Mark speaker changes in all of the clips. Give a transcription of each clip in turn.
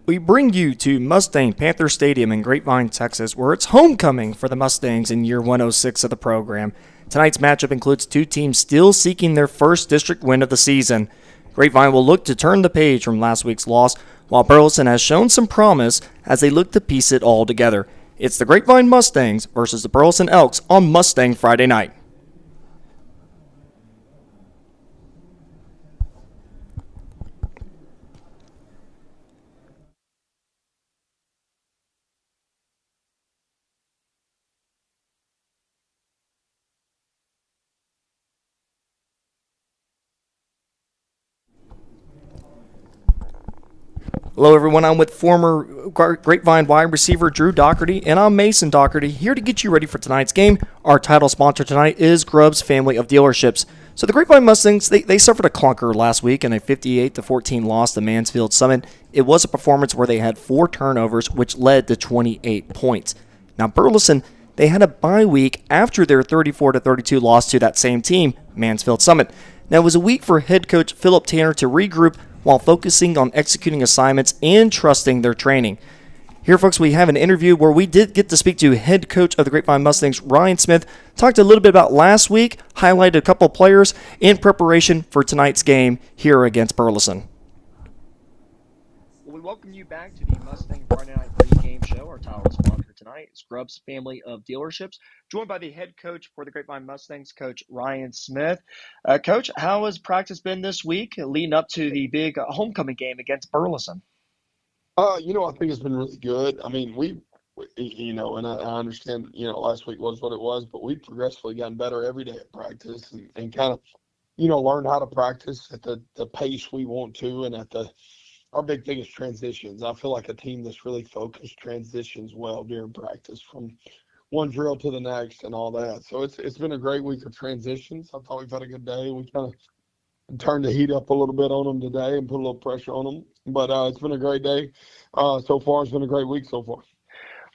Speaker 1: We bring you to Mustang Panther Stadium in Grapevine, Texas, where it's homecoming for the Mustangs in year 106 of the program. Tonight's matchup includes two teams still seeking their first district win of the season. Grapevine will look to turn the page from last week's loss, while Burleson has shown some promise as they look to piece it all together. It's the Grapevine Mustangs versus the Burleson Elks on Mustang Friday night. Hello, everyone. I'm with former Grapevine wide receiver Drew Doherty, and I'm Mason Doherty, here to get you ready for tonight's game. Our title sponsor tonight is Grubb's Family of Dealerships. So the Grapevine Mustangs, they suffered a clunker last week in a 58-14 loss to Mansfield Summit. It was a performance where they had 4 turnovers, which led to 28 points. Now, Burleson, they had a bye week after their 34-32 loss to that same team, Mansfield Summit. Now, it was a week for head coach Philip Tanner to regroup while focusing on executing assignments and trusting their training. Here, folks, we have an interview where we did get to speak to head coach of the Grapevine Mustangs, Ryan Smith. Talked a little bit about last week, highlighted a couple of players in preparation for tonight's game here against Burleson.
Speaker 2: Well, we welcome you back to the Mustang Friday Night PreGame Show. Our title sponsor tonight is Grubb's Family of Dealerships, joined by the head coach for the Grapevine Mustangs, Coach Ryan Smith. Coach, how has practice been this week leading up to the big homecoming game against Burleson?
Speaker 3: I think it's been really good. I mean, and I understand, last week was what it was, but we've progressively gotten better every day at practice and kind of, learned how to practice at the pace we want to and our big thing is transitions. I feel like a team that's really focused transitions well during practice from one drill to the next and all that. So it's been a great week of transitions. I thought we've had a good day. We kind of turned the heat up a little bit on them today and put a little pressure on them. But it's been a great day so far. It's been a great week so far.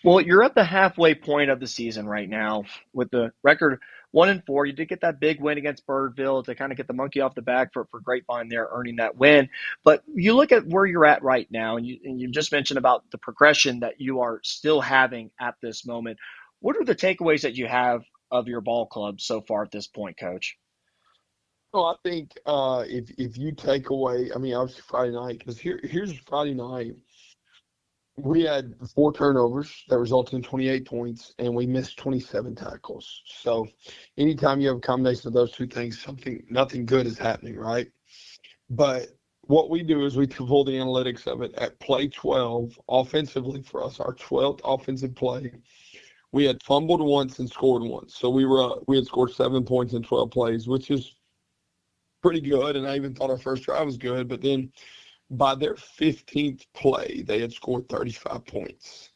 Speaker 2: Well, you're at the halfway point of the season right now with the record 1-4. You did get that big win against Birdville to kind of get the monkey off the back for Grapevine there, earning that win. But you look at where you're at right now, and you just mentioned about the progression that you are still having at this moment. What are the takeaways that you have of your ball club so far at this point, Coach?
Speaker 3: Well, I think if you take away, I mean, obviously Friday night, because here's Friday night. We had 4 turnovers that resulted in 28 points, and we missed 27 tackles. So anytime you have a combination of those two things, nothing good is happening, right? But what we do is we pull the analytics of it at play 12 offensively for us, our 12th offensive play. We had fumbled once and scored once. So we had scored 7 points in 12 plays, which is pretty good. And I even thought our first drive was good, but then by their 15th play, they had scored 35 points.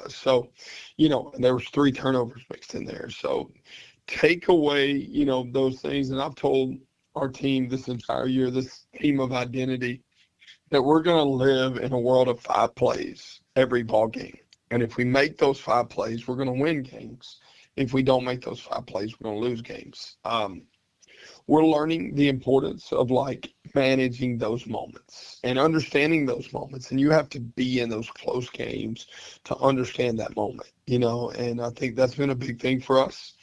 Speaker 3: So, and there was 3 turnovers mixed in there. So take away, those things. And I've told our team this entire year, this team of identity, that we're going to live in a world of 5 plays every ball game. And if we make those 5 plays, we're going to win games. If we don't make those 5 plays, we're going to lose games. We're learning the importance of managing those moments and understanding those moments. And you have to be in those close games to understand that moment, and I think that's been a big thing for us.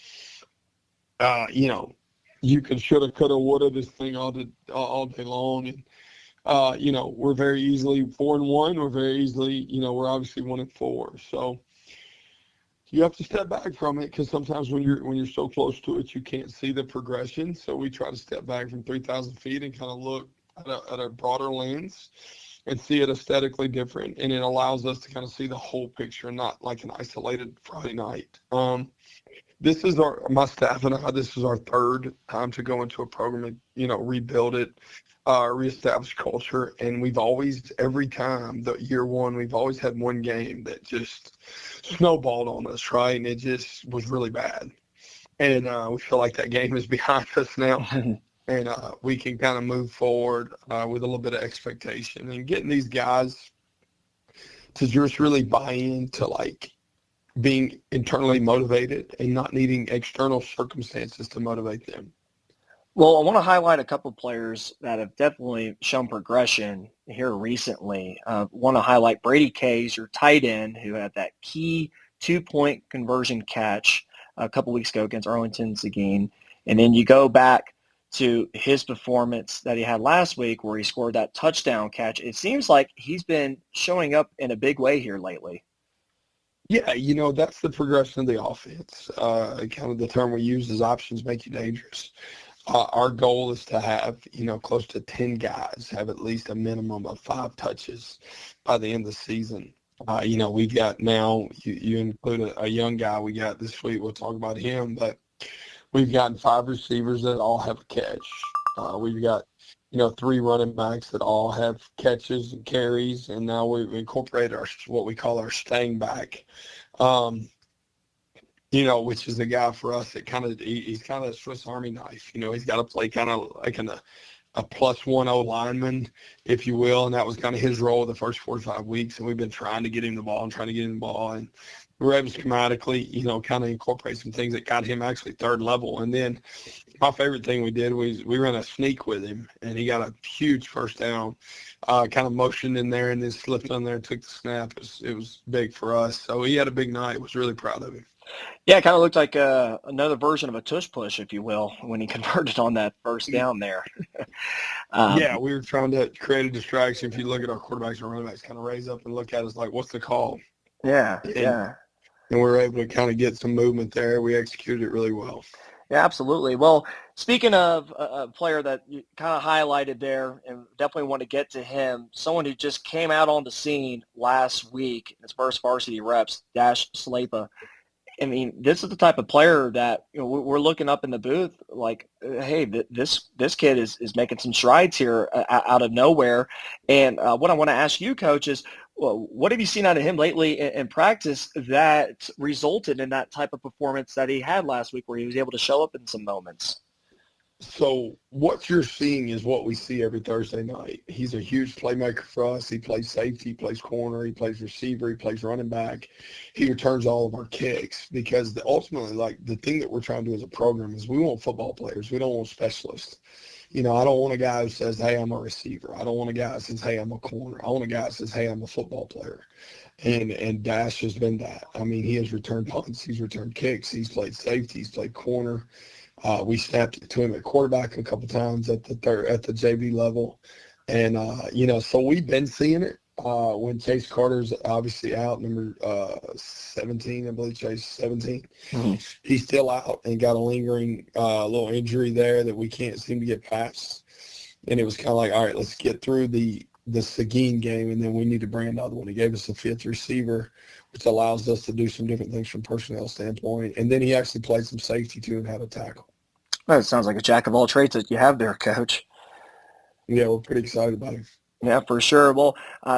Speaker 3: You can shoulda, coulda, woulda this thing all day long. And, we're very easily 4-1. We're very easily, we're obviously 1-4. So you have to step back from it because sometimes when you're so close to it, you can't see the progression. So we try to step back from 3,000 feet and kind of look at a broader lens and see it aesthetically different. And it allows us to kind of see the whole picture, not like an isolated Friday night. This is my staff and I, this is our 3rd time to go into a program and, rebuild it, reestablish culture. And we've always, every time, the year one, we've always had one game that just snowballed on us, right? And it just was really bad. And we feel like that game is behind us now. And we can kind of move forward with a little bit of expectation and getting these guys to just really buy into being internally motivated and not needing external circumstances to motivate them.
Speaker 2: Well, I want to highlight a couple of players that have definitely shown progression here recently. Want to highlight Brady Kays, your tight end, who had that key 2-point conversion catch a couple weeks ago against Arlington Seguin. And then you go back to his performance that he had last week where he scored that touchdown catch. It seems like he's been showing up in a big way here lately.
Speaker 3: Yeah, that's the progression of the offense. Kind of the term we use is options make you dangerous. Our goal is to have, close to 10 guys have at least a minimum of 5 touches by the end of the season. We've got now, you include a young guy we got this week. We'll talk about him, but we've gotten 5 receivers that all have a catch. We've got, 3 running backs that all have catches and carries, and now we've incorporated what we call our stang back. Which is a guy for us that he's kind of a Swiss Army knife. He's got to play kind of like a +1 lineman, if you will, and that was kind of his role the first 4 to 5 weeks. And we've been trying to get him the ball, and we were able to schematically, kind of incorporate some things that got him actually third level. And then my favorite thing we did was we ran a sneak with him, and he got a huge first down, kind of motioned in there and then slipped on there and took the snap. It was big for us. So he had a big night. Was really proud of him.
Speaker 2: Yeah, it kind of looked like another version of a tush push, if you will, when he converted on that first down there.
Speaker 3: Yeah, we were trying to create a distraction. If you look at our quarterbacks and running backs, kind of raise up and look at us like, what's the call?
Speaker 2: Yeah.
Speaker 3: And we were able to kind of get some movement there. We executed it really well.
Speaker 2: Yeah, absolutely. Well, speaking of a player that you kind of highlighted there, and definitely want to get to him, someone who just came out on the scene last week, his first varsity reps, Dash Slapa. I mean, this is the type of player that we're looking up in the booth like, hey, this kid is making some strides here out of nowhere. And what I want to ask you, Coach, is what have you seen out of him lately in practice that resulted in that type of performance that he had last week where he was able to show up in some moments?
Speaker 3: So what you're seeing is what we see every Thursday night. He's a huge playmaker for us. He plays safety, he plays corner, he plays receiver, he plays running back. He returns all of our kicks because ultimately, like, the thing that we're trying to do as a program is we want football players. We don't want specialists. I don't want a guy who says, hey, I'm a receiver. I don't want a guy that says, hey, I'm a corner. I want a guy that says, hey, I'm a football player. And Dash has been that. I mean, he has returned punts. He's returned kicks. He's played safety. He's played corner. We snapped it to him at quarterback a couple times at the JV level. And, so we've been seeing it. When Chase Carter's obviously out, number 17, I believe Chase 17. Mm-hmm. He's still out and got a lingering little injury there that we can't seem to get past. And it was kind of like, all right, let's get through the Seguin game, and then we need to bring another one. He gave us a 5th receiver, which allows us to do some different things from personnel standpoint. And then he actually played some safety, too, and had a tackle.
Speaker 2: Well, it sounds like a jack of all trades that you have there, Coach.
Speaker 3: Yeah, we're pretty excited about him.
Speaker 2: Yeah, for sure. Well,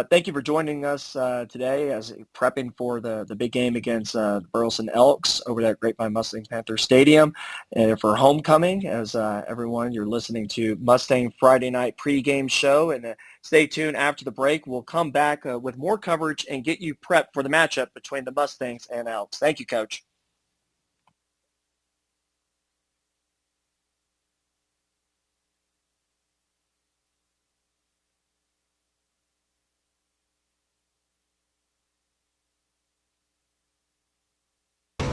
Speaker 2: thank you for joining us today as prepping for the big game against Burleson Elks over there at Grapevine Mustang Panther Stadium and for homecoming. As everyone, you're listening to Mustang Friday Night pregame show, and stay tuned after the break. We'll come back with more coverage and get you prepped for the matchup between the Mustangs and Elks. Thank you, Coach.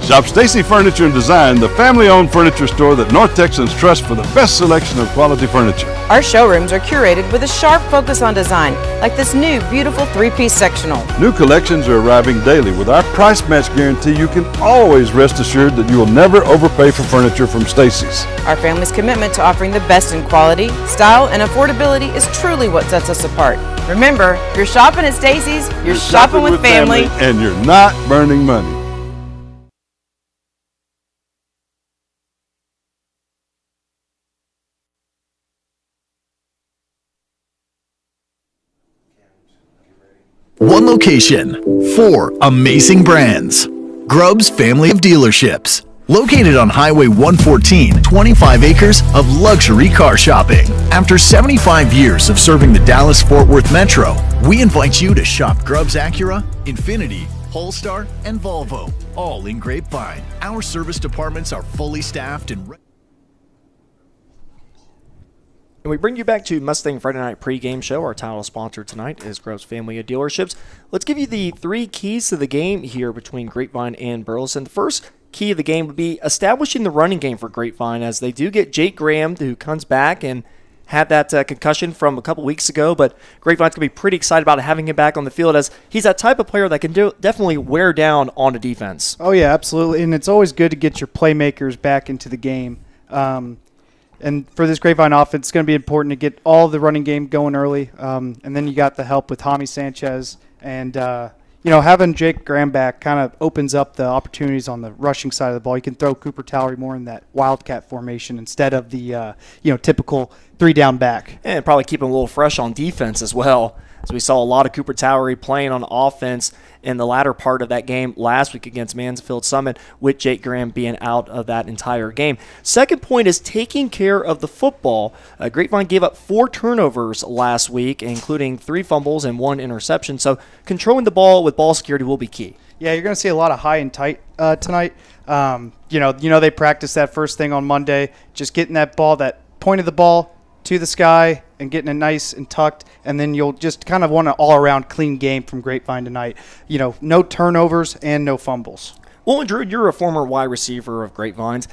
Speaker 4: Shop Stacy Furniture and Design, the family-owned furniture store that North Texans trust for the best selection of quality furniture.
Speaker 5: Our showrooms are curated with a sharp focus on design, like this new, beautiful 3-piece sectional.
Speaker 4: New collections are arriving daily. With our price match guarantee, you can always rest assured that you will never overpay for furniture from Stacy's.
Speaker 5: Our family's commitment to offering the best in quality, style, and affordability is truly what sets us apart. Remember, if you're shopping at Stacy's, you're shopping with family,
Speaker 4: and you're not burning money.
Speaker 6: One location, 4 amazing brands. Grubb's family of dealerships. Located on Highway 114, 25 acres of luxury car shopping. After 75 years of serving the Dallas-Fort Worth Metro, we invite you to shop Grubb's Acura, Infiniti, Polestar, and Volvo, all in Grapevine. Our service departments are fully staffed and
Speaker 1: And we bring you back to Mustang Friday Night Pregame Show. Our title sponsor tonight is Grove's Family of Dealerships. Let's give you the 3 keys to the game here between Grapevine and Burleson. The first key of the game would be establishing the running game for Grapevine, as they do get Jake Graham, who comes back and had that concussion from a couple weeks ago, but Grapevine's going to be pretty excited about having him back on the field, as he's that type of player that can definitely wear down on a defense.
Speaker 7: Oh, yeah, absolutely. And it's always good to get your playmakers back into the game. And for this Grapevine offense, it's going to be important to get all the running game going early. And then you got the help with Jaime Sanchez. And, having Jake Graham back kind of opens up the opportunities on the rushing side of the ball. You can throw Cooper Towery more in that wildcat formation instead of the, typical 3-down back.
Speaker 1: And probably keep him a little fresh on defense as well. So we saw a lot of Cooper Towery playing on offense in the latter part of that game last week against Mansfield Summit, with Jake Graham being out of that entire game. Second point is taking care of the football. Grapevine gave up 4 turnovers last week, including 3 fumbles and 1 interception. So controlling the ball with ball security will be key.
Speaker 7: Yeah, you're going to see a lot of high and tight tonight. They practice that first thing on Monday, just getting that ball, that point of the ball to the sky and getting it nice and tucked, and then you'll just kind of want an all-around clean game from Grapevine tonight. No turnovers and no fumbles.
Speaker 1: Well, and Drew, you're a former wide receiver of Grapevines.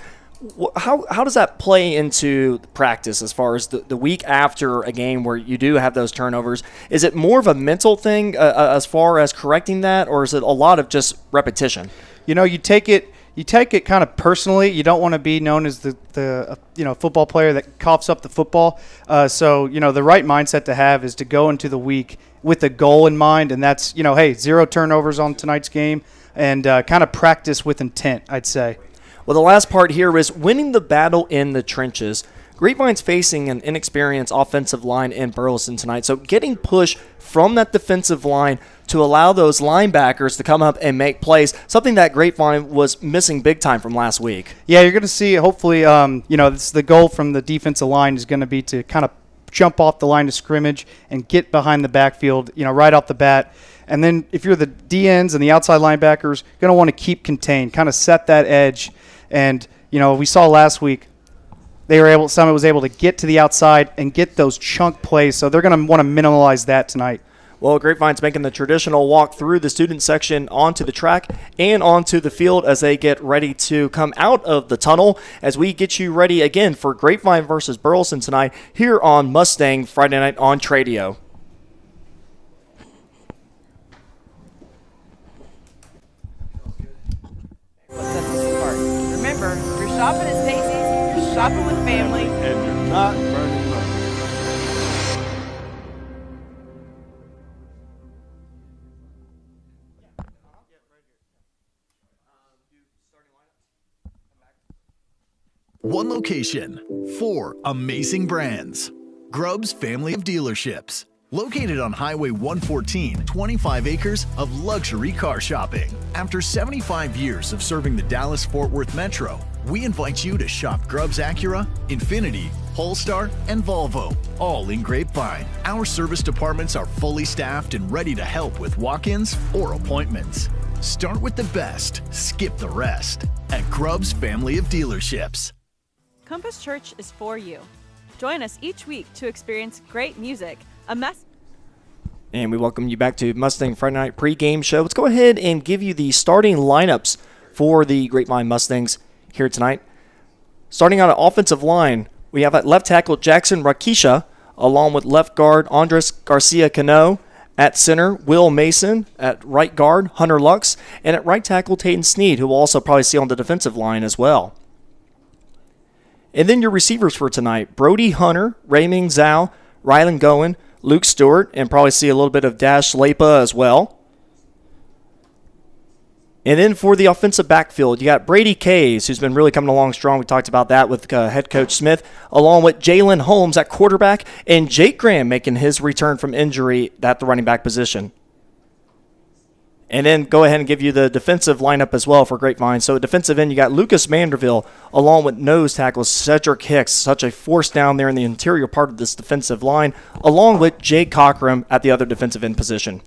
Speaker 1: How does that play into practice as far as the week after a game where you do have those turnovers? Is it more of a mental thing as far as correcting that, or is it a lot of just repetition?
Speaker 7: You take it kind of personally. You don't want to be known as the football player that coughs up the football. So the right mindset to have is to go into the week with a goal in mind, and that's 0 turnovers on tonight's game, and kind of practice with intent, I'd say.
Speaker 1: Well, the last part here is winning the battle in the trenches. Grapevine's facing an inexperienced offensive line in Burleson tonight, so getting push from that defensive line to allow those linebackers to come up and make plays, something that Grapevine was missing big time from last week.
Speaker 7: Yeah, you're going to see, hopefully, this, the goal from the defensive line is going to be to kind of jump off the line of scrimmage and get behind the backfield, right off the bat. And then if you're the DNs and the outside linebackers, going to want to keep contained, kind of set that edge. And, we saw last week, Summit was able to get to the outside and get those chunk plays, so they're going to want to minimize that tonight.
Speaker 1: Well, Grapevine's making the traditional walk through the student section onto the track and onto the field as they get ready to come out of the tunnel, as we get you ready again for Grapevine versus Burleson tonight here on Mustang Friday Night on Tradio.
Speaker 5: What sets us apart. Remember, if you're shopping at Stacy's, you're shopping with family.
Speaker 4: And you're not burning money.
Speaker 6: One location, 4 amazing brands. Grubb's Family of Dealerships. Located on Highway 114, 25 acres of luxury car shopping. After 75 years of serving the Dallas-Fort Worth Metro, we invite you to shop Grubb's Acura, Infiniti, Polestar, and Volvo, all in Grapevine. Our service departments are fully staffed and ready to help with walk-ins or appointments. Start with the best, skip the rest at Grubb's Family of Dealerships.
Speaker 8: Compass Church is for you. Join us each week to experience great music,
Speaker 1: And we welcome you back to Mustang Friday Night Pregame Show. Let's go ahead and give you the starting lineups for the Grapevine Mustangs here tonight. Starting on an offensive line, we have at left tackle Jackson Rakisha, along with left guard Andres Garcia-Cano. At center, Will Mason. At right guard, Hunter Lux. And at right tackle, Tayton Sneed, who we'll also probably see on the defensive line as well. And then your receivers for tonight, Brody Hunter, Raymond Zhao, Rylan Goen, Luke Stewart, and probably see a little bit of Dash Lapa as well. And then for the offensive backfield, you got Brady Kays, who's been really coming along strong. We talked about that with head coach Smith, along with Jalen Holmes at quarterback, and Jake Graham making his return from injury at the running back position. And then go ahead and give you the defensive lineup as well for Grapevine. So defensive end, you got Lucas Manderville along with nose tackle Cedric Hicks, such a force down there in the interior part of this defensive line, along with Jake Cockram at the other defensive end position.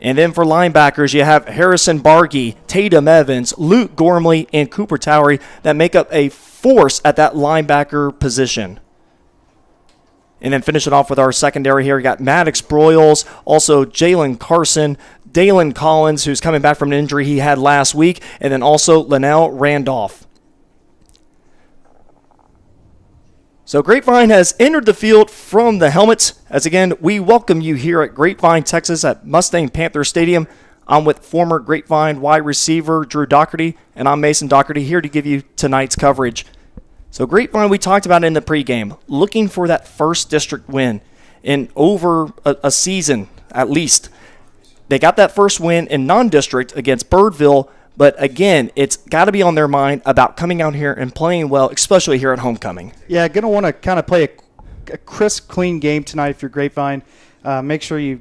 Speaker 1: And then for linebackers, you have Harrison Bargy, Tatum Evans, Luke Gormley, and Cooper Towery that make up a force at that linebacker position. And then finish it off with our secondary here. We got Maddox Broyles, also Jalen Carson, Dalen Collins, who's coming back from an injury he had last week, and then also Linnell Randolph. So Grapevine has entered the field from the helmets. As again, we welcome you here at Grapevine, Texas at Mustang Panther Stadium. I'm with former Grapevine wide receiver Drew Doherty, and I'm Mason Doherty here to give you tonight's coverage. So Grapevine, we talked about it in the pregame, looking for that first district win in over a season at least. They got that first win in non-district against Birdville, but again, it's got to be on their mind about coming out here and playing well, especially here at homecoming.
Speaker 7: Yeah, going to want to kind of play a crisp, clean game tonight if you're Grapevine. Make sure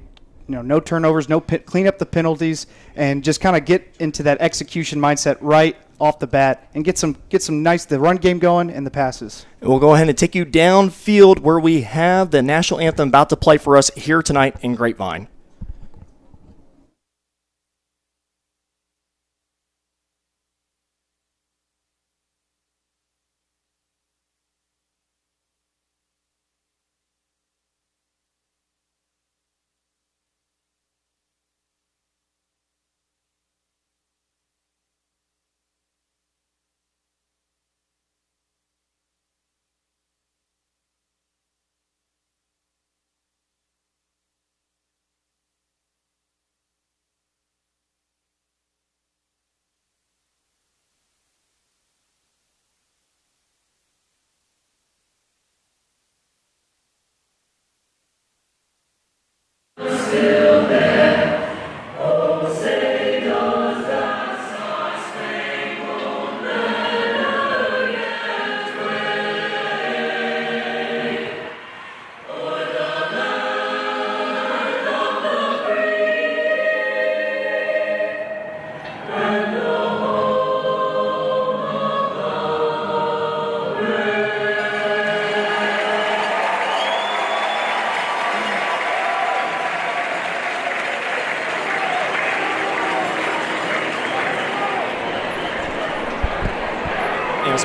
Speaker 7: no turnovers, clean up the penalties, and just kind of get into that execution mindset right off the bat and get some nice the run game going and the passes.
Speaker 1: And we'll go ahead and take you downfield where we have the national anthem about to play for us here tonight in Grapevine.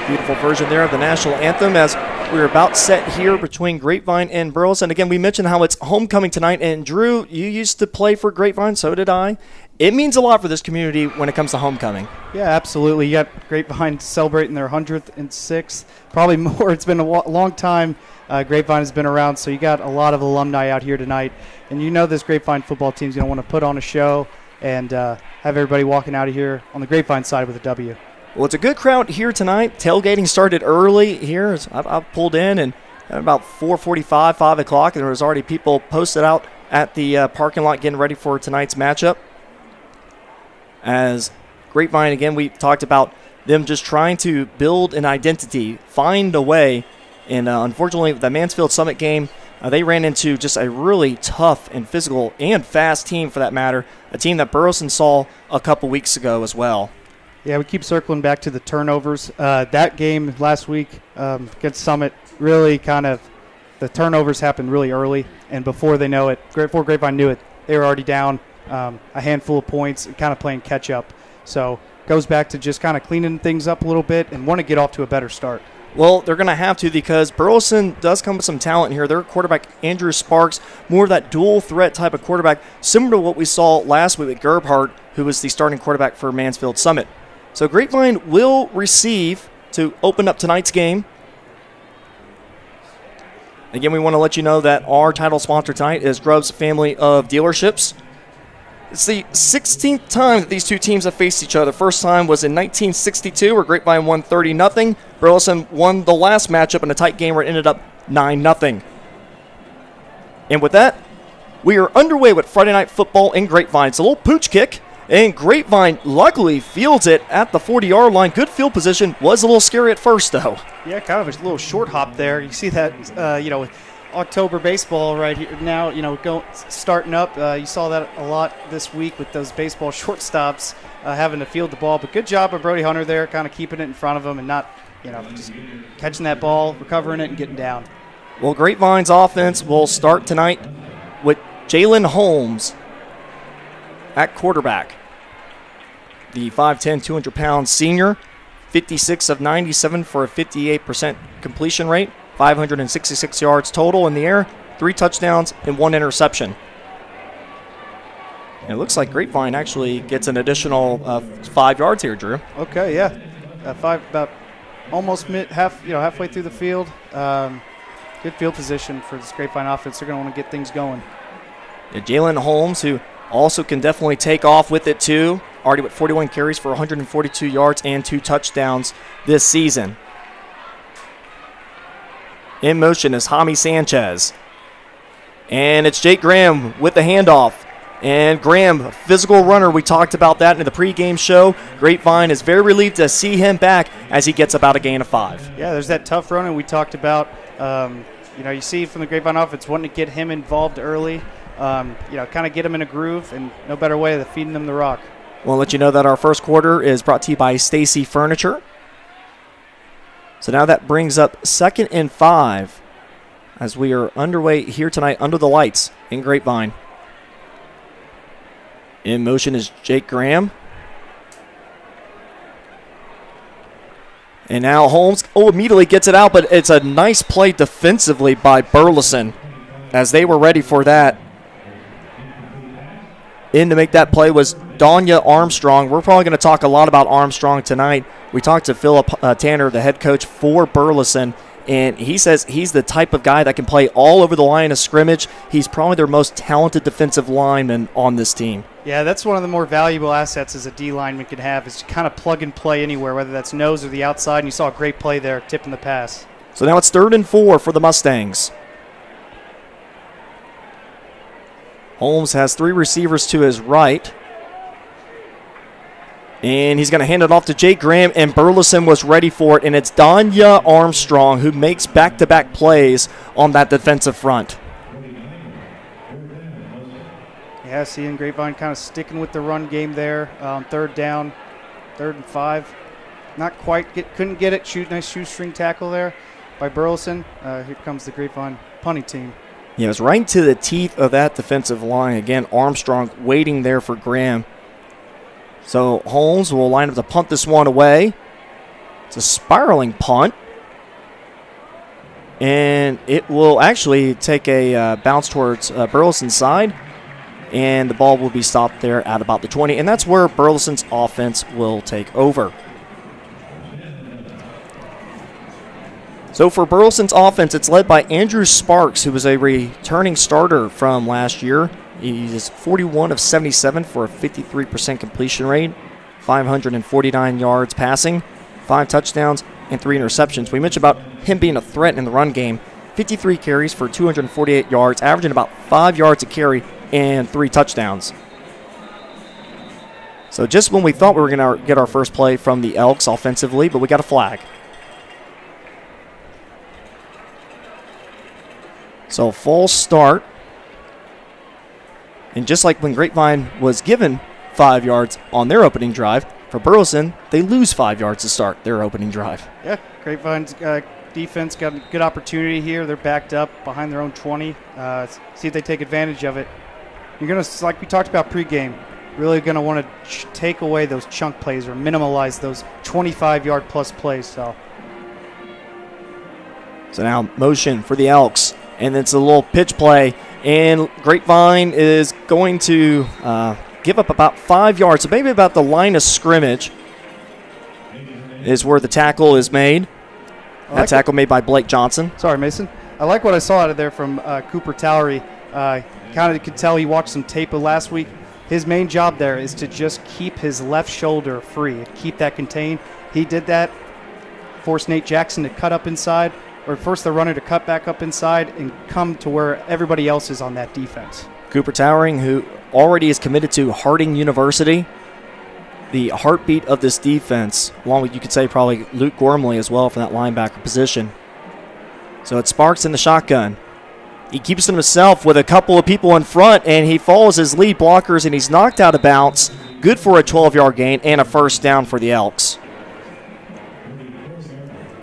Speaker 1: Beautiful version there of the national anthem as we're about set here between Grapevine and Burleson. Again, we mentioned how it's homecoming tonight, and Drew, you used to play for Grapevine, so did I. It means a lot for this community when it comes to homecoming.
Speaker 7: Yeah, absolutely. You got Grapevine celebrating their 106th, probably more. It's been a long time Grapevine has been around, so you got a lot of alumni out here tonight. And you know this Grapevine football team is going to want to put on a show and have everybody walking out of here on the Grapevine side with a W.
Speaker 1: Well, it's a good crowd here tonight. Tailgating started early here. I've pulled in and at about 4:45, 5 o'clock, and there was already people posted out at the parking lot getting ready for tonight's matchup. As Grapevine, again, we talked about them just trying to build an identity, find a way. And unfortunately, the Mansfield Summit game, they ran into just a really tough and physical and fast team for that matter, a team that Burleson saw a couple weeks ago as well.
Speaker 7: Yeah, we keep circling back to the turnovers. That game last week against Summit, really the turnovers happened really early, and before Grapevine knew it, they were already down a handful of points and kind of playing catch up. So goes back to just kind of cleaning things up a little bit and want to get off to a better start.
Speaker 1: Well, they're going to have to because Burleson does come with some talent here. Their quarterback, Andrew Sparks, more of that dual threat type of quarterback, similar to what we saw last week with Gerbhardt, who was the starting quarterback for Mansfield Summit. So Grapevine will receive to open up tonight's game. Again, we want to let you know that our title sponsor tonight is Grubbs Family of Dealerships. It's the 16th time that these two teams have faced each other. First time was in 1962 where Grapevine won 30-0. Burleson won the last matchup in a tight game where it ended up 9-0. And with that, we are underway with Friday Night Football in Grapevine. It's a little pooch kick. And Grapevine luckily fields it at the 40-yard line. Good field position. Was a little scary at first, though.
Speaker 7: Yeah, kind of a little short hop there. You see that, with October baseball right here now, starting up. You saw that a lot this week with those baseball shortstops having to field the ball. But good job by Brody Hunter there, kind of keeping it in front of him and not, just catching that ball, recovering it, and getting down.
Speaker 1: Well, Grapevine's offense will start tonight with Jalen Holmes at quarterback. The 5'10", 200-pound senior, 56 of 97 for a 58% completion rate. 566 yards total in the air, 3 touchdowns, and 1 interception. And it looks like Grapevine actually gets an additional 5 yards here, Drew.
Speaker 7: Okay, yeah. 5, about almost halfway through the field. Good field position for this Grapevine offense. They're going to want to get things going.
Speaker 1: Yeah, Jalen Holmes, who also can definitely take off with it too, already with 41 carries for 142 yards and 2 touchdowns this season. In motion is Jaime Sanchez. And it's Jake Graham with the handoff. And Graham, physical runner, we talked about that in the pregame show. Grapevine is very relieved to see him back as he gets about a gain of 5.
Speaker 7: Yeah, there's that tough running we talked about. You see from the Grapevine offense wanting to get him involved early, kind of get him in a groove, and no better way than feeding them the rock.
Speaker 1: We'll let you know that our first quarter is brought to you by Stacy Furniture. So now that brings up 2nd and 5 as we are underway here tonight under the lights in Grapevine. In motion is Jake Graham. And now Holmes immediately gets it out, but it's a nice play defensively by Burleson as they were ready for that. In to make that play was Danya Armstrong. We're probably going to talk a lot about Armstrong tonight. We talked to Philip Tanner, the head coach for Burleson, and he says he's the type of guy that can play all over the line of scrimmage. He's probably their most talented defensive lineman on this team.
Speaker 7: Yeah, that's one of the more valuable assets as a D lineman can have, is to kind of plug and play anywhere, whether that's nose or the outside, and you saw a great play there, tipping the pass.
Speaker 1: So now it's 3rd and 4 for the Mustangs. Holmes has 3 receivers to his right. And he's going to hand it off to Jake Graham, and Burleson was ready for it. And it's Danya Armstrong who makes back-to-back plays on that defensive front.
Speaker 7: Yeah, seeing Grapevine kind of sticking with the run game there. 3rd down, 3rd and 5. Not quite, couldn't get it. Nice shoestring tackle there by Burleson. Here comes the Grapevine punting team.
Speaker 1: Yeah, it was right to the teeth of that defensive line. Again, Armstrong waiting there for Graham. So Holmes will line up to punt this one away. It's a spiraling punt. And it will actually take a bounce towards Burleson's side. And the ball will be stopped there at about the 20. And that's where Burleson's offense will take over. So for Burleson's offense, it's led by Andrew Sparks, who was a returning starter from last year. He is 41 of 77 for a 53% completion rate, 549 yards passing, 5 touchdowns, and 3 interceptions. We mentioned about him being a threat in the run game. 53 carries for 248 yards, averaging about 5 yards a carry and 3 touchdowns. So just when we thought we were going to get our first play from the Elks offensively, but we got a flag. So false start. And just like when Grapevine was given 5 yards on their opening drive, for Burleson, they lose 5 yards to start their opening drive.
Speaker 7: Yeah, Grapevine's defense got a good opportunity here. They're backed up behind their own 20. See if they take advantage of it. You're going to, like we talked about pregame, really going to want to take away those chunk plays or minimize those 25-yard plus plays. So
Speaker 1: now motion for the Elks. And it's a little pitch play. And Grapevine is going to give up about 5 yards. So maybe about the line of scrimmage is where the tackle is made. That tackle made by Blake Johnson.
Speaker 7: Sorry, Mason. I like what I saw out of there from Cooper Towery. Kind of could tell he watched some tape of last week. His main job there is to just keep his left shoulder free, keep that contained. He did that, forced Nate Jackson to cut up inside, or force the runner to cut back up inside and come to where everybody else is on that defense.
Speaker 1: Cooper Towering, who already is committed to Harding University, the heartbeat of this defense, along with, you could say, probably Luke Gormley as well from that linebacker position. So it's Sparks in the shotgun. He keeps it himself with a couple of people in front, and he follows his lead blockers, and he's knocked out of bounds. Good for a 12-yard gain and a first down for the Elks.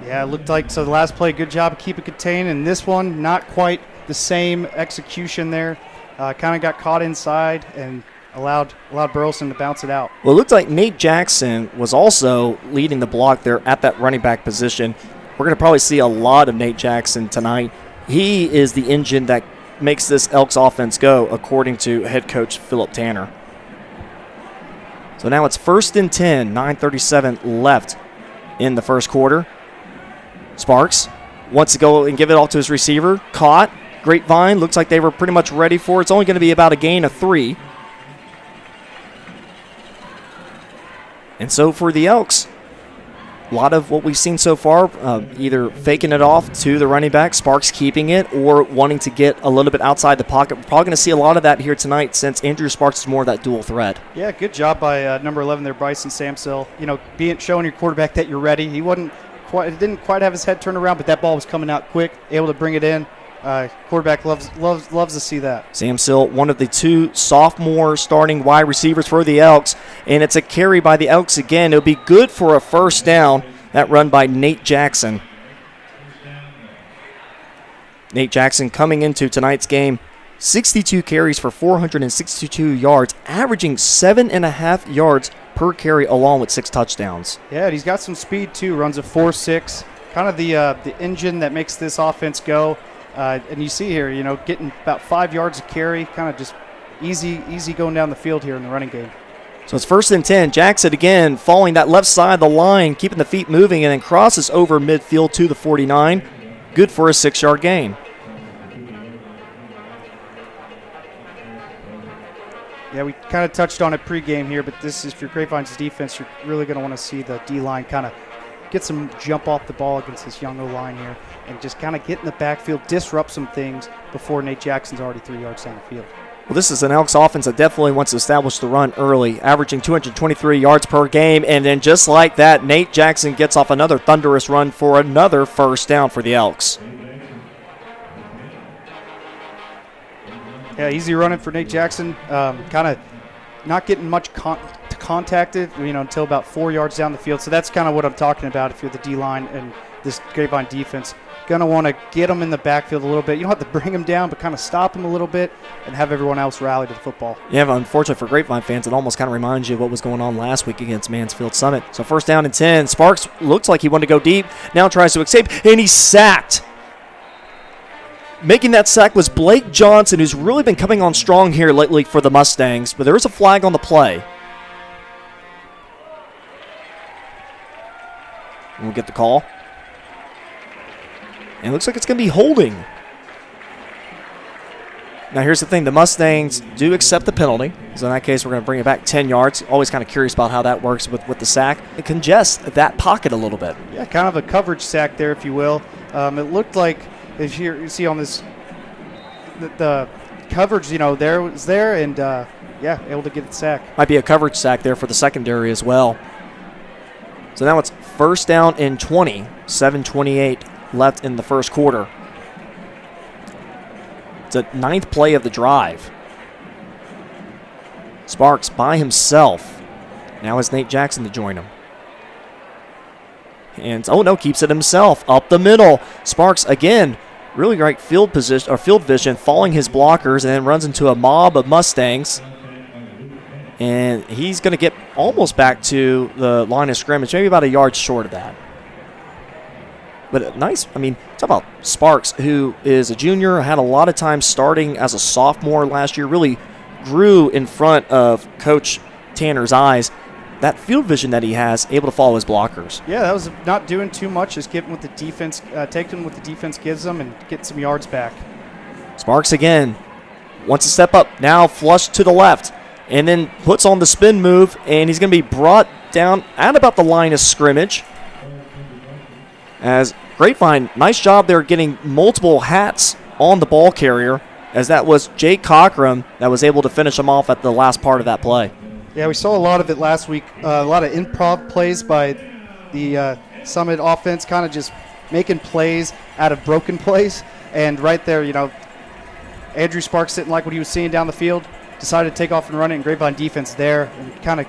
Speaker 7: Yeah, it looked like, so the last play, good job of keeping it contained, and this one, not quite the same execution there. Kind of got caught inside and allowed Burleson to bounce it out.
Speaker 1: Well, it looked like Nate Jackson was also leading the block there at that running back position. we're going to probably see a lot of Nate Jackson tonight. He is the engine that makes this Elks offense go, according to head coach Philip Tanner. So now it's 1st and 10, 9:37 left in the first quarter. Sparks wants to go and give it off to his receiver. Caught. Grapevine looks like they were pretty much ready for it. It's only going to be about a gain of 3. And so for the Elks, a lot of what we've seen so far, either faking it off to the running back, Sparks keeping it, or wanting to get a little bit outside the pocket. We're probably going to see a lot of that here tonight since Andrew Sparks is more of that dual threat.
Speaker 7: Yeah, good job by number 11 there, Bryson Samsill. Showing your quarterback that you're ready. He didn't quite have his head turned around, but that ball was coming out quick, able to bring it in. Quarterback loves to see that.
Speaker 1: Samsill, one of the 2 sophomore starting wide receivers for the Elks, and it's a carry by the Elks again. It'll be good for a first down. That run by Nate Jackson. Nate Jackson coming into tonight's game, 62 carries for 462 yards, averaging 7.5 yards per carry along with 6 touchdowns.
Speaker 7: Yeah, and he's got some speed too, runs a 4.6, kind of the engine that makes this offense go. And you see here, getting about 5 yards a carry, kind of just easy going down the field here in the running game.
Speaker 1: So it's 1st and 10. Jackson again following that left side of the line, keeping the feet moving, and then crosses over midfield to the 49. Good for a 6-yard gain.
Speaker 7: Yeah, we kind of touched on it pregame here, but this is for Grapevine's defense. You're really going to want to see the D-line kind of get some jump off the ball against this young O-line here and just kind of get in the backfield, disrupt some things before Nate Jackson's already 3 yards down the field.
Speaker 1: Well, this is an Elks offense that definitely wants to establish the run early, averaging 223 yards per game, and then just like that, Nate Jackson gets off another thunderous run for another first down for the Elks.
Speaker 7: Yeah, easy running for Nate Jackson. Kind of not getting much contacted, until about 4 yards down the field. So that's kind of what I'm talking about if you're the D-line and this Grapevine defense. Going to want to get them in the backfield a little bit. You don't have to bring them down, but kind of stop them a little bit and have everyone else rally to the football.
Speaker 1: Yeah, but unfortunately for Grapevine fans, it almost kind of reminds you of what was going on last week against Mansfield Summit. So 1st down and 10. Sparks looks like he wanted to go deep. Now tries to escape, and he's sacked. Making that sack was Blake Johnson, who's really been coming on strong here lately for the Mustangs, but there is a flag on the play. We'll get the call. And it looks like it's going to be holding. Now, here's the thing. The Mustangs do accept the penalty. So, in that case, we're going to bring it back 10 yards. Always kind of curious about how that works with the sack. It congests that pocket a little bit.
Speaker 7: Yeah, kind of a coverage sack there, if you will. It looked like, as you see on this, the coverage, there was there, and, able to get the sack.
Speaker 1: Might be a coverage sack there for the secondary as well. So now it's 1st down and 20, 7:28 left in the first quarter. It's a 9th play of the drive. Sparks by himself. Now has Nate Jackson to join him. And keeps it himself up the middle. Sparks again, really great field position or field vision, following his blockers, and then runs into a mob of Mustangs. And he's going to get almost back to the line of scrimmage, maybe about a yard short of that. But nice, talk about Sparks, who is a junior, had a lot of time starting as a sophomore last year, really grew in front of Coach Tanner's eyes. That field vision that he has, able to follow his blockers.
Speaker 7: Yeah, that was not doing too much, just getting what the defense, taking what the defense gives them and getting some yards back.
Speaker 1: Sparks again wants to step up, now flush to the left, and then puts on the spin move, and he's going to be brought down at about the line of scrimmage. As Grapevine, nice job there getting multiple hats on the ball carrier, as that was Jake Cochran that was able to finish him off at the last part of that play.
Speaker 7: Yeah, we saw a lot of it last week, a lot of improv plays by the Summit offense, kind of just making plays out of broken plays. And right there, Andrew Sparks didn't like what he was seeing down the field, decided to take off and run it, and Grapevine defense there and kind of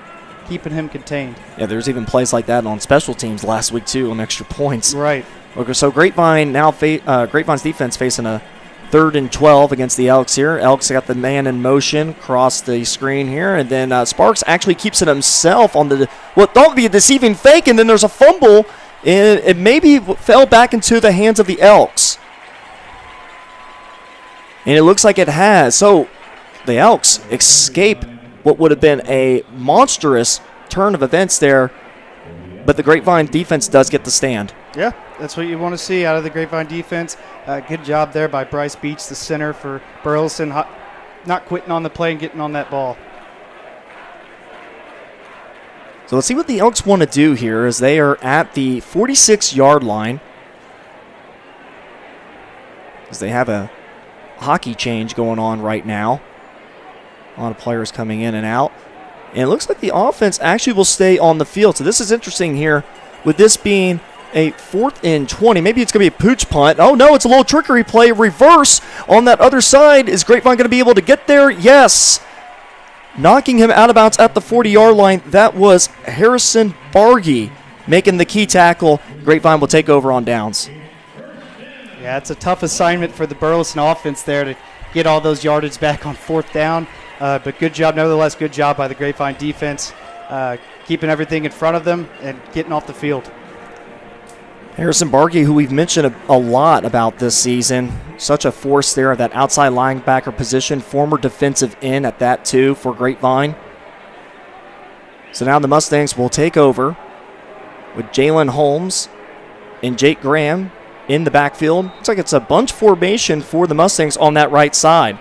Speaker 7: keeping him contained.
Speaker 1: Yeah, there's even plays like that on special teams last week, too, on extra points.
Speaker 7: Right.
Speaker 1: Okay, so Grapevine now, Grapevine's defense facing a 3rd and 12 against the Elks here. Elks got the man in motion across the screen here, and then Sparks actually keeps it himself on what thought to be a deceiving fake, and then there's a fumble, and it maybe fell back into the hands of the Elks. And it looks like it has. So the Elks escape what would have been a monstrous turn of events there, but the Grapevine defense does get the stand.
Speaker 7: Yeah, that's what you want to see out of the Grapevine defense. Good job there by Bryce Beach, the center for Burleson, not quitting on the play and getting on that ball.
Speaker 1: So let's see what the Elks want to do here as they are at the 46-yard line. As they have a hockey change going on right now. A lot of players coming in and out. And it looks like the offense actually will stay on the field. So this is interesting here with this being a 4th and 20. Maybe it's going to be a pooch punt. Oh, no, it's a little trickery play. Reverse on that other side. Is Grapevine going to be able to get there? Yes. Knocking him out of bounds at the 40-yard line. That was Harrison Bargy making the key tackle. Grapevine will take over on downs.
Speaker 7: Yeah, it's a tough assignment for the Burleson offense there to get all those yardage back on 4th down. But good job, nevertheless, good job by the Grapevine defense, keeping everything in front of them and getting off the field.
Speaker 1: Harrison Bargy, who we've mentioned a lot about this season, such a force there at that outside linebacker position, former defensive end at that too for Grapevine. So now the Mustangs will take over with Jalen Holmes and Jake Graham in the backfield. Looks like it's a bunch formation for the Mustangs on that right side.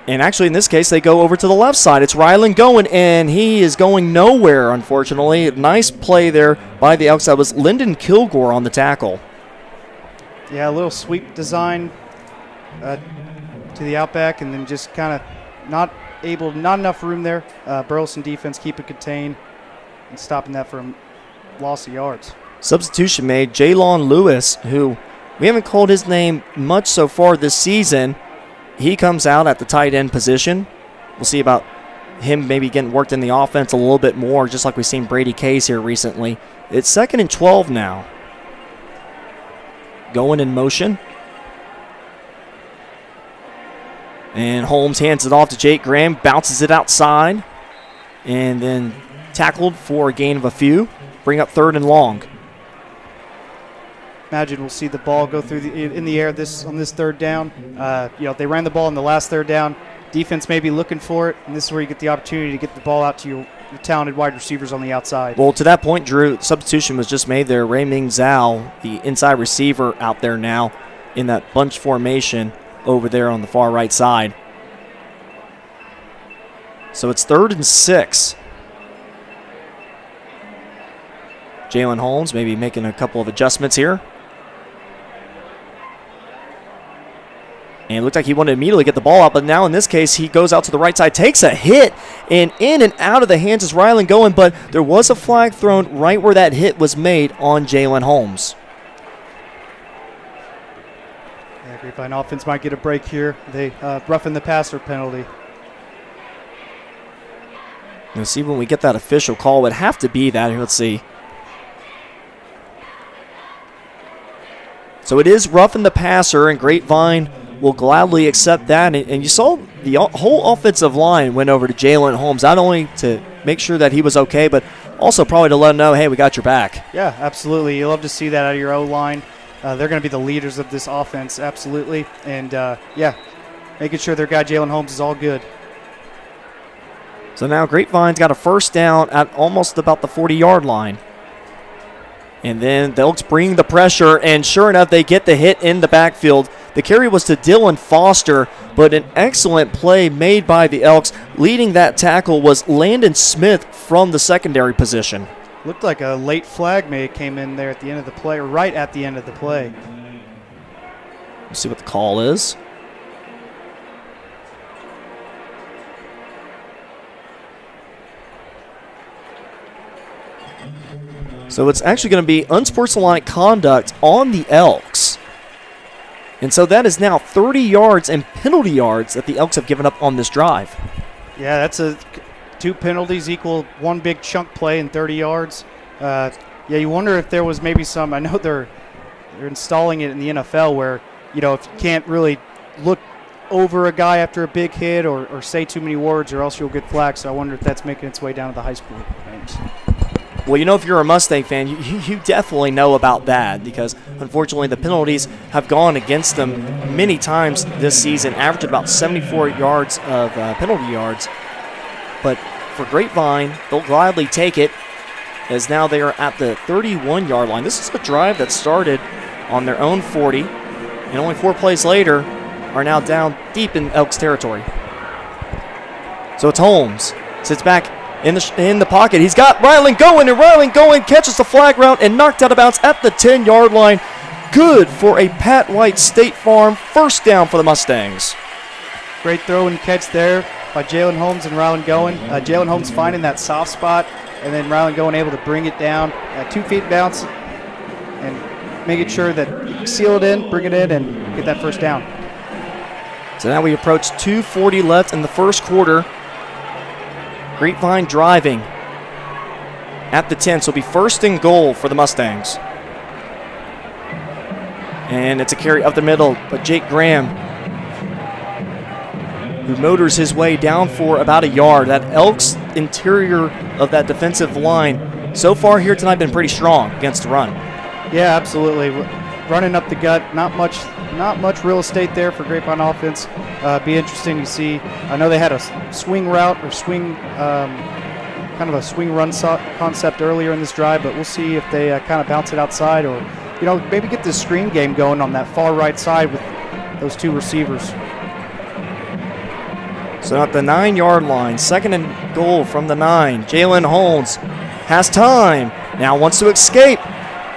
Speaker 1: And actually, in this case, they go over to the left side. It's Rylan going, and he is going nowhere, unfortunately. Nice play there by the Elks. That was Lyndon Kilgore on the tackle.
Speaker 7: Yeah, a little sweep design to the outback, and then just kind of not enough room there. Burleson defense keep it contained and stopping that from loss of yards.
Speaker 1: Substitution made. Jaylon Lewis, who we haven't called his name much so far this season. He comes out at the tight end position. We'll see about him maybe getting worked in the offense a little bit more, just like we've seen Brady Case here recently. It's 2nd and 12 now. Going in motion. And Holmes hands it off to Jake Graham, bounces it outside, and then tackled for a gain of a few. Bring up 3rd and long.
Speaker 7: Imagine we'll see the ball go through in the air on this 3rd down. They ran the ball in the last 3rd down. Defense may be looking for it, and this is where you get the opportunity to get the ball out to your talented wide receivers on the outside.
Speaker 1: Well, to that point, Drew, substitution was just made there. Ray Ming Zhao, the inside receiver, out there now in that bunch formation over there on the far right side. So it's 3rd and 6. Jalen Holmes maybe making a couple of adjustments here. And it looked like he wanted to immediately get the ball out, but now in this case, he goes out to the right side, takes a hit, and in and out of the hands is Rylan going, but there was a flag thrown right where that hit was made on Jalen Holmes.
Speaker 7: Yeah, Grapevine offense might get a break here. They roughen the passer penalty.
Speaker 1: We'll see when we get that official call. It would have to be that. Let's see. So it is roughing the passer, and Grapevine will gladly accept that. And you saw the whole offensive line went over to Jalen Holmes, not only to make sure that he was okay, but also probably to let him know, hey, we got your back.
Speaker 7: Yeah, absolutely. You love to see that out of your O-line. They're going to be the leaders of this offense, absolutely. And, making sure their guy Jalen Holmes is all good.
Speaker 1: So now Grapevine's got a 1st down at almost about the 40-yard line. And then the Elks bring the pressure, and sure enough, they get the hit in the backfield. The carry was to Dylan Foster, but an excellent play made by the Elks. Leading that tackle was Landon Smith from the secondary position.
Speaker 7: Looked like a late flag may have came in there at the end of the play, or right at the end of the play.
Speaker 1: Let's see what the call is. So it's actually going to be unsportsmanlike conduct on the Elks. And so that is now 30 yards and penalty yards that the Elks have given up on this drive.
Speaker 7: Yeah, that's 2 penalties equal 1 big chunk play and 30 yards. You wonder if there was maybe some, I know they're installing it in the NFL where, if you can't really look over a guy after a big hit or say too many words or else you'll get flagged. So I wonder if that's making its way down to the high school games.
Speaker 1: Well, if you're a Mustang fan, you definitely know about that because, unfortunately, the penalties have gone against them many times this season, averaging about 74 yards of penalty yards. But for Grapevine, they'll gladly take it as now they are at the 31-yard line. This is a drive that started on their own 40, and only 4 plays later are now down deep in Elks territory. So it's Holmes. Sits back in the pocket. He's got Ryland going, and Ryland going catches the flag route and knocked out of bounds at the 10-yard line. Good for a Pat White State Farm first down for the Mustangs.
Speaker 7: Great throw and catch there by Jalen Holmes and Ryland Goen. Jalen Holmes finding that soft spot, and then Ryland Goen able to bring it down 2 feet bounce and making sure that you seal it in, bring it in, and get that first down.
Speaker 1: So now we approach 2:40 left in the first quarter. Grapevine driving at the 10, so it'll be first and goal for the Mustangs. And it's a carry up the middle, but Jake Graham, who motors his way down for about a yard. That Elks interior of that defensive line so far here tonight been pretty strong against the run.
Speaker 7: Yeah, absolutely. Running up the gut, not much real estate there for Grapevine offense. Be interesting to see. I know they had a swing route or kind of a swing run concept earlier in this drive, but we'll see if they kind of bounce it outside or, maybe get this screen game going on that far right side with those 2 receivers.
Speaker 1: So at the 9-yard line, second and goal from the 9. Jalen Holmes has time. Now wants to escape.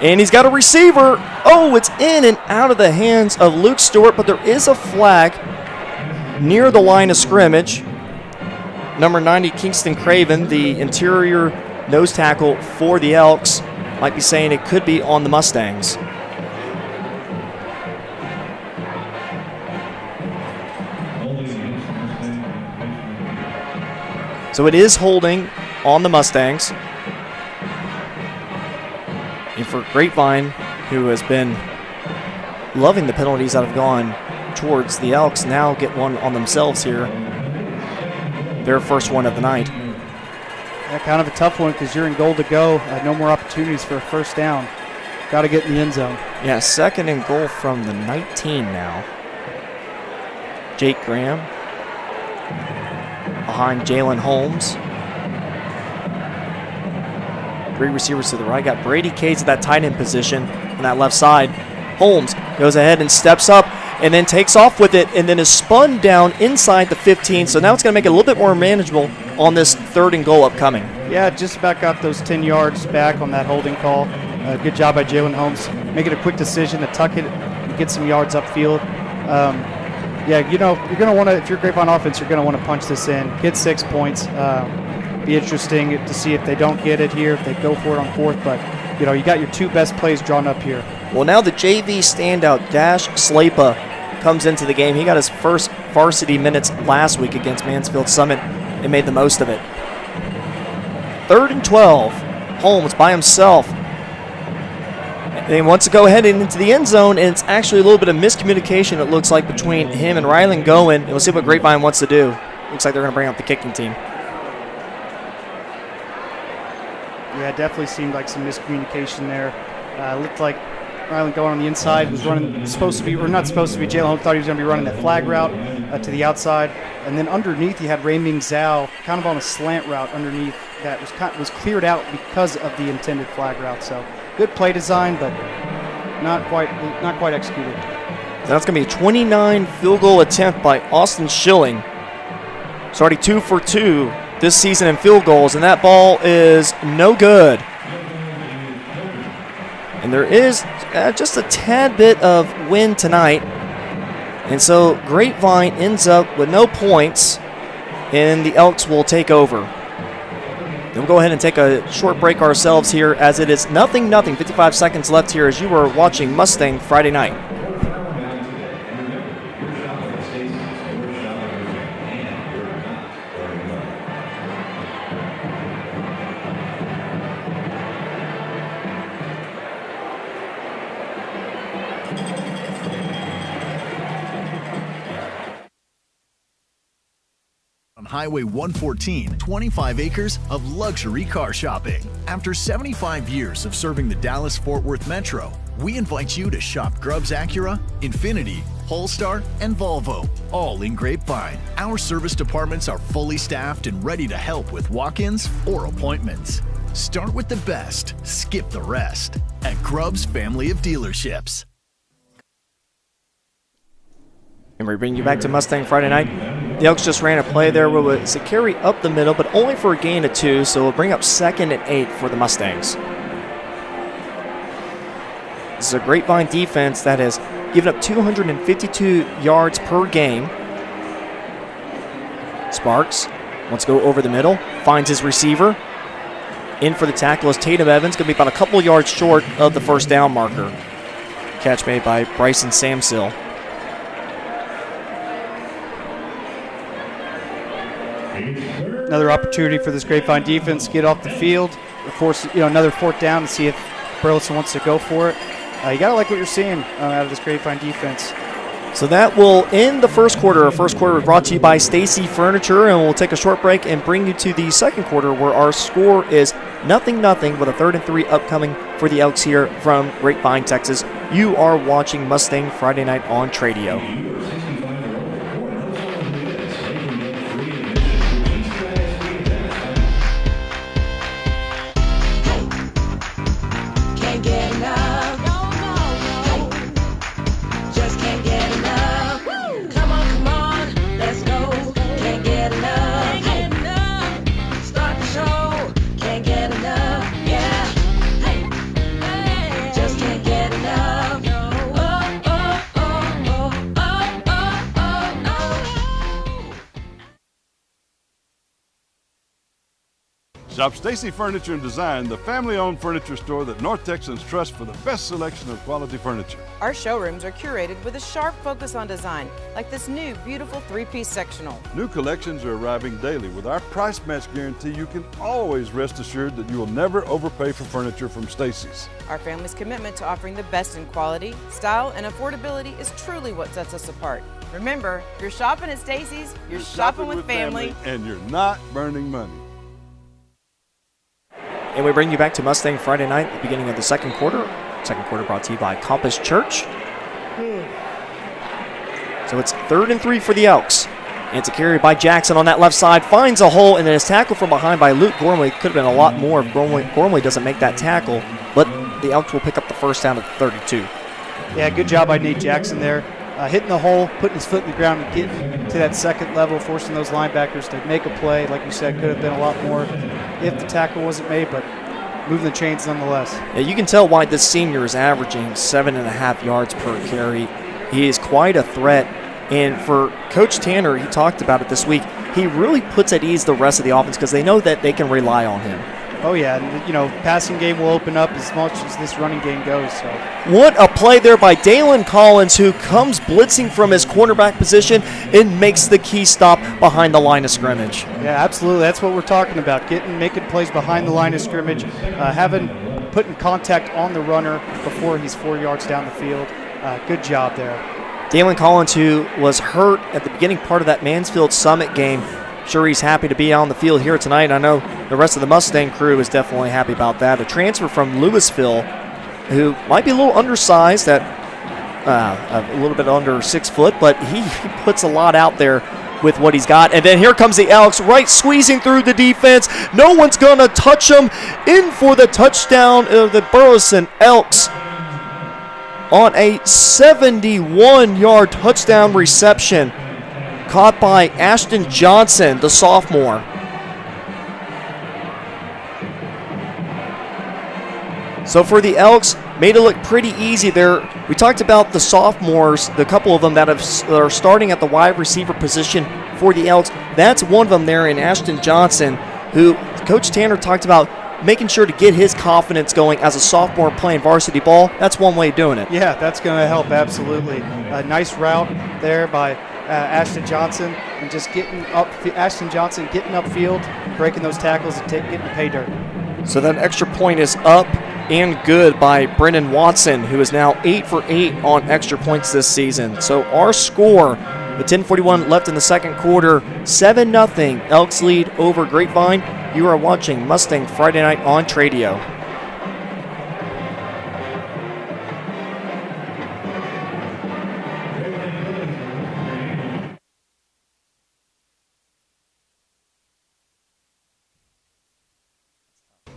Speaker 1: And he's got a receiver. Oh, it's in and out of the hands of Luke Stewart, but there is a flag near the line of scrimmage. Number 90, Kingston Craven, the interior nose tackle for the Elks, might be saying it could be on the Mustangs. So it is holding on the Mustangs. And for Grapevine, who has been loving the penalties that have gone towards the Elks, now get one on themselves here. Their first one of the night.
Speaker 7: Yeah, kind of a tough one because you're in goal to go. No more opportunities for a first down. Got to get in the end zone.
Speaker 1: Yeah, second and goal from the 19 now. Jake Graham behind Jalen Holmes. 3 receivers to the right. Got Brady Cates at that tight end position on that left side. Holmes goes ahead and steps up and then takes off with it and then is spun down inside the 15. So now it's going to make it a little bit more manageable on this third and goal upcoming.
Speaker 7: Yeah, just about got those 10 yards back on that holding call. Good job by Jalen Holmes. Making a quick decision to tuck it and get some yards upfield. Yeah, you're going to want to, if you're Grapevine offense, you're going to want to punch this in. Get 6 points. Be interesting to see if they don't get it here, if they go for it on 4th. But, you got your 2 best plays drawn up here.
Speaker 1: Well, now the JV standout, Dash Slapa, comes into the game. He got his first varsity minutes last week against Mansfield Summit and made the most of it. 3rd and 12. Holmes by himself. And he wants to go ahead and into the end zone, and it's actually a little bit of miscommunication, it looks like, between him and Ryland Goen. And we'll see what Grapevine wants to do. Looks like they're going to bring up the kicking team.
Speaker 7: Yeah, it definitely seemed like some miscommunication there. Looked like Ryland Goen on the inside was running, not supposed to be. Jalen Holmes thought he was going to be running that flag route to the outside. And then underneath, you had Rayming Zhao kind of on a slant route underneath that was cleared out because of the intended flag route. So good play design, but not quite executed.
Speaker 1: That's going to be a 29 field goal attempt by Austin Schilling. He's already 2 for 2 this season in field goals, and that ball is no good. And there is just a tad bit of wind tonight. And so Grapevine ends up with no points, and the Elks will take over. Then we'll go ahead and take a short break ourselves here as it is 0-0, 55 seconds left here as you are watching Mustang Friday Night.
Speaker 6: Highway 114, 25 acres of luxury car shopping. After 75 years of serving the Dallas-Fort Worth Metro, we invite you to shop Grubbs Acura, Infiniti, Polestar, and Volvo, all in Grapevine. Our service departments are fully staffed and ready to help with walk-ins or appointments. Start with the best, skip the rest at Grubbs Family of Dealerships.
Speaker 1: And we bring you back to Mustang Friday night. The Elks just ran a play there with a carry up the middle, but only for a gain of 2, so we'll bring up 2nd and 8 for the Mustangs. This is a Grapevine defense that has given up 252 yards per game. Sparks wants to go over the middle, finds his receiver. In for the tackle is Tatum Evans, going to be about a couple yards short of the first down marker. Catch made by Bryson Samsill.
Speaker 7: Another opportunity for this Grapevine defense to get off the field. Of course, another 4th down to see if Burleson wants to go for it. You got to like what you're seeing out of this Grapevine defense.
Speaker 1: So that will end the first quarter. Our first quarter was brought to you by Stacy Furniture, and we'll take a short break and bring you to the second quarter where our score is 0-0 with a 3rd and 3 upcoming for the Elks here from Grapevine, Texas. You are watching Mustang Friday Night on Tradio.
Speaker 4: Shop Stacy Furniture and Design, the family-owned furniture store that North Texans trust for the best selection of quality furniture.
Speaker 5: Our showrooms are curated with a sharp focus on design, like this new, beautiful 3-piece sectional.
Speaker 4: New collections are arriving daily. With our price match guarantee, you can always rest assured that you will never overpay for furniture from Stacy's.
Speaker 5: Our family's commitment to offering the best in quality, style, and affordability is truly what sets us apart. Remember, you're shopping at Stacy's, you're shopping with family,
Speaker 4: and you're not burning money.
Speaker 1: And we bring you back to Mustang Friday night at the beginning of the second quarter. Second quarter brought to you by Compass Church. So it's 3rd and 3 for the Elks. And it's a carry by Jackson on that left side. Finds a hole, and then it's tackled from behind by Luke Gormley. Could have been a lot more if Gormley doesn't make that tackle. But the Elks will pick up the first down at the 32.
Speaker 7: Yeah, good job by Nate Jackson there. Hitting the hole, putting his foot in the ground, and getting to that second level, forcing those linebackers to make a play. Like you said, could have been a lot more if the tackle wasn't made, but moving the chains nonetheless.
Speaker 1: Yeah, you can tell why this senior is averaging 7.5 yards per carry. He is quite a threat. And for Coach Tanner, he talked about it this week, he really puts at ease the rest of the offense because they know that they can rely on him.
Speaker 7: Oh, yeah. And, passing game will open up as much as this running game goes. So.
Speaker 1: What a play there by Dalen Collins, who comes blitzing from his cornerback position and makes the key stop behind the line of scrimmage.
Speaker 7: Yeah, absolutely. That's what we're talking about, making plays behind the line of scrimmage, putting contact on the runner before he's 4 yards down the field. Good job there.
Speaker 1: Dalen Collins, who was hurt at the beginning part of that Mansfield Summit game, sure he's happy to be on the field here tonight. I know the rest of the Mustang crew is definitely happy about that. A transfer from Louisville, who might be a little undersized, at a little bit under 6 foot, but he puts a lot out there with what he's got. And then here comes the Elks, right squeezing through the defense. No one's going to touch him. In for the touchdown of the Burleson Elks on a 71-yard touchdown reception. Caught by Ashton Johnson, the sophomore. So for the Elks, made it look pretty easy there. We talked about the sophomores, the couple of them that are starting at the wide receiver position for the Elks. That's one of them there in Ashton Johnson, who Coach Tanner talked about making sure to get his confidence going as a sophomore playing varsity ball. That's one way of doing it.
Speaker 7: Yeah, that's going to help, absolutely. A nice route there by Ashton Johnson, and just getting upfield, breaking those tackles and getting the pay dirt.
Speaker 1: So that extra point is up and good by Brendan Watson, who is now 8 for 8 on extra points this season. So our score With 10:41 left in the second quarter, 7-0 Elks lead over Grapevine. You are watching Mustang Friday Night on Tradio.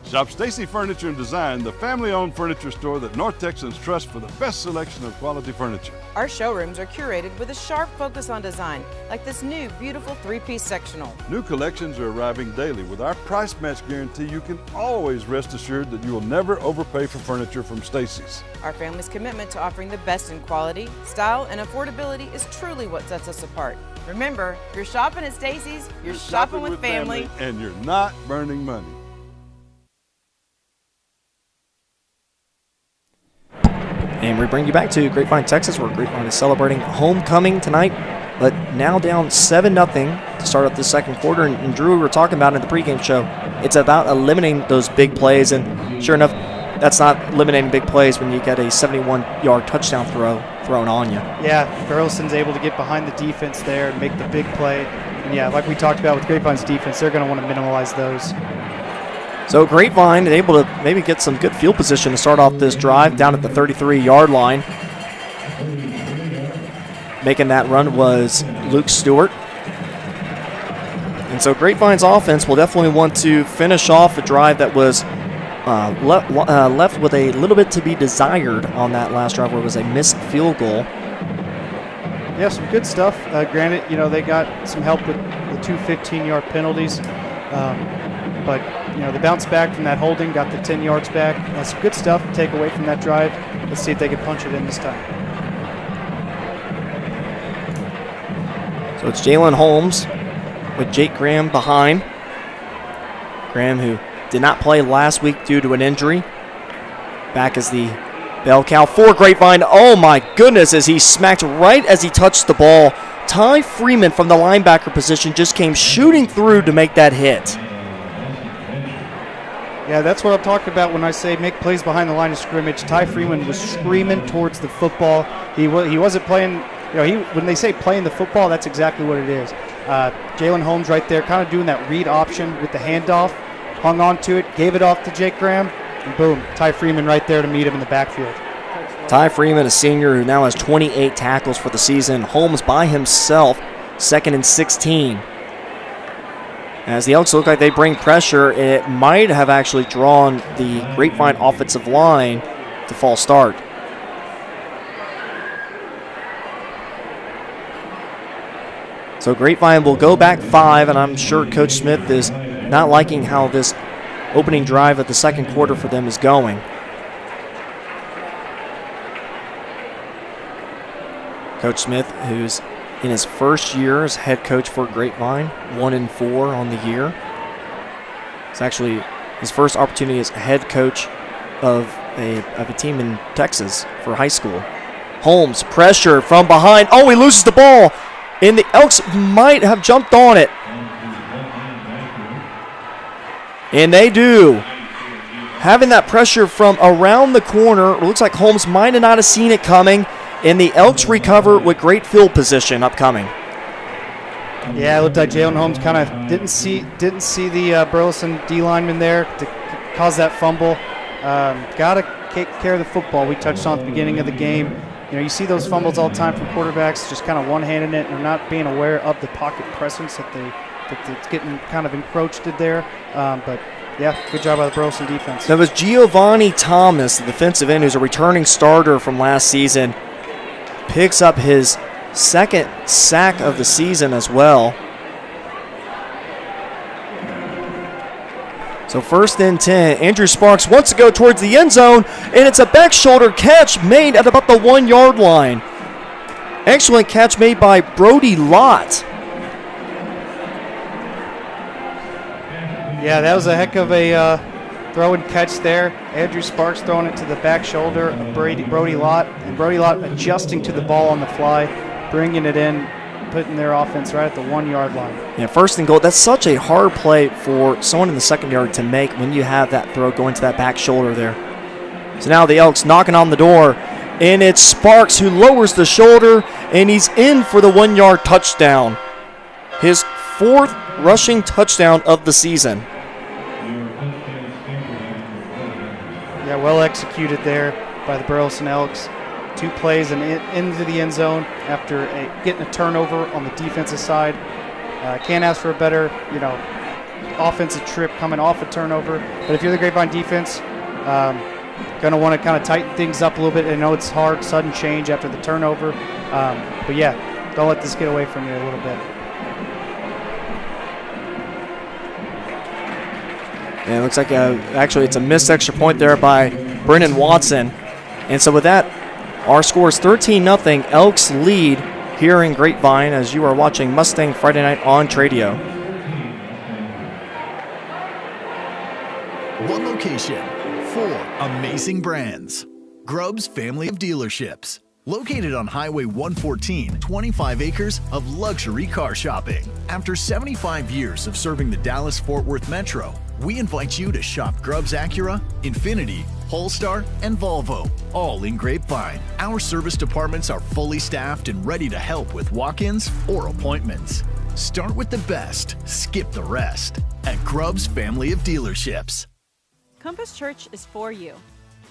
Speaker 4: Shop Stacy Furniture and Design, the family-owned furniture store that North Texans trust for the best selection of quality furniture.
Speaker 5: Our showrooms are curated with a sharp focus on design, like this new, beautiful 3-piece sectional.
Speaker 4: New collections are arriving daily. With our price match guarantee, you can always rest assured that you will never overpay for furniture from Stacy's.
Speaker 5: Our family's commitment to offering the best in quality, style, and affordability is truly what sets us apart. Remember, if you're shopping at Stacy's, you're shopping with family.
Speaker 4: And you're not burning money.
Speaker 1: And we bring you back to Grapevine, Texas, where Grapevine is celebrating homecoming tonight, but now down 7-0 to start up the second quarter. And Drew, we were talking about in the pregame show, it's about eliminating those big plays. And sure enough, that's not eliminating big plays when you get a 71-yard touchdown thrown on you.
Speaker 7: Yeah, Burleson's able to get behind the defense there and make the big play. And yeah, like we talked about with Grapevine's defense, they're going to want to minimize those.
Speaker 1: So Grapevine able to maybe get some good field position to start off this drive down at the 33-yard line. Making that run was Luke Stewart. And so Grapevine's offense will definitely want to finish off a drive that was left with a little bit to be desired on that last drive, where it was a missed field goal.
Speaker 7: Yeah, some good stuff. Granted, they got some help with the 2 15-yard penalties. But, they bounced back from that holding, got the 10 yards back. That's good stuff to take away from that drive. Let's see if they can punch it in this time.
Speaker 1: So it's Jalen Holmes with Jake Graham behind. Graham, who did not play last week due to an injury. Back as the bell cow for Grapevine. Oh my goodness, as he smacked right as he touched the ball. Ty Freeman from the linebacker position just came shooting through to make that hit.
Speaker 7: Yeah, that's what I'm talking about when I say make plays behind the line of scrimmage. Ty Freeman was screaming towards the football. He wasn't playing, when they say playing the football, that's exactly what it is. Jalen Holmes right there kind of doing that read option with the handoff, hung on to it, gave it off to Jake Graham, and boom, Ty Freeman right there to meet him in the backfield.
Speaker 1: Ty Freeman, a senior who now has 28 tackles for the season. Holmes by himself, 2nd and 16. As the Elks look like they bring pressure, it might have actually drawn the Grapevine offensive line to false start. So Grapevine will go back 5, and I'm sure Coach Smith is not liking how this opening drive of the second quarter for them is going. Coach Smith, who's in his first year as head coach for Grapevine, 1-4 on the year. It's actually his first opportunity as head coach of a team in Texas for high school. Holmes, pressure from behind. Oh, he loses the ball, and the Elks might have jumped on it. And they do. Having that pressure from around the corner, it looks like Holmes might not have seen it coming. And the Elks recover with great field position upcoming.
Speaker 7: Yeah, it looked like Jalen Holmes kind of didn't see the Burleson D lineman there to cause that fumble. Got to take care of the football. We touched on at the beginning of the game. You see those fumbles all the time from quarterbacks, just kind of one-handing it and not being aware of the pocket presence that it's getting kind of encroached there. But yeah, good job by the Burleson defense.
Speaker 1: That was Giovanni Thomas, the defensive end, who's a returning starter from last season. Picks up his second sack of the season as well. So 1st and 10. Andrew Sparks wants to go towards the end zone, and it's a back shoulder catch made at about the 1-yard line. Excellent catch made by Brody Lott.
Speaker 7: Yeah, that was a heck of a throw and catch there. Andrew Sparks throwing it to the back shoulder of Brody Lott. And Brody Lott adjusting to the ball on the fly, bringing it in, putting their offense right at the 1-yard line.
Speaker 1: Yeah, 1st and goal. That's such a hard play for someone in the secondary to make when you have that throw going to that back shoulder there. So now the Elks knocking on the door, and it's Sparks who lowers the shoulder, and he's in for the 1-yard touchdown. His 4th rushing touchdown of the season.
Speaker 7: Yeah, well executed there by the Burleson Elks. 2 plays and into the end zone after getting a turnover on the defensive side. Can't ask for a better, offensive trip coming off a turnover. But if you're the Grapevine defense, going to want to kind of tighten things up a little bit. I know it's hard, sudden change after the turnover. But yeah, don't let this get away from you a little bit.
Speaker 1: And it looks like actually it's a missed extra point there by Brennan Watson. And so with that, our score is 13-0. Elks lead here in Grapevine as you are watching Mustang Friday Night on Tradio.
Speaker 6: One location, 4 amazing brands. Grubbs family of dealerships. Located on Highway 114, 25 acres of luxury car shopping. After 75 years of serving the Dallas-Fort Worth Metro, we invite you to shop Grubbs Acura, Infiniti, Polestar, and Volvo, all in Grapevine. Our service departments are fully staffed and ready to help with walk-ins or appointments. Start with the best, skip the rest at Grubbs family of dealerships.
Speaker 8: Compass Church is for you.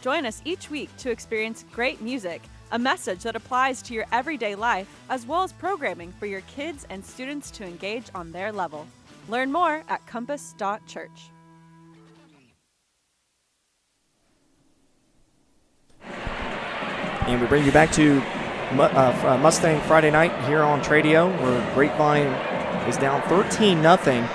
Speaker 8: Join us each week to experience great music, a message that applies to your everyday life, as well as programming for your kids and students to engage on their level. Learn more at compass.church.
Speaker 1: And we bring you back to Mustang Friday Night here on Tradio, where Grapevine is down 13-0.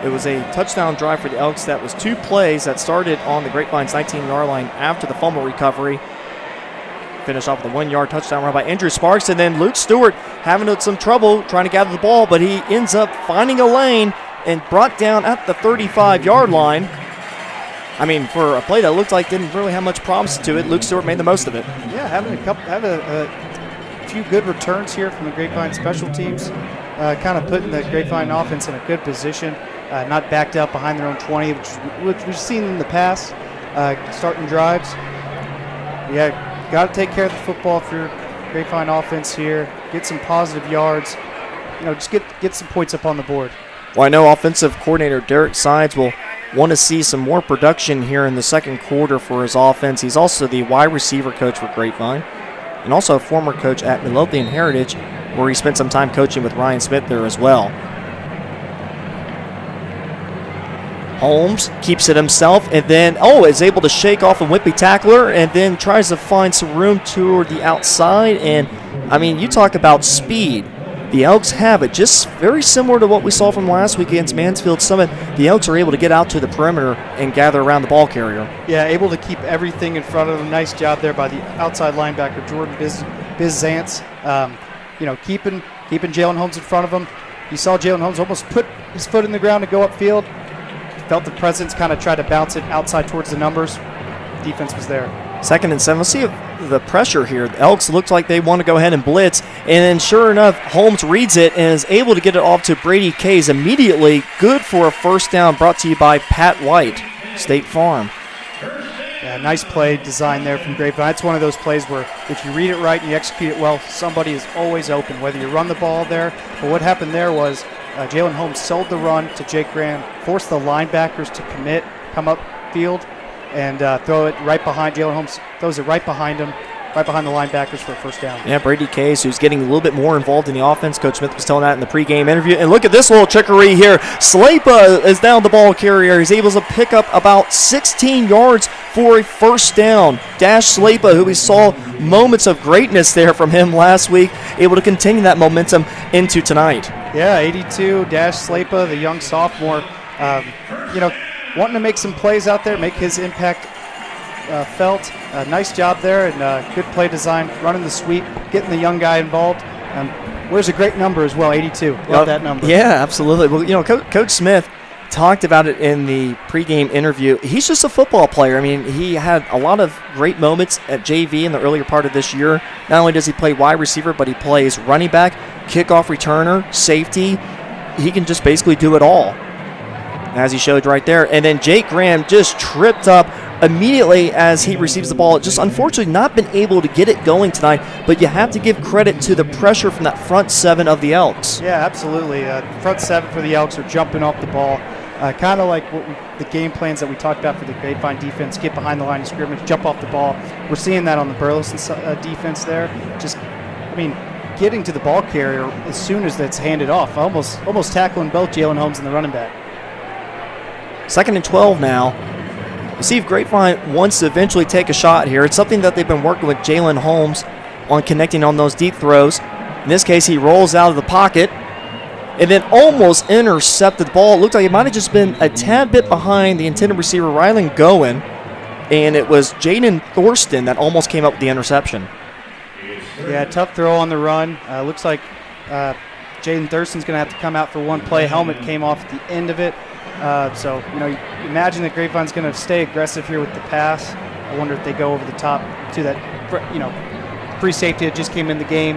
Speaker 1: It was a touchdown drive for the Elks that was 2 plays that started on the Grapevine's 19-yard line after the fumble recovery. Finish off with a 1-yard touchdown run by Andrew Sparks, and then Luke Stewart having some trouble trying to gather the ball, but he ends up finding a lane and brought down at the 35-yard line. I mean, for a play that looked like didn't really have much promise to it, Luke Stewart made the most of it.
Speaker 7: Yeah, having a few good returns here from the Grapevine special teams, kind of putting the Grapevine offense in a good position, not backed up behind their own 20, which we've seen in the past, starting drives. Yeah, got to take care of the football for your Grapevine offense here, get some positive yards, just get some points up on the board.
Speaker 1: Well, I know offensive coordinator Derek Sides will want to see some more production here in the second quarter for his offense. He's also the wide receiver coach for Grapevine and also a former coach at Midlothian Heritage, where he spent some time coaching with Ryan Smith there as well. Holmes keeps it himself and then, is able to shake off a wimpy tackler and then tries to find some room toward the outside. And, I mean, you talk about speed. The Elks have it, just very similar to what we saw from last week against Mansfield Summit. The Elks are able to get out to the perimeter and gather around the ball carrier.
Speaker 7: Yeah, able to keep everything in front of them. Nice job there by the outside linebacker, Jordan Bizantz. Keeping Jalen Holmes in front of him. You saw Jalen Holmes almost put his foot in the ground to go upfield. Felt the presence, kind of tried to bounce it outside towards the numbers. Defense was there.
Speaker 1: 2nd and 7. Let's see the pressure here. The Elks looked like they want to go ahead and blitz, and then sure enough, Holmes reads it and is able to get it off to Brady Kays immediately. Good for a first down, brought to you by Pat White, State Farm.
Speaker 7: Yeah, nice play design there from Grapevine. It's one of those plays where if you read it right and you execute it well, somebody is always open, whether you run the ball there. But what happened there was Jalen Holmes sold the run to Jake Graham, forced the linebackers to commit, come up field, and throw it right behind Jalen Holmes. Throws it right behind him, right behind the linebackers for a first down.
Speaker 1: Yeah, Brady Kays, who's getting a little bit more involved in the offense. Coach Smith was telling that in the pregame interview. And look at this little trickery here. Slapa is down the ball carrier. He's able to pick up about 16 yards for a first down. Dash Slapa, who we saw moments of greatness there from him last week, able to continue that momentum into tonight.
Speaker 7: Yeah, 82, Dash Slapa, the young sophomore, wanting to make some plays out there, make his impact felt. Nice job there, and good play design, running the sweep, getting the young guy involved. Wears a great number as well, 82. Love that number.
Speaker 1: Yeah, absolutely. Well, Coach Smith talked about it in the pregame interview. He's just a football player. I mean, he had a lot of great moments at JV in the earlier part of this year. Not only does he play wide receiver, but he plays running back, kickoff returner, safety. He can just basically do it all, as he showed right there. And then Jake Graham just tripped up immediately as he receives the ball. Just unfortunately not been able to get it going tonight, but you have to give credit to the pressure from that front seven of the Elks.
Speaker 7: Yeah, absolutely. Front seven for the Elks are jumping off the ball. Kind of like the game plans that we talked about for the Grapevine defense, get behind the line of scrimmage, jump off the ball. We're seeing that on the Burleson defense there. Getting to the ball carrier as soon as that's handed off, almost tackling both Jalen Holmes and the running back.
Speaker 1: 2nd and 12 now. We'll see if Grapevine wants to eventually take a shot here. It's something that they've been working with Jalen Holmes on, connecting on those deep throws. In this case, he rolls out of the pocket and then almost intercepted the ball. It looked like it might have just been a tad bit behind the intended receiver, Rylan Goen, and it was Jaden Thorston that almost came up with the interception.
Speaker 7: Yeah, tough throw on the run. Looks like Jaden Thurston's going to have to come out for one play. Helmet came off at the end of it. So, you imagine that Grapevine's going to stay aggressive here with the pass. I wonder if they go over the top to that, free safety that just came in the game,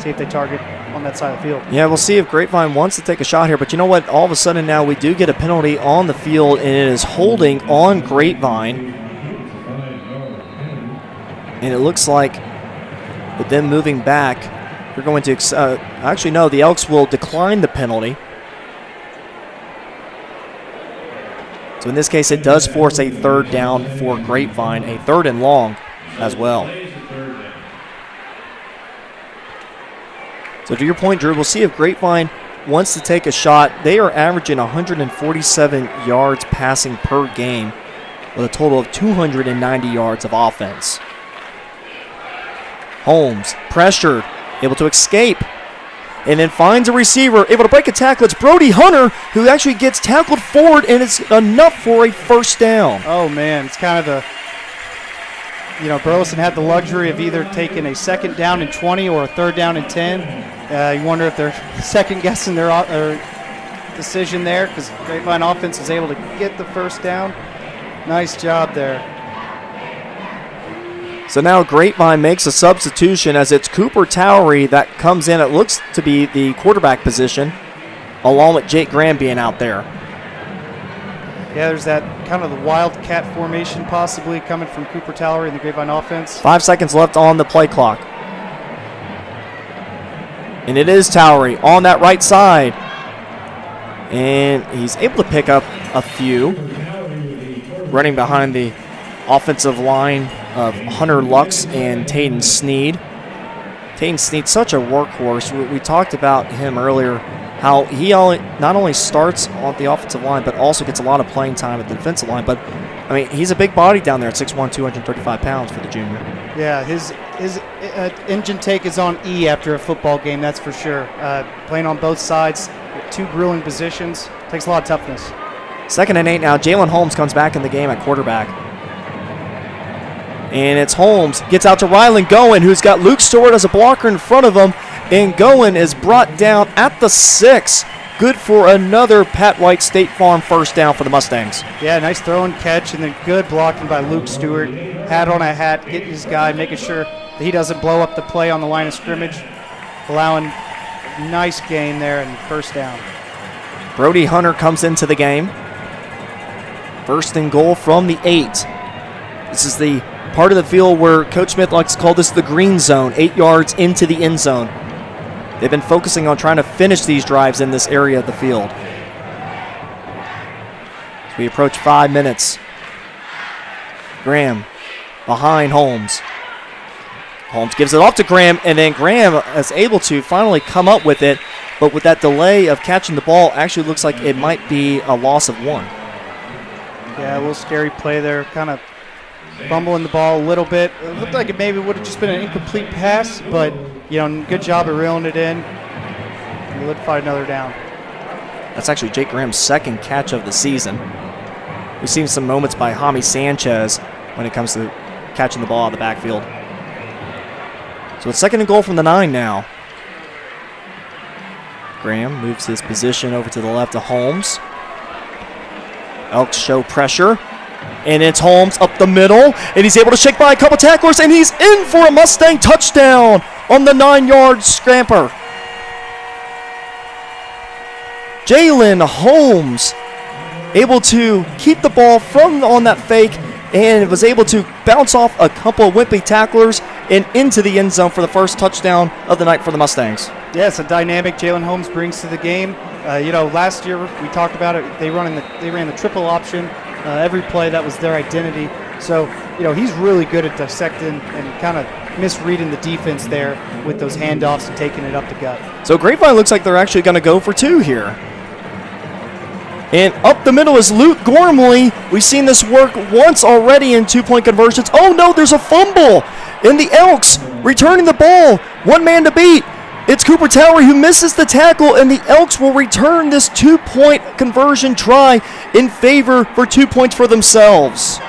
Speaker 7: see if they target on that side of the field.
Speaker 1: Yeah, we'll see if Grapevine wants to take a shot here. But you know what? All of a sudden now we do get a penalty on the field, and it is holding on Grapevine. And it looks like with them moving back, they're going to actually, no, the Elks will decline the penalty. So in this case, it does force a 3rd down for Grapevine, a 3rd and long as well. So to your point, Drew, we'll see if Grapevine wants to take a shot. They are averaging 147 yards passing per game with a total of 290 yards of offense. Holmes, pressured, able to escape, and then finds a receiver, able to break a tackle. It's Brody Hunter who actually gets tackled forward, and it's enough for a 1st down.
Speaker 7: Oh, man, it's kind of Burleson had the luxury of either taking a 2nd down and 20 or a 3rd down and 10. You wonder if they're second-guessing their decision there, because Grapevine offense is able to get the 1st down. Nice job there.
Speaker 1: So now Grapevine makes a substitution as it's Cooper Towery that comes in. It looks to be the quarterback position, along with Jake Graham being out there.
Speaker 7: Yeah, there's that kind of the wildcat formation possibly coming from Cooper Towery in the Grapevine offense.
Speaker 1: 5 seconds left on the play clock. And it is Towery on that right side. And he's able to pick up a few, running behind the offensive line of Hunter Lux and Tayden Sneed. Tayden Sneed, such a workhorse. We talked about him earlier, how he not only starts on the offensive line, but also gets a lot of playing time at the defensive line. But, he's a big body down there at 6'1", 235 pounds for the junior.
Speaker 7: Yeah, his engine take is on E after a football game, that's for sure. Playing on both sides, 2 grueling positions, takes a lot of toughness.
Speaker 1: 2nd and 8 now. Jalen Holmes comes back in the game at quarterback. And it's Holmes, gets out to Rylan Goen, who's got Luke Stewart as a blocker in front of him. And Goen is brought down at the 6. Good for another Pat White State Farm 1st down for the Mustangs.
Speaker 7: Yeah, nice throw and catch, and then good blocking by Luke Stewart. Hat on a hat, getting his guy, making sure that he doesn't blow up the play on the line of scrimmage. Allowing a nice gain there and 1st down.
Speaker 1: Brody Hunter comes into the game. 1st and goal from the 8. This is the part of the field where Coach Smith likes to call this the green zone, 8 yards into the end zone. They've been focusing on trying to finish these drives in this area of the field. As we approach 5 minutes. Graham behind Holmes. Holmes gives it off to Graham, and then Graham is able to finally come up with it, but with that delay of catching the ball, actually looks like it might be a loss of 1.
Speaker 7: Yeah, a little scary play there, kind of fumbling the ball a little bit. It looked like it maybe would have just been an incomplete pass, but good job of reeling it in. Solidified another down.
Speaker 1: That's actually Jake Graham's 2nd catch of the season. We've seen some moments by Jaime Sanchez when it comes to catching the ball out of the backfield. So it's 2nd and goal from the 9 now. Graham moves his position over to the left of Holmes. Elks show pressure. And it's Holmes up the middle, and he's able to shake by a couple tacklers, and he's in for a Mustang touchdown on the 9-yard scamper. Jalen Holmes able to keep the ball from on that fake and was able to bounce off a couple of wimpy tacklers and into the end zone for the first touchdown of the night for the Mustangs.
Speaker 7: Yeah, it's a dynamic Jalen Holmes brings to the game. Last year we talked about it. They ran the triple option every play. That was their identity. So, he's really good at dissecting and kind of misreading the defense there with those handoffs and taking it up the gut.
Speaker 1: So Grapevine looks like they're actually going to go for 2 here. And up the middle is Luke Gormley. We've seen this work once already in 2-point conversions. Oh no, there's a fumble. And the Elks returning the ball. 1 man to beat. It's Cooper Towery who misses the tackle, and the Elks will return this 2-point conversion try in favor for 2 points for themselves.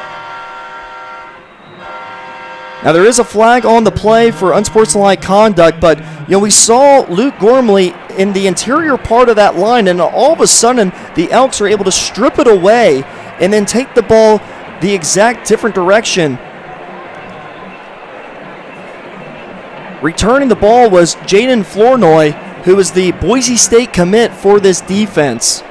Speaker 1: Now there is a flag on the play for unsportsmanlike conduct, but we saw Luke Gormley in the interior part of that line, and all of a sudden the Elks are able to strip it away and then take the ball the exact different direction. Returning the ball was Jaden Flournoy, who is the Boise State commit for this defense.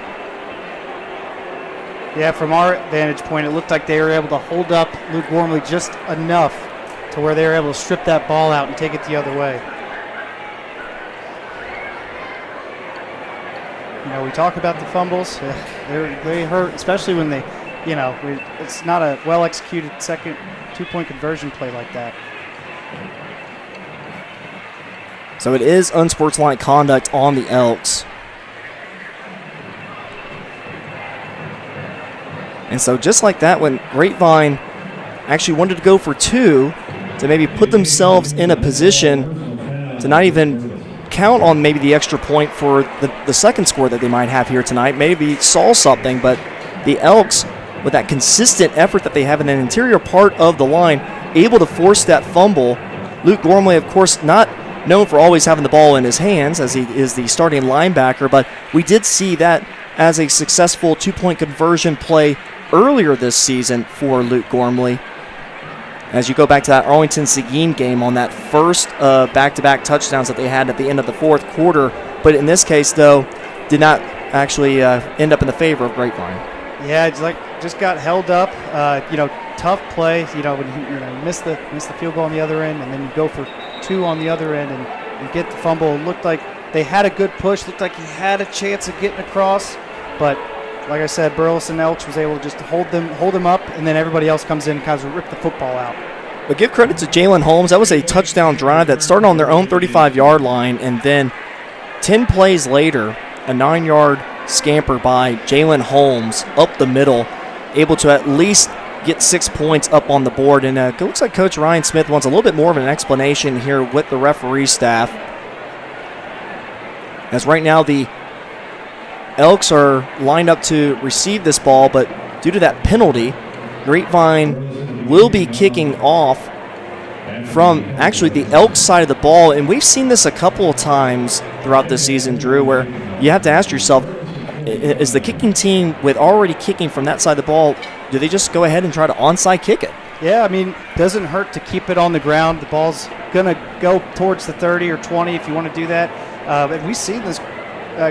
Speaker 7: Yeah, from our vantage point, it looked like they were able to hold up Luke Gormley just enough to where they were able to strip that ball out and take it the other way. We talk about the fumbles. They hurt, especially when they, it's not a well-executed second 2-point conversion play like that.
Speaker 1: So it is unsportsmanlike conduct on the Elks. And so just like that, when Grapevine actually wanted to go for 2 to maybe put themselves in a position to not even count on maybe the extra point for the second score that they might have here tonight, maybe saw something, but the Elks, with that consistent effort that they have in an interior part of the line, able to force that fumble. Luke Gormley, of course, not known for always having the ball in his hands as he is the starting linebacker, but we did see that as a successful 2-point conversion play earlier this season for Luke Gormley. As you go back to that Arlington-Seguin game on that first back-to-back touchdowns that they had at the end of the fourth quarter, but in this case, though, did not actually end up in the favor of Grapevine.
Speaker 7: Yeah, it's just got held up. Tough play. When you miss the field goal on the other end, and then you go for 2 on the other end and get the fumble. It looked like they had a good push. Looked like he had a chance of getting across, but like I said, Burleson Elks was able just to hold them up, and then everybody else comes in and kind of rip the football out.
Speaker 1: But give credit to Jalen Holmes. That was a touchdown drive that started on their own 35-yard line, and then 10 plays later, a 9-yard scamper by Jalen Holmes up the middle, able to at least get 6 points up on the board. And it looks like Coach Ryan Smith wants a little bit more of an explanation here with the referee staff. As right now the Elks are lined up to receive this ball, but due to that penalty, Grapevine will be kicking off from actually the Elks side of the ball. And we've seen this a couple of times throughout this season, Drew, where you have to ask yourself, is the kicking team with already kicking from that side of the ball, do they just go ahead and try to onside kick it?
Speaker 7: Yeah, doesn't hurt to keep it on the ground. The ball's going to go towards the 30 or 20 if you want to do that. And we've seen this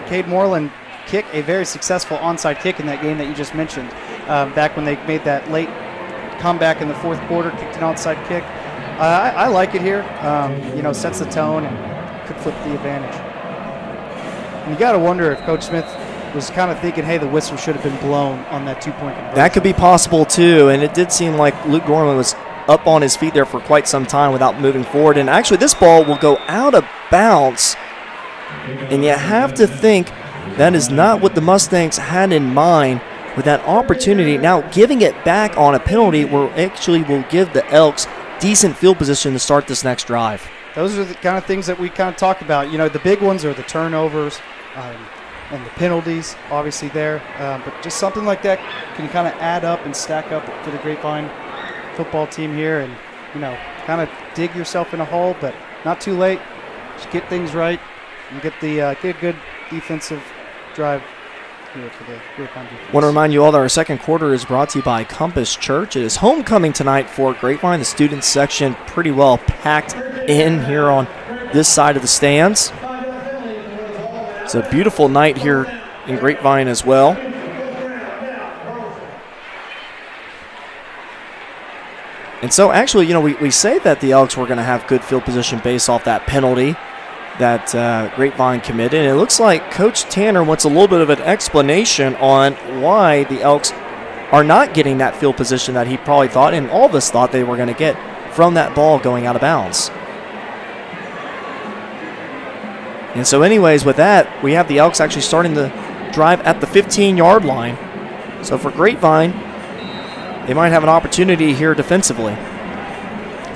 Speaker 7: Cade Moreland kick a very successful onside kick in that game that you just mentioned, back when they made that late comeback in the fourth quarter, kicked an onside kick. I like it here. Sets the tone and could flip the advantage. And you got to wonder if Coach Smith was kind of thinking, hey, the whistle should have been blown on that 2-point conversion.
Speaker 1: That could be possible too, and it did seem like Luke Gorman was up on his feet there for quite some time without moving forward. And actually this ball will go out of bounds, and you have to think that is not what the Mustangs had in mind with that opportunity. Now giving it back on a penalty will give the Elks decent field position to start this next drive.
Speaker 7: Those are the kind of things that we kind of talk about. The big ones are the turnovers and the penalties, obviously there. But just something like that can kind of add up and stack up for the Grapevine football team here, and kind of dig yourself in a hole, but not too late. Just get things right and get a good defensive drive here for the Grapevine defense.
Speaker 1: Want to remind you all that our second quarter is brought to you by Compass Church. It is homecoming tonight for Grapevine. The student section pretty well packed in here on this side of the stands. It's a beautiful night here in Grapevine as well. And so actually, we say that the Elks were going to have good field position based off that penalty that Grapevine committed. And it looks like Coach Tanner wants a little bit of an explanation on why the Elks are not getting that field position that he probably thought and all of us thought they were going to get from that ball going out of bounds. And so anyways, with that, we have the Elks actually starting the drive at the 15-yard line. So for Grapevine, they might have an opportunity here defensively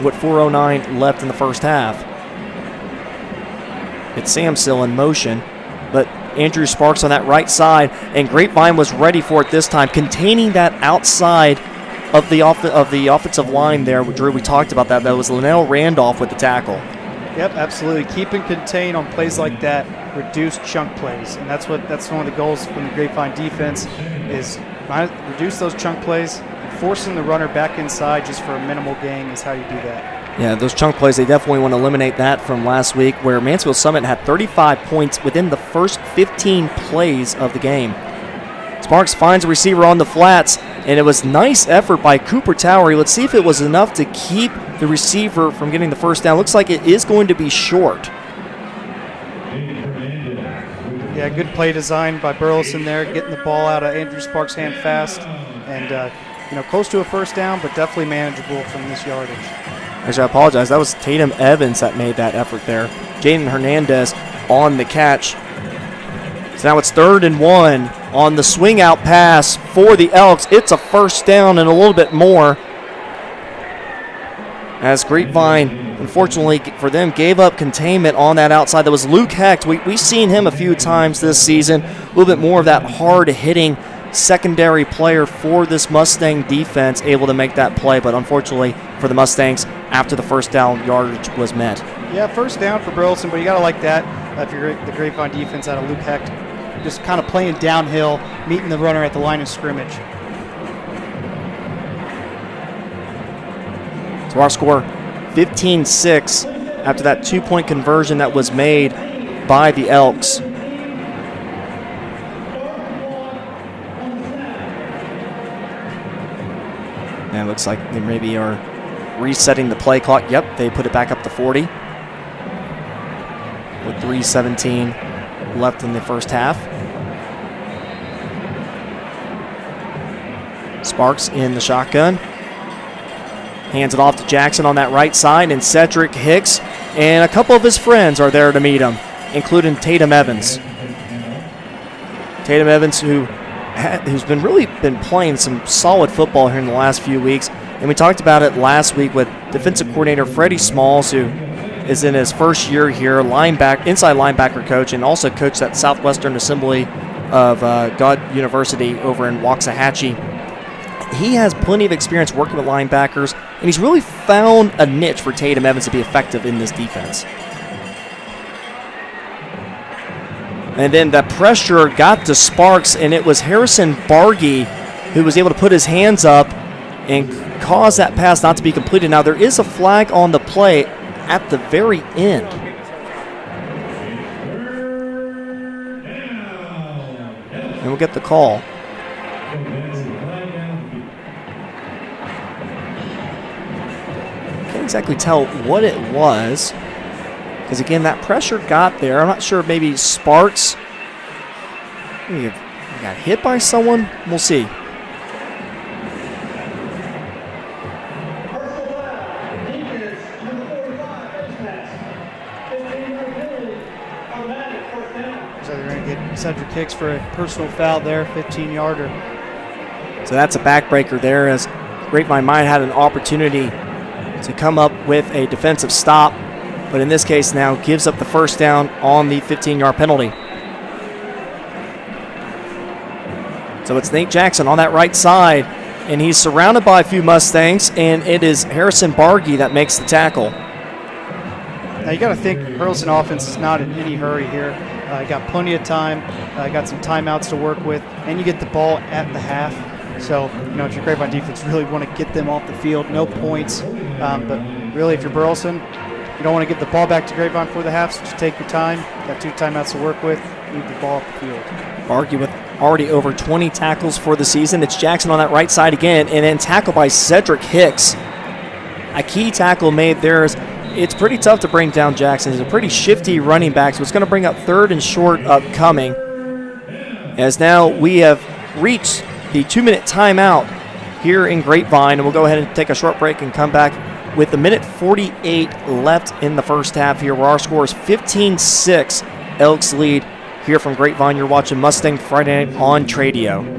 Speaker 1: with 4:09 left in the first half. It's Samsill in motion, but Andrew Sparks on that right side, and Grapevine was ready for it this time, containing that outside of the offensive line there. Drew, we talked about that. That was Linnell Randolph with the tackle.
Speaker 7: Yep, absolutely. Keep and contain on plays like that, reduce chunk plays, and that's one of the goals from the Grapevine defense is reduce those chunk plays. Forcing the runner back inside just for a minimal gain is how you do that.
Speaker 1: Yeah, those chunk plays, they definitely want to eliminate that from last week where Mansfield Summit had 35 points within the first 15 plays of the game. Sparks finds a receiver on the flats, and it was nice effort by Cooper Towery. Let's see if it was enough to keep the receiver from getting the first down. Looks like it is going to be short.
Speaker 7: Yeah, good play design by Burleson there, getting the ball out of Andrew Sparks' hand fast, and close to a first down, but definitely manageable from this yardage.
Speaker 1: Actually, I apologize. That was Tatum Evans that made that effort there. Jaden Hernandez on the catch. So now it's 3rd and 1 on the swing out pass for the Elks. It's a first down and a little bit more. As Grapevine, unfortunately for them, gave up containment on that outside. That was Luke Hecht. We've seen him a few times this season. A little bit more of that hard-hitting secondary player for this Mustang defense, able to make that play. But unfortunately for the Mustangs, after the first down yardage was met.
Speaker 7: Yeah, first down for Burleson, but you got to like that if you're the Grapevine defense out of Luke Hecht. Just kind of playing downhill, meeting the runner at the line of scrimmage.
Speaker 1: So our score, 15-6, after that 2-point conversion that was made by the Elks. And it looks like they maybe are resetting the play clock. Yep, they put it back up to 40 with 3:17 left in the first half. Sparks in the shotgun. Hands it off to Jackson on that right side, and Cedric Hicks and a couple of his friends are there to meet him, including Tatum Evans. Tatum Evans, who's been playing some solid football here in the last few weeks. And we talked about it last week with defensive coordinator Freddie Smalls, who is in his first year here, inside linebacker coach, and also coached at Southwestern Assembly of God University over in Waxahachie. He has plenty of experience working with linebackers, and he's really found a niche for Tatum Evans to be effective in this defense. And then the pressure got to Sparks, and it was Harrison Bargy who was able to put his hands up and cause that pass not to be completed. Now, there is a flag on the play at the very end. And we'll get the call. Can't exactly tell what it was, because again, that pressure got there. I'm not sure, maybe Sparks maybe got hit by someone. We'll see.
Speaker 7: So they're going to get Cedric Hicks for a personal foul there, 15-yarder.
Speaker 1: So that's a backbreaker there, as Grapevine might have had an opportunity to come up with a defensive stop, but in this case now gives up the first down on the 15-yard penalty. So it's Nate Jackson on that right side, and he's surrounded by a few Mustangs, and it is Harrison Bargy that makes the tackle.
Speaker 7: Now you got to think Burleson offense is not in any hurry here. Got plenty of time, got some timeouts to work with, and you get the ball at the half. So, if your Grapevine defense really want to get them off the field, no points. But really, if you're Burleson, you don't want to get the ball back to Grapevine for the half, so just take your time. Got 2 timeouts to work with, move the ball off the field.
Speaker 1: Bargy with already over 20 tackles for the season. It's Jackson on that right side again, and then tackled by Cedric Hicks. a key tackle made there. It's pretty tough to bring down Jackson. He's a pretty shifty running back, so it's going to bring up 3rd and short upcoming. As now we have reached the 2-minute timeout here in Grapevine, and we'll go ahead and take a short break and come back with 1:48 left in the first half here, where our score is 15-6. Elks lead here from Grapevine. You're watching Mustang Friday Night on Tradio.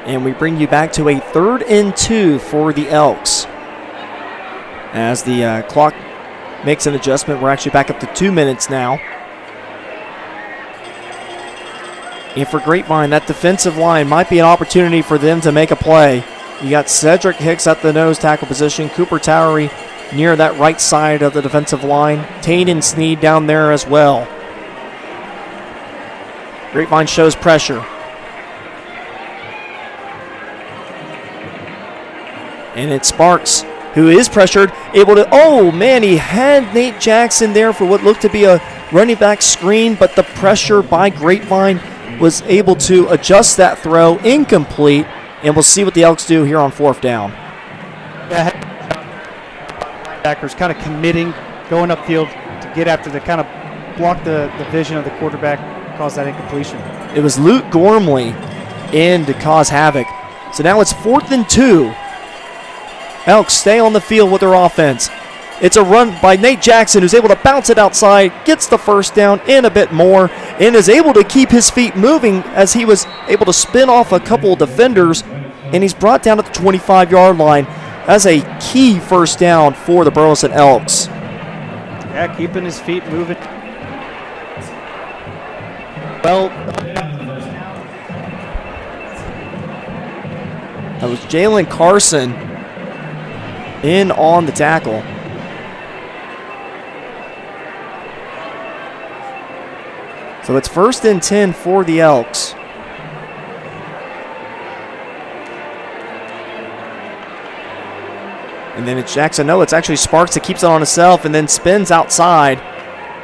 Speaker 1: And we bring you back to a 3rd and 2 for the Elks. As the clock makes an adjustment, we're actually back up to 2 minutes now. And for Grapevine, that defensive line might be an opportunity for them to make a play. You got Cedric Hicks at the nose tackle position, Cooper Towery near that right side of the defensive line, Taden Sneed down there as well. Grapevine shows pressure. And it's Sparks, who is pressured, able to, oh man, he had Nate Jackson there for what looked to be a running back screen, but the pressure by Grapevine was able to adjust that throw, incomplete, and we'll see what the Elks do here on 4th down.
Speaker 7: Linebackers kind of committing, going upfield to get after the kind of block the vision of the quarterback, cause that incompletion.
Speaker 1: It was Luke Gormley in to cause havoc. So now it's 4th and 2. Elks stay on the field with their offense. It's a run by Nate Jackson, who's able to bounce it outside, gets the first down and a bit more, and is able to keep his feet moving as he was able to spin off a couple of defenders, and he's brought down at the 25-yard line. That's a key first down for the Burleson Elks.
Speaker 7: Yeah, keeping his feet moving. Well,
Speaker 1: that was Jalen Carson in on the tackle. So it's 1st and 10 for the Elks. And then it's Jackson. No, it's actually Sparks that keeps it on himself and then spins outside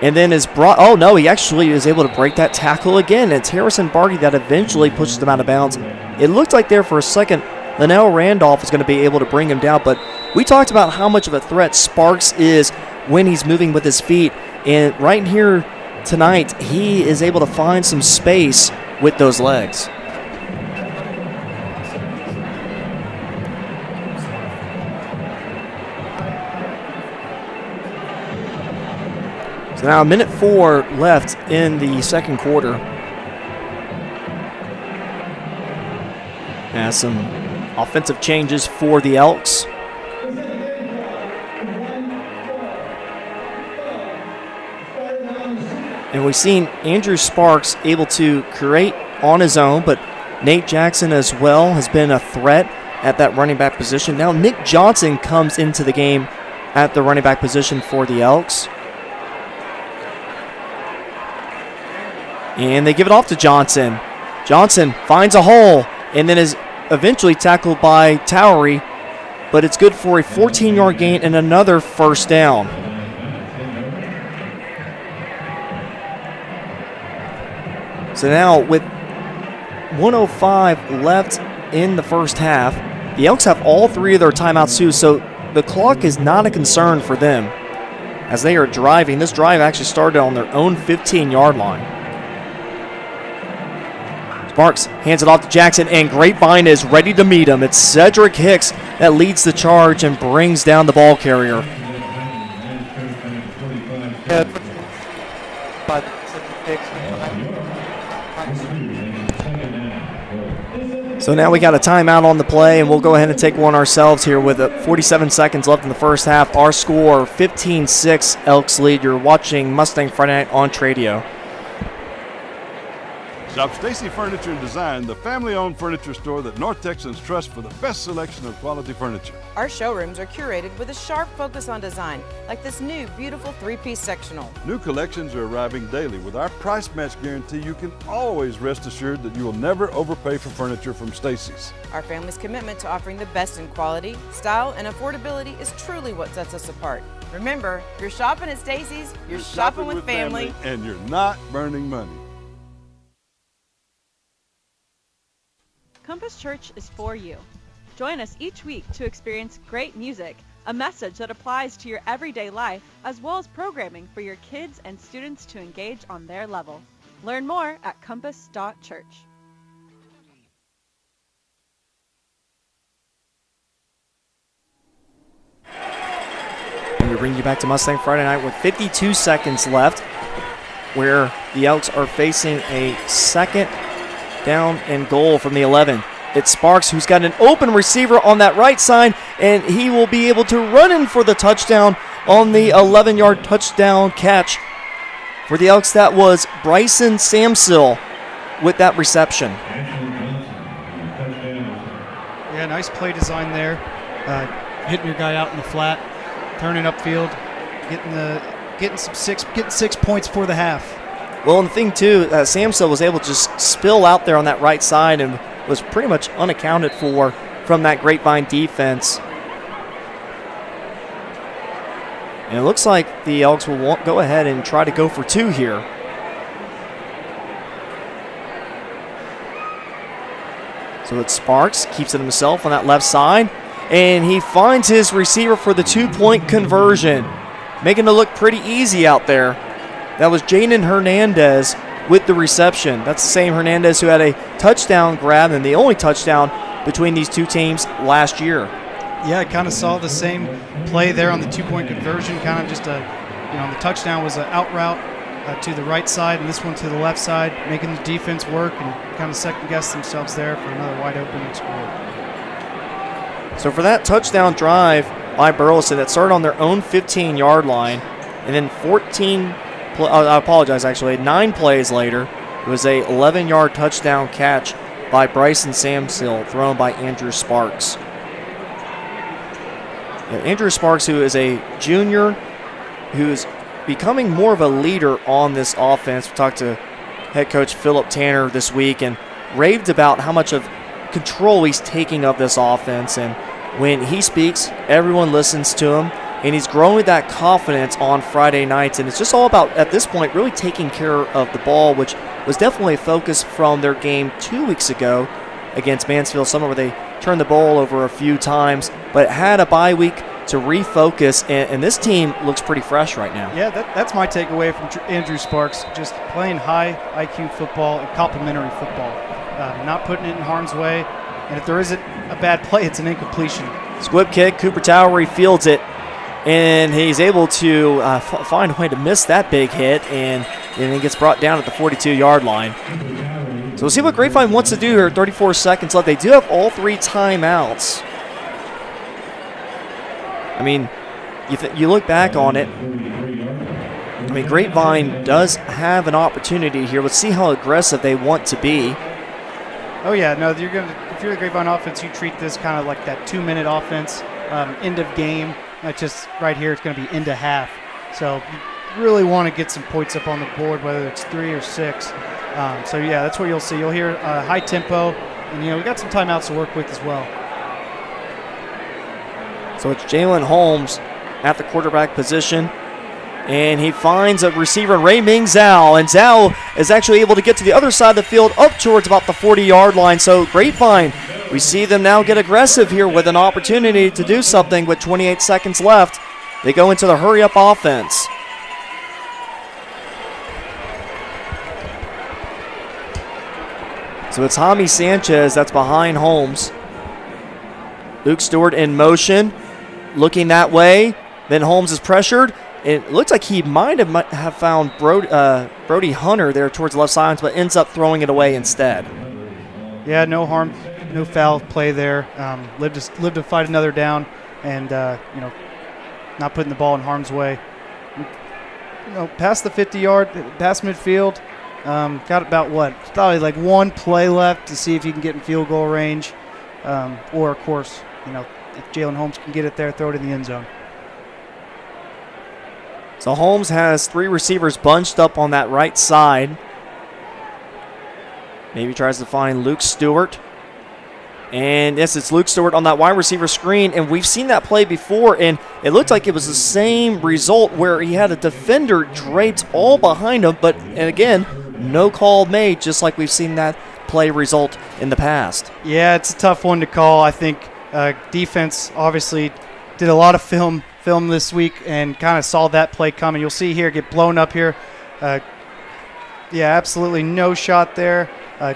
Speaker 1: and then is brought. Oh, no, he actually is able to break that tackle again. It's Harrison Barty that eventually pushes him out of bounds. It looked like there for a second Linnell Randolph is going to be able to bring him down, but we talked about how much of a threat Sparks is when he's moving with his feet, and right here tonight, he is able to find some space with those legs. So now 1:04 left in the second quarter. Has some offensive changes for the Elks. And we've seen Andrew Sparks able to create on his own, but Nate Jackson as well has been a threat at that running back position. Now Nick Johnson comes into the game at the running back position for the Elks. And they give it off to Johnson. Johnson finds a hole and then is eventually tackled by Towery, but it's good for a 14-yard gain and another first down. So now with 1:05 left in the first half, the Elks have all 3 of their timeouts too, so the clock is not a concern for them as they are driving. This drive actually started on their own 15-yard line. Sparks hands it off to Jackson, and Grapevine is ready to meet him. It's Cedric Hicks that leads the charge and brings down the ball carrier. So now we got a timeout on the play, and we'll go ahead and take one ourselves here with 47 seconds left in the first half. Our score, 15-6, Elks lead. You're watching Mustang Friday Night on Tradio.
Speaker 4: Shop Stacy Furniture and Design, the family-owned furniture store that North Texans trust for the best selection of quality furniture.
Speaker 5: Our showrooms are curated with a sharp focus on design, like this new beautiful 3-piece sectional.
Speaker 4: New collections are arriving daily. With our price match guarantee, you can always rest assured that you will never overpay for furniture from Stacy's.
Speaker 5: Our family's commitment to offering the best in quality, style, and affordability is truly what sets us apart. Remember, you're shopping at Stacy's, you're shopping with family,
Speaker 4: and you're not burning money.
Speaker 8: Compass Church is for you. Join us each week to experience great music, a message that applies to your everyday life, as well as programming for your kids and students to engage on their level. Learn more at compass.church.
Speaker 1: And we bring you back to Mustang Friday Night with 52 seconds left, where the Elks are facing a second down and goal from the 11. It's Sparks who's got an open receiver on that right side, and he will be able to run in for the touchdown on the 11-yard touchdown catch. For the Elks, that was Bryson Samsill with that reception.
Speaker 7: Yeah, nice play design there. Hitting your guy out in the flat, turning upfield, getting 6 points for the half.
Speaker 1: Well, and the thing, too, Samsill was able to just spill out there on that right side and was pretty much unaccounted for from that Grapevine defense. And it looks like the Elks will go ahead and try to go for 2 here. So it's Sparks, keeps it himself on that left side, and he finds his receiver for the 2-point conversion, making it look pretty easy out there. That was Jaden Hernandez with the reception. That's the same Hernandez who had a touchdown grab and the only touchdown between these two teams last year.
Speaker 7: Yeah, I kind of saw the same play there on the 2-point conversion. Kind of just the touchdown was an out route to the right side, and this one to the left side, making the defense work and kind of second-guess themselves there for another wide-open score.
Speaker 1: So for that touchdown drive by Burleson that started on their own 15-yard line, and then 9 plays later, it was a 11-yard touchdown catch by Bryson Samsill, thrown by Andrew Sparks. Andrew Sparks, who is a junior, who's becoming more of a leader on this offense. We talked to head coach Philip Tanner this week and raved about how much of control he's taking of this offense. And when he speaks, everyone listens to him. And he's growing that confidence on Friday nights. And it's just all about, at this point, really taking care of the ball, which was definitely a focus from their game 2 weeks ago against Mansfield Summer, where they turned the ball over a few times, but had a bye week to refocus. And this team looks pretty fresh right now.
Speaker 7: Yeah, that's my takeaway from Andrew Sparks, just playing high IQ football and complementary football, not putting it in harm's way. And if there isn't a bad play, it's an incompletion.
Speaker 1: Squib kick, Cooper Towery fields it. And he's able to find a way to miss that big hit, and he gets brought down at the 42-yard line. So we'll see what Grapevine wants to do here. 34 seconds left. They do have all 3 timeouts. I mean, you look back on it. I mean, Grapevine does have an opportunity here. Let's see how aggressive they want to be.
Speaker 7: Oh yeah, no, if you're the Grapevine offense, you treat this kind of like that 2-minute offense, end of game. Just right here, it's going to be into half. So you really want to get some points up on the board, whether it's 3 or 6. So yeah, that's what you'll see. You'll hear high tempo, and we got some timeouts to work with as well.
Speaker 1: So it's Jalen Holmes at the quarterback position, and he finds a receiver, Ray Ming Zhao, and Zhao is actually able to get to the other side of the field up towards about the 40-yard line. So Grapevine, we see them now get aggressive here with an opportunity to do something with 28 seconds left. They go into the hurry-up offense. So it's Jaime Sanchez that's behind Holmes. Luke Stewart in motion, looking that way. Then Holmes is pressured. It looks like he might have found Brody Hunter there towards the left side, but ends up throwing it away instead.
Speaker 7: Yeah, no harm no foul play there. Lived to fight another down, and not putting the ball in harm's way. Past the 50-yard, past midfield. Got about probably like one play left to see if you can get in field goal range, or of course, if Jalen Holmes can get it there, throw it in the end zone.
Speaker 1: So Holmes has 3 receivers bunched up on that right side. Maybe tries to find Luke Stewart. And yes, it's Luke Stewart on that wide receiver screen, and we've seen that play before, and it looked like it was the same result where he had a defender draped all behind him, and again, no call made, just like we've seen that play result in the past.
Speaker 7: Yeah, it's a tough one to call. I think defense obviously did a lot of film this week and kind of saw that play coming. You'll see here get blown up here. Absolutely no shot there.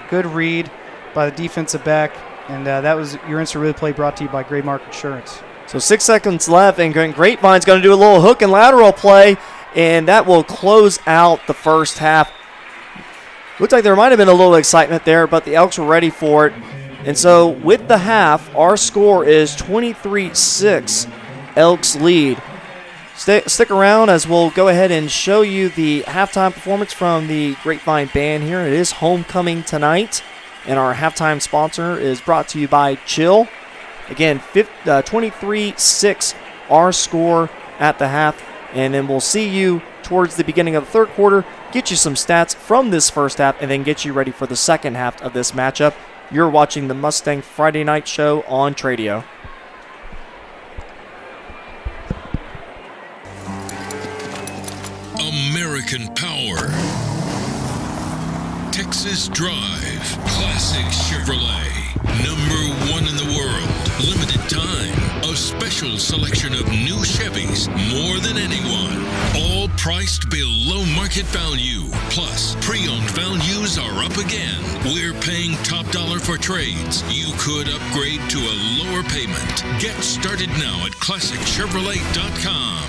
Speaker 7: Good read by the defensive back. And that was your instant replay brought to you by Graymark Insurance.
Speaker 1: So 6 seconds left, and Grapevine's going to do a little hook and lateral play, and that will close out the first half. Looks like there might have been a little excitement there, but the Elks were ready for it. And so with the half, our score is 23-6, Elks lead. Stick around as we'll go ahead and show you the halftime performance from the Grapevine band here. It is homecoming tonight. And our halftime sponsor is brought to you by Chill. Again, 23-6, our score at the half. And then we'll see you towards the beginning of the third quarter, get you some stats from this first half, and then get you ready for the second half of this matchup. You're watching the Mustang Friday Night Show on Tradio.
Speaker 9: American Power. Texas Drive, classic Chevrolet, #1 in the world, limited time, a special selection of new Chevys, more than anyone, all priced below market value, plus pre-owned values are up again. We're paying top dollar for trades. You could upgrade to a lower payment. Get started now at ClassicChevrolet.com.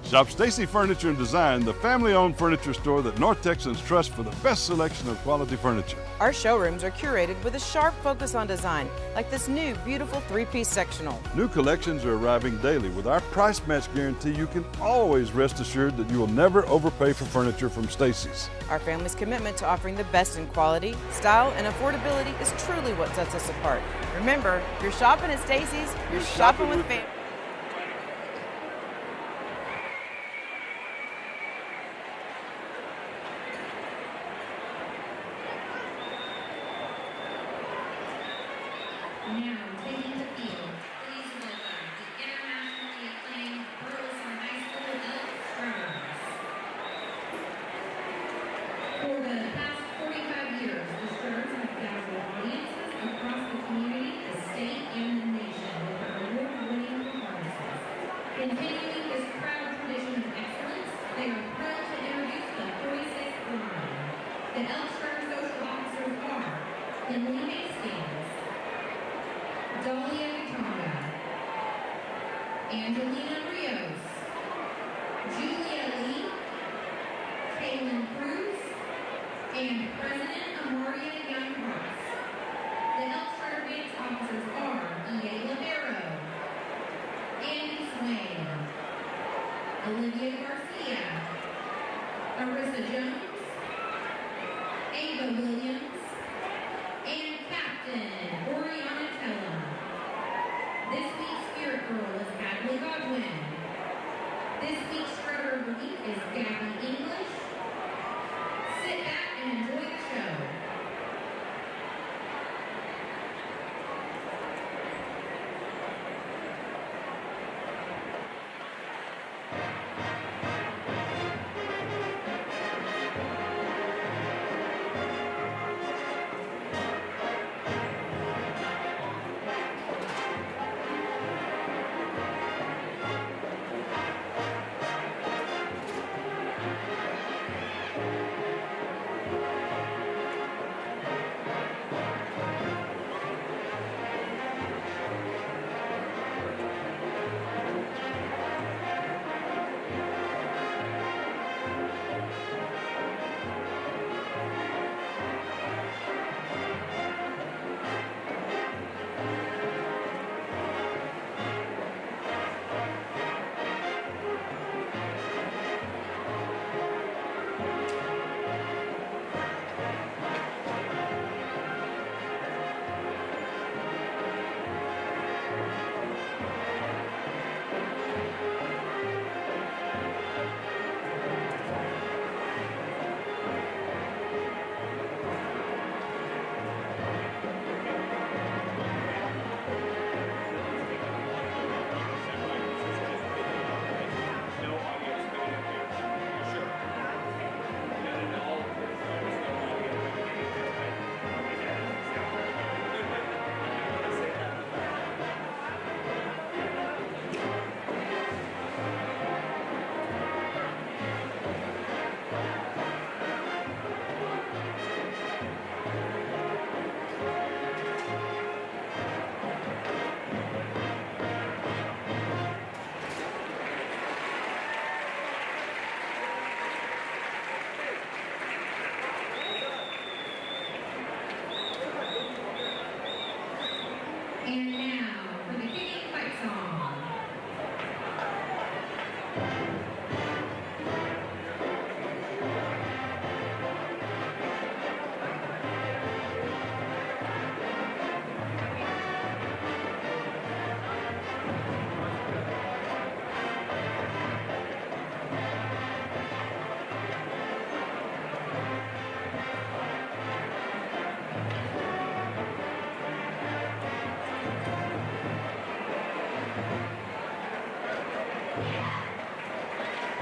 Speaker 4: Shop Stacy Furniture and Design, the family-owned furniture store that North Texans trust for the best selection of quality furniture.
Speaker 5: Our showrooms are curated with a sharp focus on design, like this new, beautiful 3-piece sectional.
Speaker 4: New collections are arriving daily. With our price match guarantee, you can always rest assured that you will never overpay for furniture from Stacy's.
Speaker 5: Our family's commitment to offering the best in quality, style, and affordability is truly what sets us apart. Remember, if you're shopping at Stacy's, you're shopping with family.
Speaker 10: Now taking the field, please welcome the internationally acclaimed Burleson Elks runners. For the past 45 years, the Stars have dazzled audiences across the community, the state, and the nation with their award-winning performances. Continuing this proud tradition of excellence, they are thrilled to introduce the 46th line. The Elks Runner social officers are Emily Hastings, Dahlia Katonga, Angelina Rios, Julia Lee, Kaylin Cruz, and President Amaria Young-Ross. The Elks Runner Dance officers are E.A. Libero, Andy Swain, Olivia Garcia, Arissa Jones, Ava Williams, and Captain Oriana Tella. This week's Spirit Girl is Hadley Godwin. This week's Strutter of the Week is Gabby English. Sit back and enjoy the show.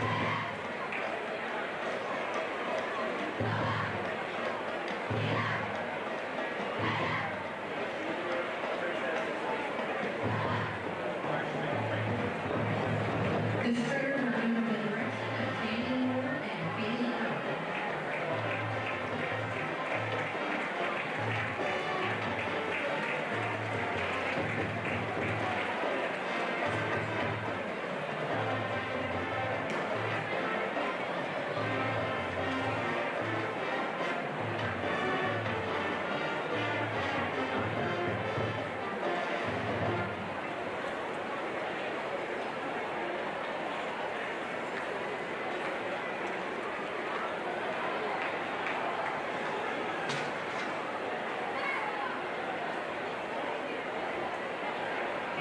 Speaker 10: The starters are under the direction of Jamie Moore and Bailey Cooper.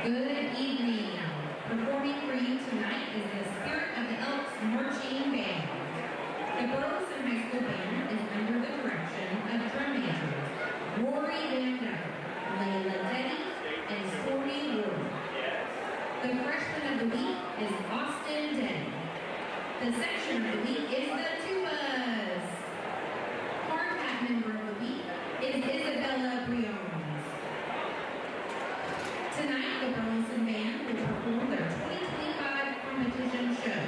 Speaker 10: Good evening. Performing for you tonight is the Spirit of the Elks Marching Band. The Burleson High School Band is under the direction of drum majors Rory Van Dyke, Layla Teddy, and Stormy Ward. The Freshman of the Week is Austin Denny. The Section of the Week is the Tubas. Hard Hat Member of the Week is Isabella Briones. Tonight, the Burleson Band will perform their 2025 competition show,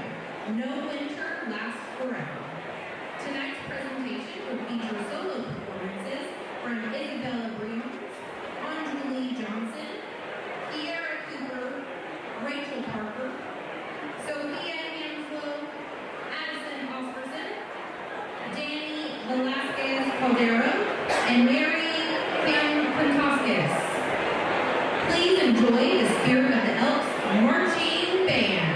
Speaker 10: No Winter Lasts Forever. Tonight's presentation will feature solo performances from Isabella Briones, Anjuli Johnson, Kiara Cooper, Rachel Parker, Sophia Hanslow, Addison Oscarson, Danny Velasquez Caldero, and Mary Pantoskis. Please enjoy the Spirit of the Elks Marching Band.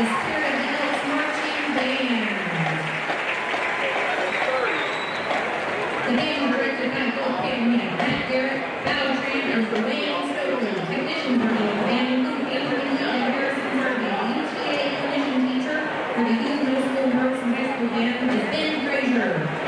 Speaker 10: the Spirit of the Elks Marching Band. The band directed by Bill Cameron, Matt Garrett, battle trained as the Wayne Stokely, technicians are the band Luke Anthony and Harrison Harvey. UTA clinician teacher for the youth middle school Burleson High School band is Ben Frazier.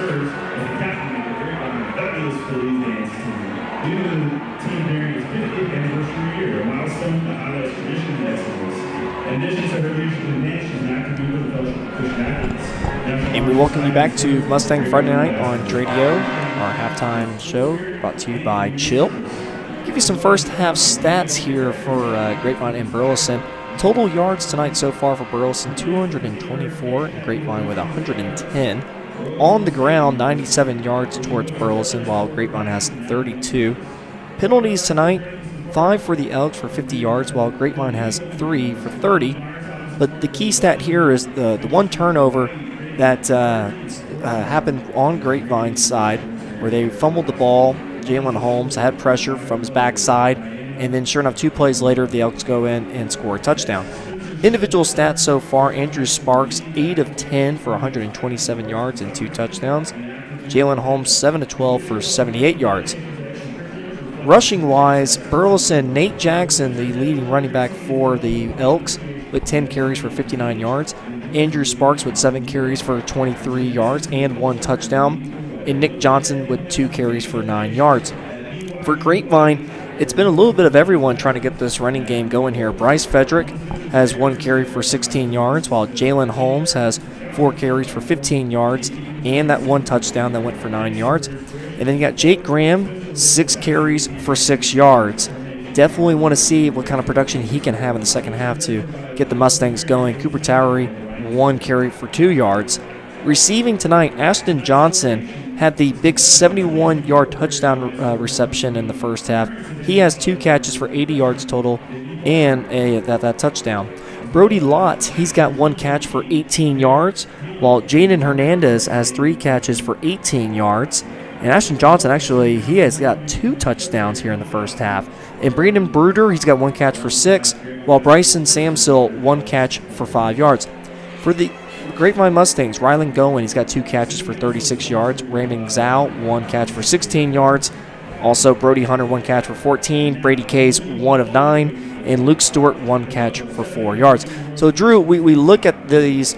Speaker 11: serves as the captain of the Grapevine Fabulous Police Dance Team. Due to the team bearing its 50th anniversary year, a milestone that highlights tradition and excellence. In addition to her leadership in the nation, she's an active member of the Fellowship of Christian Athletes.
Speaker 1: And we welcome you back to Mustang Friday Night on Radio, our halftime show brought to you by Chill. Give you some first half stats here for Grapevine and Burleson. Total yards tonight so far for Burleson, 224, and Grapevine with 110. On the ground, 97 yards towards Burleson, while Grapevine has 32. Penalties tonight, 5 for the Elks for 50 yards, while Grapevine has 3 for 30. But the key stat here is the one turnover that happened on Grapevine's side, where they fumbled the ball. Jalen Holmes had pressure from his backside, and then sure enough, 2 plays later, the Elks go in and score a touchdown. Individual stats so far, Andrew Sparks, 8 of 10 for 127 yards and 2 touchdowns. Jalen Holmes, 7 of 12 for 78 yards. Rushing-wise, Burleson, Nate Jackson, the leading running back for the Elks, with 10 carries for 59 yards. Andrew Sparks with 7 carries for 23 yards and 1 touchdown. And Nick Johnson with 2 carries for 9 yards. For Grapevine, it's been a little bit of everyone trying to get this running game going here. Bryce Frederick has 1 carry for 16 yards, while Jalen Holmes has 4 carries for 15 yards and that 1 touchdown that went for 9 yards. And then you got Jake Graham, 6 carries for 6 yards. Definitely want to see what kind of production he can have in the second half to get the Mustangs going. Cooper Towery, 1 carry for 2 yards. Receiving tonight, Ashton Johnson had the big 71-yard touchdown reception in the first half. He has 2 catches for 80 yards total and that touchdown. Brody Lott, he's got 1 catch for 18 yards, while Jaden Hernandez has 3 catches for 18 yards. And Ashton Johnson, actually, he has got 2 touchdowns here in the first half. And Brandon Bruder, he's got 1 catch for 6, while Bryson Samsill, 1 catch for 5 yards. For the Grapevine Mustangs, Rylan Gowen, he's got 2 catches for 36 yards. Raymond Zhao, 1 catch for 16 yards. Also, Brody Hunter, 1 catch for 14. Brady Case, 1 of 9. And Luke Stewart, 1 catch for 4 yards. So, Drew, we look at these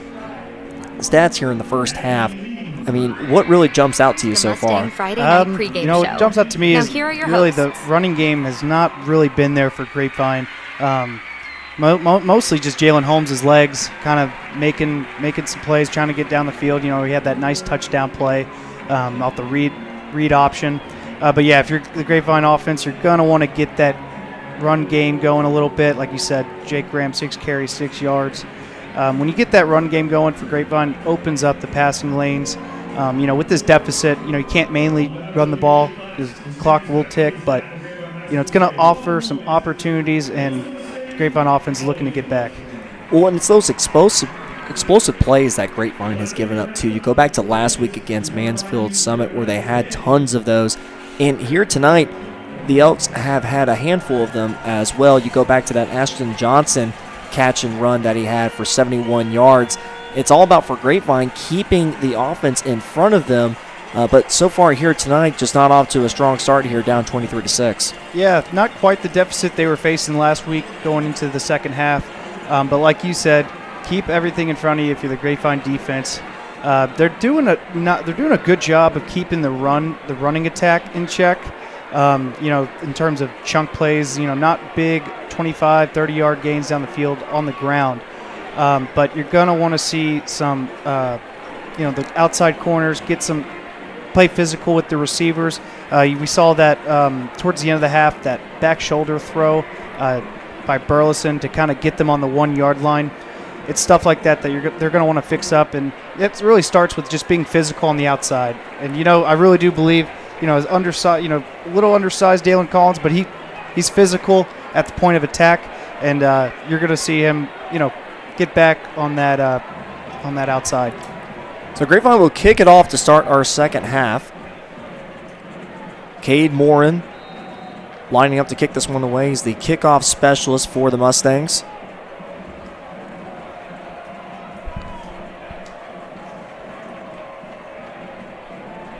Speaker 1: stats here in the first half. I mean, what really jumps out to you so far?
Speaker 7: What jumps out to me is really the running game has not really been there for Grapevine. Mostly just Jalen Holmes' legs, kind of making some plays, trying to get down the field. He had that nice touchdown play off the read option. But yeah, if you're the Grapevine offense, you're gonna want to get that run game going a little bit. Like you said, Jake Graham, 6 carries, 6 yards. When you get that run game going for Grapevine, opens up the passing lanes. With this deficit, you can't mainly run the ball because the clock will tick, but it's going to offer some opportunities, and Grapevine offense is looking to get back.
Speaker 1: Well, and it's those explosive plays that Grapevine has given up too. You go back to last week against Mansfield Summit where they had tons of those, and here tonight the Elks have had a handful of them as well. You go back to that Ashton Johnson catch and run that he had for 71 yards. It's all about for Grapevine keeping the offense in front of them, but so far here tonight, just not off to a strong start here, down 23-6.
Speaker 7: Yeah, not quite the deficit they were facing last week going into the second half, but like you said, keep everything in front of you if you're the Grapevine defense. They're doing a good job of keeping the running attack in check. In terms of chunk plays, not big 25, 30-yard gains down the field on the ground. But you're going to want to see some, the outside corners play physical with the receivers. We saw that towards the end of the half, that back shoulder throw by Burleson to kind of get them on the 1-yard line. It's stuff like that they're going to want to fix up, and it really starts with just being physical on the outside. And I really do believe, as undersized, a little undersized Dalen Collins, but he's physical at the point of attack, and you're going to see him, get back on that outside.
Speaker 1: So Grapevine will kick it off to start our second half. Cade Morin lining up to kick this one away. He's the kickoff specialist for the Mustangs.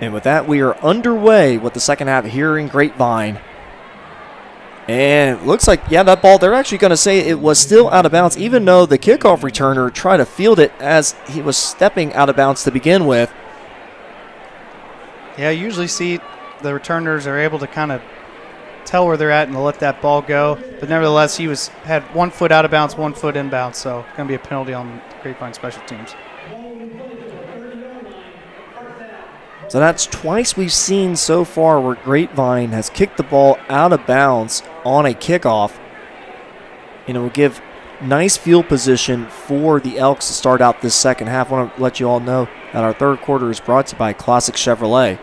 Speaker 1: And with that, we are underway with the second half here in Grapevine. And it looks like, that ball, they're actually going to say it was still out of bounds, even though the kickoff returner tried to field it as he was stepping out of bounds to begin with.
Speaker 7: Yeah, I usually see the returners are able to kind of tell where they're at and let that ball go. But nevertheless, he had 1 foot out of bounds, 1 foot inbounds, so going to be a penalty on Grapevine special teams.
Speaker 1: So that's twice we've seen so far where Grapevine has kicked the ball out of bounds on a kickoff. And it will give nice field position for the Elks to start out this second half. I want to let you all know that our third quarter is brought to you by Classic Chevrolet.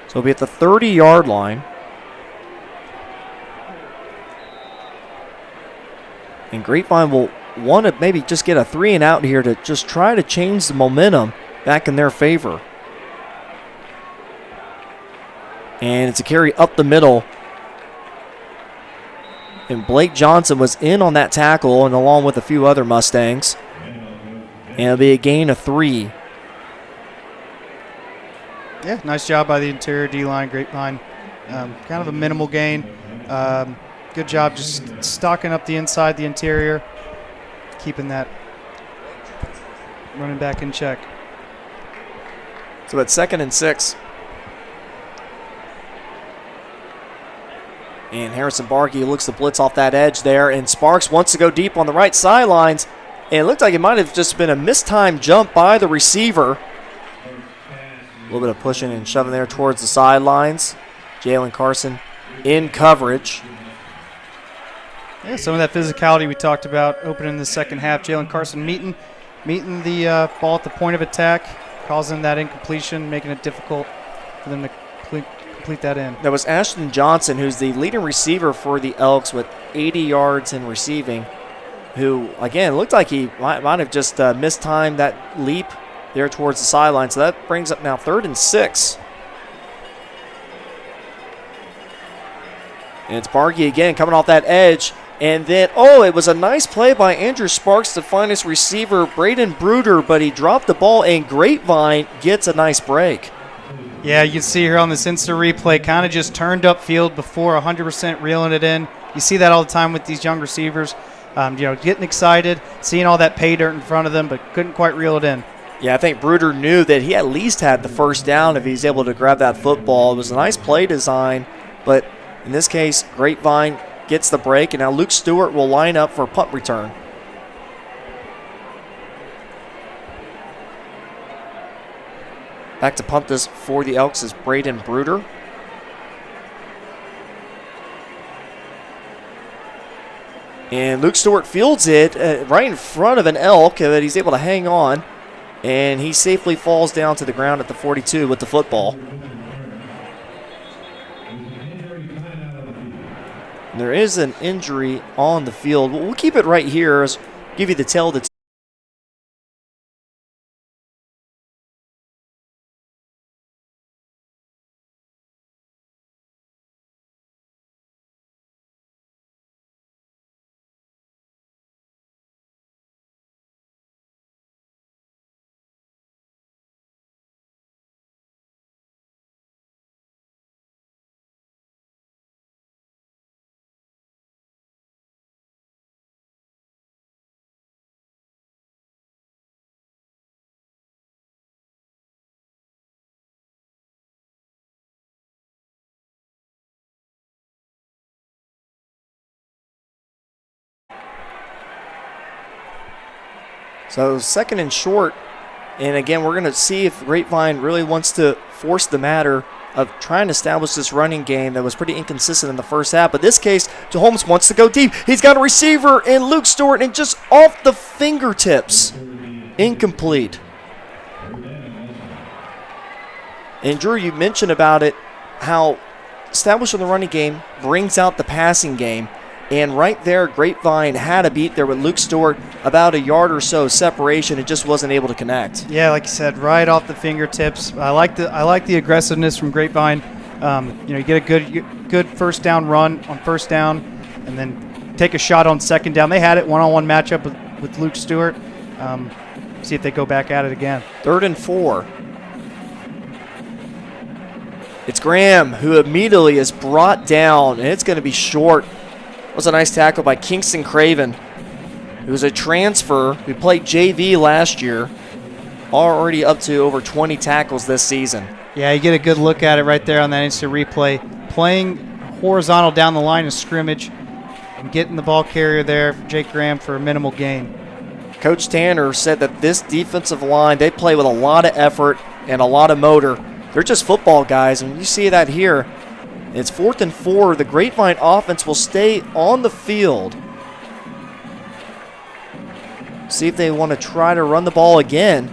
Speaker 1: So we'll be at the 30-yard line. And Grapevine will want to maybe just get a 3-and-out here to just try to change the momentum back in their favor. And it's a carry up the middle. And Blake Johnson was in on that tackle and along with a few other Mustangs. And it'll be a gain of 3.
Speaker 7: Yeah, nice job by the interior D-line, Grapevine. Kind of a minimal gain. Good job just stocking up the inside, the interior, keeping that running back in check.
Speaker 1: So it's 2nd and 6. And Harrison Barkey looks to blitz off that edge there, and Sparks wants to go deep on the right sidelines. And it looked like it might have just been a mistimed jump by the receiver. A little bit of pushing and shoving there towards the sidelines. Jalen Carson in coverage.
Speaker 7: Yeah, some of that physicality we talked about opening the second half. Jalen Carson meeting the ball at the point of attack, causing that incompletion, making it difficult for them to complete that in.
Speaker 1: That was Ashton Johnson, who's the leading receiver for the Elks with 80 yards in receiving, who, again, looked like he might have just mistimed that leap there towards the sideline. So that brings up now 3rd and 6. And it's Barkey again coming off that edge. And then, it was a nice play by Andrew Sparks to find his receiver, Braden Bruder, but he dropped the ball, and Grapevine gets a nice break.
Speaker 7: Yeah, you can see here on this instant replay, kind of just turned upfield before 100% reeling it in. You see that all the time with these young receivers, getting excited, seeing all that pay dirt in front of them, but couldn't quite reel it in.
Speaker 1: Yeah, I think Bruder knew that he at least had the first down if he's able to grab that football. It was a nice play design, but in this case, Grapevine gets the break, and now Luke Stewart will line up for a punt return. Back to punt this for the Elks is Braden Bruder. And Luke Stewart fields it right in front of an Elk that he's able to hang on. And he safely falls down to the ground at the 42 with the football. And there is an injury on the field. We'll keep it right here. Give you the tell that's so 2nd and short. And again, we're going to see if Grapevine really wants to force the matter of trying to establish this running game that was pretty inconsistent in the first half. But in this case, Holmes wants to go deep. He's got a receiver in Luke Stewart, and just off the fingertips, incomplete. And Drew, you mentioned about it, how establishing the running game brings out the passing game. And right there, Grapevine had a beat there with Luke Stewart, about a yard or so separation. It just wasn't able to connect.
Speaker 7: Yeah, like you said, right off the fingertips. I like the aggressiveness from Grapevine. You get a good first down run on first down, and then take a shot on second down. They had it one-on-one matchup with Luke Stewart. See if they go back at it again.
Speaker 1: 3rd and 4. It's Graham who immediately is brought down, and it's going to be short. It was a nice tackle by Kingston Craven, who's a transfer who played JV last year. already up to over 20 tackles this season.
Speaker 7: Yeah, you get a good look at it right there on that instant replay. Playing horizontal down the line of scrimmage and getting the ball carrier there, Jake Graham, for a minimal gain.
Speaker 1: Coach Tanner said that this defensive line, they play with a lot of effort and a lot of motor. They're just football guys, and you see that here. It's 4th and 4. The Grapevine offense will stay on the field. See if they want to try to run the ball again.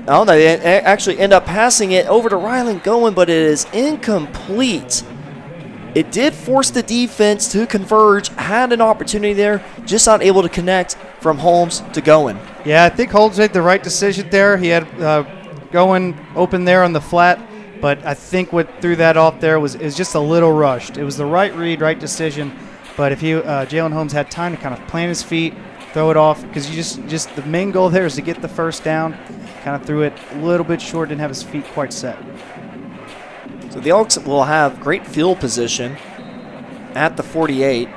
Speaker 1: Oh, they actually end up passing it over to Ryland Goen, but it is incomplete. It did force the defense to converge, had an opportunity there, just not able to connect from Holmes to Goen.
Speaker 7: Yeah, I think Holmes made the right decision there. He had Goen open there on the flat, but I think what threw that off there is just a little rushed. It was the right read, right decision, but if Jalen Holmes had time to kind of plant his feet, throw it off, because you just the main goal there is to get the first down. Kind of threw it a little bit short, didn't have his feet quite set.
Speaker 1: So the Elks will have great field position at the 48.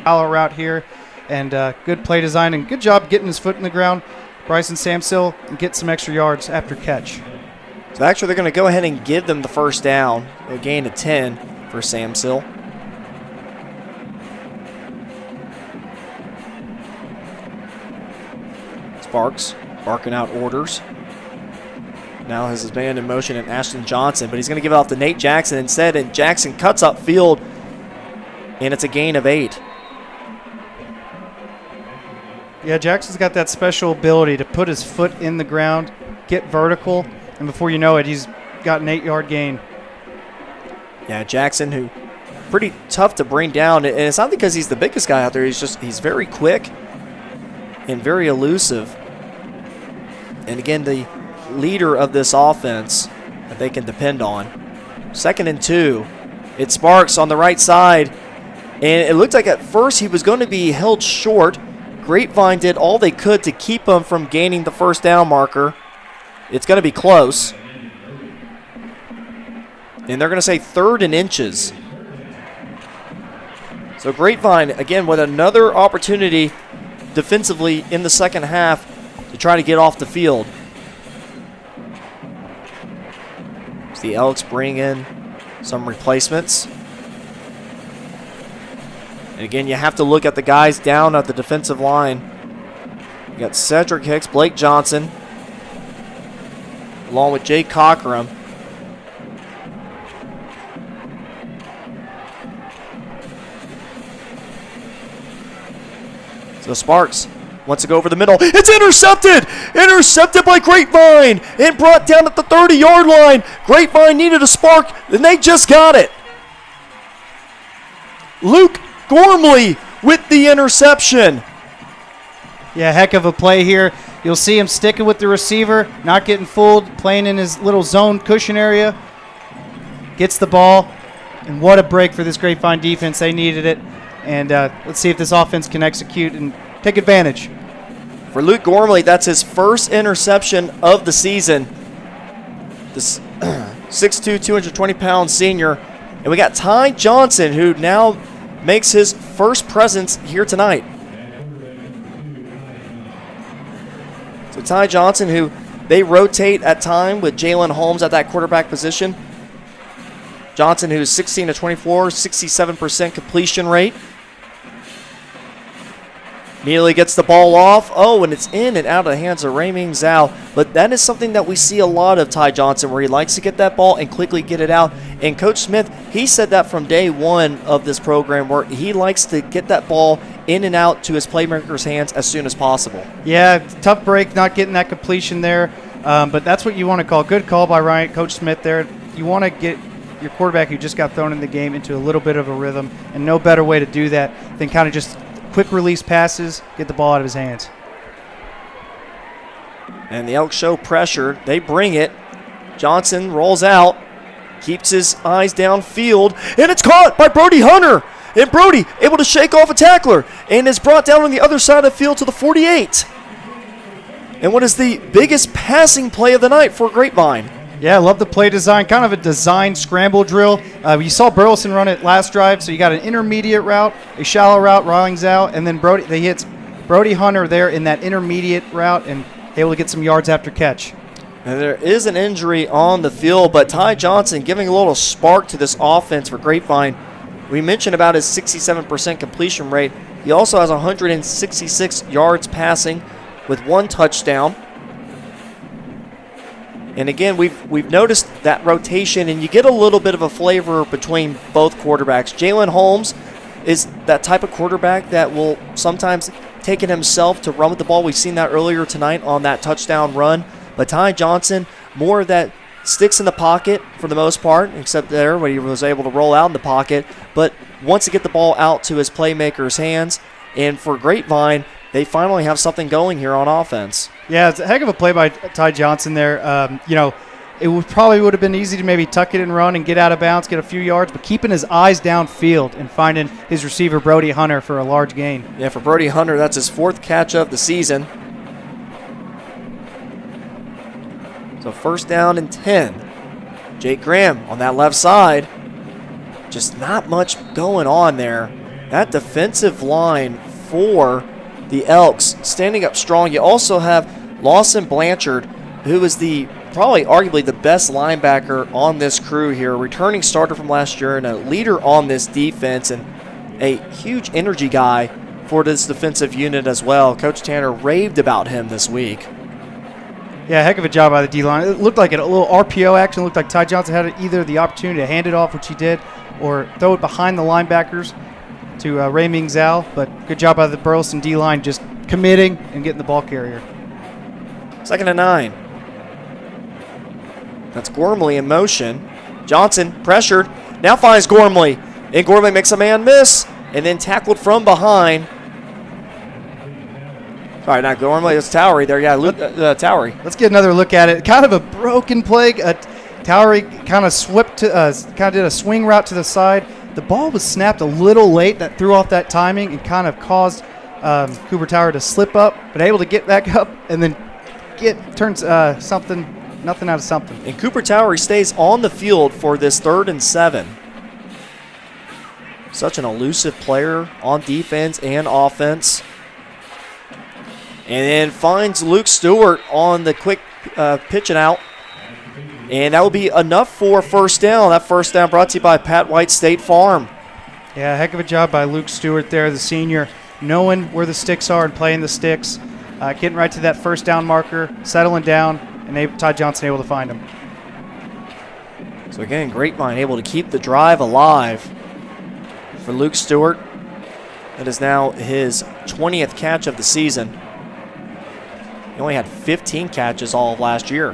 Speaker 7: Hollow route here, and good play design, and good job getting his foot in the ground. Bryson Samsill and get some extra yards after catch.
Speaker 1: So actually they're going to go ahead and give them the first down. A gain of 10 for Samsill. Sparks barking out orders. Now has his man in motion in Ashton Johnson, but he's going to give it off to Nate Jackson instead, and Jackson cuts up field, and it's a gain of 8.
Speaker 7: Yeah, Jackson's got that special ability to put his foot in the ground, get vertical, and before you know it, he's got an 8-yard gain.
Speaker 1: Yeah, Jackson, who pretty tough to bring down, and it's not because he's the biggest guy out there. He's very quick and very elusive. And again, the leader of this offense that they can depend on. 2nd and 2. It's Sparks on the right side, and it looked like at first he was going to be held short. Grapevine did all they could to keep him from gaining the first down marker. It's going to be close. And they're going to say 3rd and inches. So Grapevine, again, with another opportunity defensively in the second half to try to get off the field. So the Elks bring in some replacements. And again, you have to look at the guys down at the defensive line. You got Cedric Hicks, Blake Johnson, along with Jake Cockrum. So Sparks wants to go over the middle. It's intercepted! Intercepted by Grapevine and brought down at the 30-yard line. Grapevine needed a spark, and they just got it. Luke Gormley with the interception.
Speaker 7: Yeah, heck of a play here. You'll see him sticking with the receiver, not getting fooled, playing in his little zone cushion area. Gets the ball, and what a break for this Grapevine defense. They needed it. And let's see if this offense can execute and take advantage.
Speaker 1: For Luke Gormley, that's his first interception of the season. This 6'2", 220-pound senior. And we got Ty Johnson, who now makes his first presence here tonight. So Ty Johnson, who they rotate at time with Jalen Holmes at that quarterback position. Johnson, who's 16 to 24, 67% completion rate. Immediately gets the ball off. Oh, and it's in and out of the hands of Rayming Zhao. But that is something that we see a lot of Ty Johnson, where he likes to get that ball and quickly get it out. And Coach Smith, he said that from day one of this program, where he likes to get that ball in and out to his playmakers' hands as soon as possible.
Speaker 7: Yeah, tough break, not getting that completion there. But that's what you want to call. Good call by Coach Smith there. You want to get your quarterback who just got thrown in the game into a little bit of a rhythm, and no better way to do that than kind of just quick release passes, get the ball out of his hands.
Speaker 1: And the Elks show pressure. They bring it. Johnson rolls out, keeps his eyes downfield, and it's caught by Brody Hunter. And Brody able to shake off a tackler and is brought down on the other side of the field to the 48. And what is the biggest passing play of the night for Grapevine?
Speaker 7: Yeah, I love the play design, kind of a design scramble drill. You saw Burleson run it last drive, so you got an intermediate route, a shallow route, Rawlings out, and then they hits Brody Hunter there in that intermediate route and able to get some yards after catch.
Speaker 1: And there is an injury on the field, but Ty Johnson giving a little spark to this offense for Grapevine. We mentioned about his 67% completion rate. He also has 166 yards passing with 1 touchdown. And again, we've noticed that rotation, and you get a little bit of a flavor between both quarterbacks. Jalen Holmes is that type of quarterback that will sometimes take it himself to run with the ball. We've seen that earlier tonight on that touchdown run. But Ty Johnson, more of that sticks in the pocket for the most part, except there when he was able to roll out in the pocket, but wants to get the ball out to his playmaker's hands. And for Grapevine, they finally have something going here on offense.
Speaker 7: Yeah, it's a heck of a play by Ty Johnson there. It would have been easy to maybe tuck it and run and get out of bounds, get a few yards, but keeping his eyes downfield and finding his receiver, Brody Hunter, for a large gain.
Speaker 1: Yeah, for Brody Hunter, that's his 4th catch of the season. So 1st down and 10. Jake Graham on that left side. Just not much going on there. That defensive line for the Elks standing up strong. You also have Lawson Blanchard, who is probably arguably the best linebacker on this crew here, returning starter from last year and a leader on this defense and a huge energy guy for this defensive unit as well. Coach Tanner raved about him this week.
Speaker 7: Yeah, heck of a job by the D-line. It looked like a little RPO action. It looked like Ty Johnson had either the opportunity to hand it off, which he did, or throw it behind the linebackers to Ray Ming Zhao. But good job by the Burleson D-line just committing and getting the ball carrier.
Speaker 1: 2nd and 9. That's Gormley in motion. Johnson pressured. Now finds Gormley. And Gormley makes a man miss. And then tackled from behind. Sorry, not Gormley. It's Towery there. Yeah, Towery.
Speaker 7: Let's get another look at it. Kind of a broken play. Towery kind of did a swing route to the side. The ball was snapped a little late. That threw off that timing and kind of caused Cooper Towery to slip up, but able to get back up and then turns nothing out of something.
Speaker 1: And Cooper Towery stays on the field for this 3rd and 7. Such an elusive player on defense and offense. And then finds Luke Stewart on the quick pitch and out. And that will be enough for 1st down. That 1st down brought to you by Pat White State Farm.
Speaker 7: Yeah, heck of a job by Luke Stewart there, the senior, knowing where the sticks are and playing the sticks, getting right to that 1st down marker, settling down, and Ty Johnson able to find him.
Speaker 1: So again, Grapevine able to keep the drive alive for Luke Stewart. That is now his 20th catch of the season. He only had 15 catches all of last year.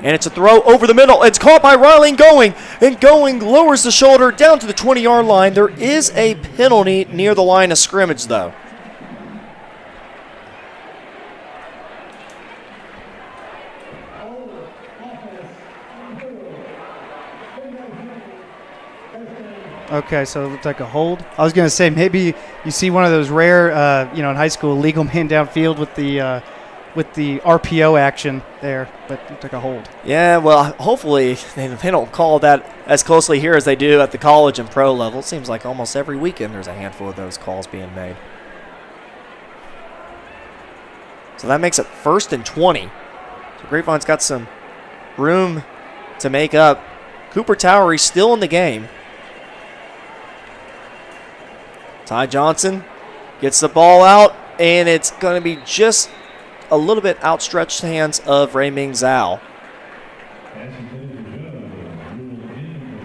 Speaker 1: And it's a throw over the middle. It's caught by Riley Going. And Going lowers the shoulder down to the 20-yard line. There is a penalty near the line of scrimmage, though.
Speaker 7: Okay, so it looked like a hold. I was going to say maybe you see one of those rare, in high school, legal man downfield with the RPO action there, but it took a hold.
Speaker 1: Yeah, well, hopefully they don't call that as closely here as they do at the college and pro level. It seems like almost every weekend there's a handful of those calls being made. So that makes it 1st and 20. So Grapevine's got some room to make up. Cooper Towery still in the game. Ty Johnson gets the ball out, and it's going to be just a little bit outstretched hands of Ray Ming Zhao.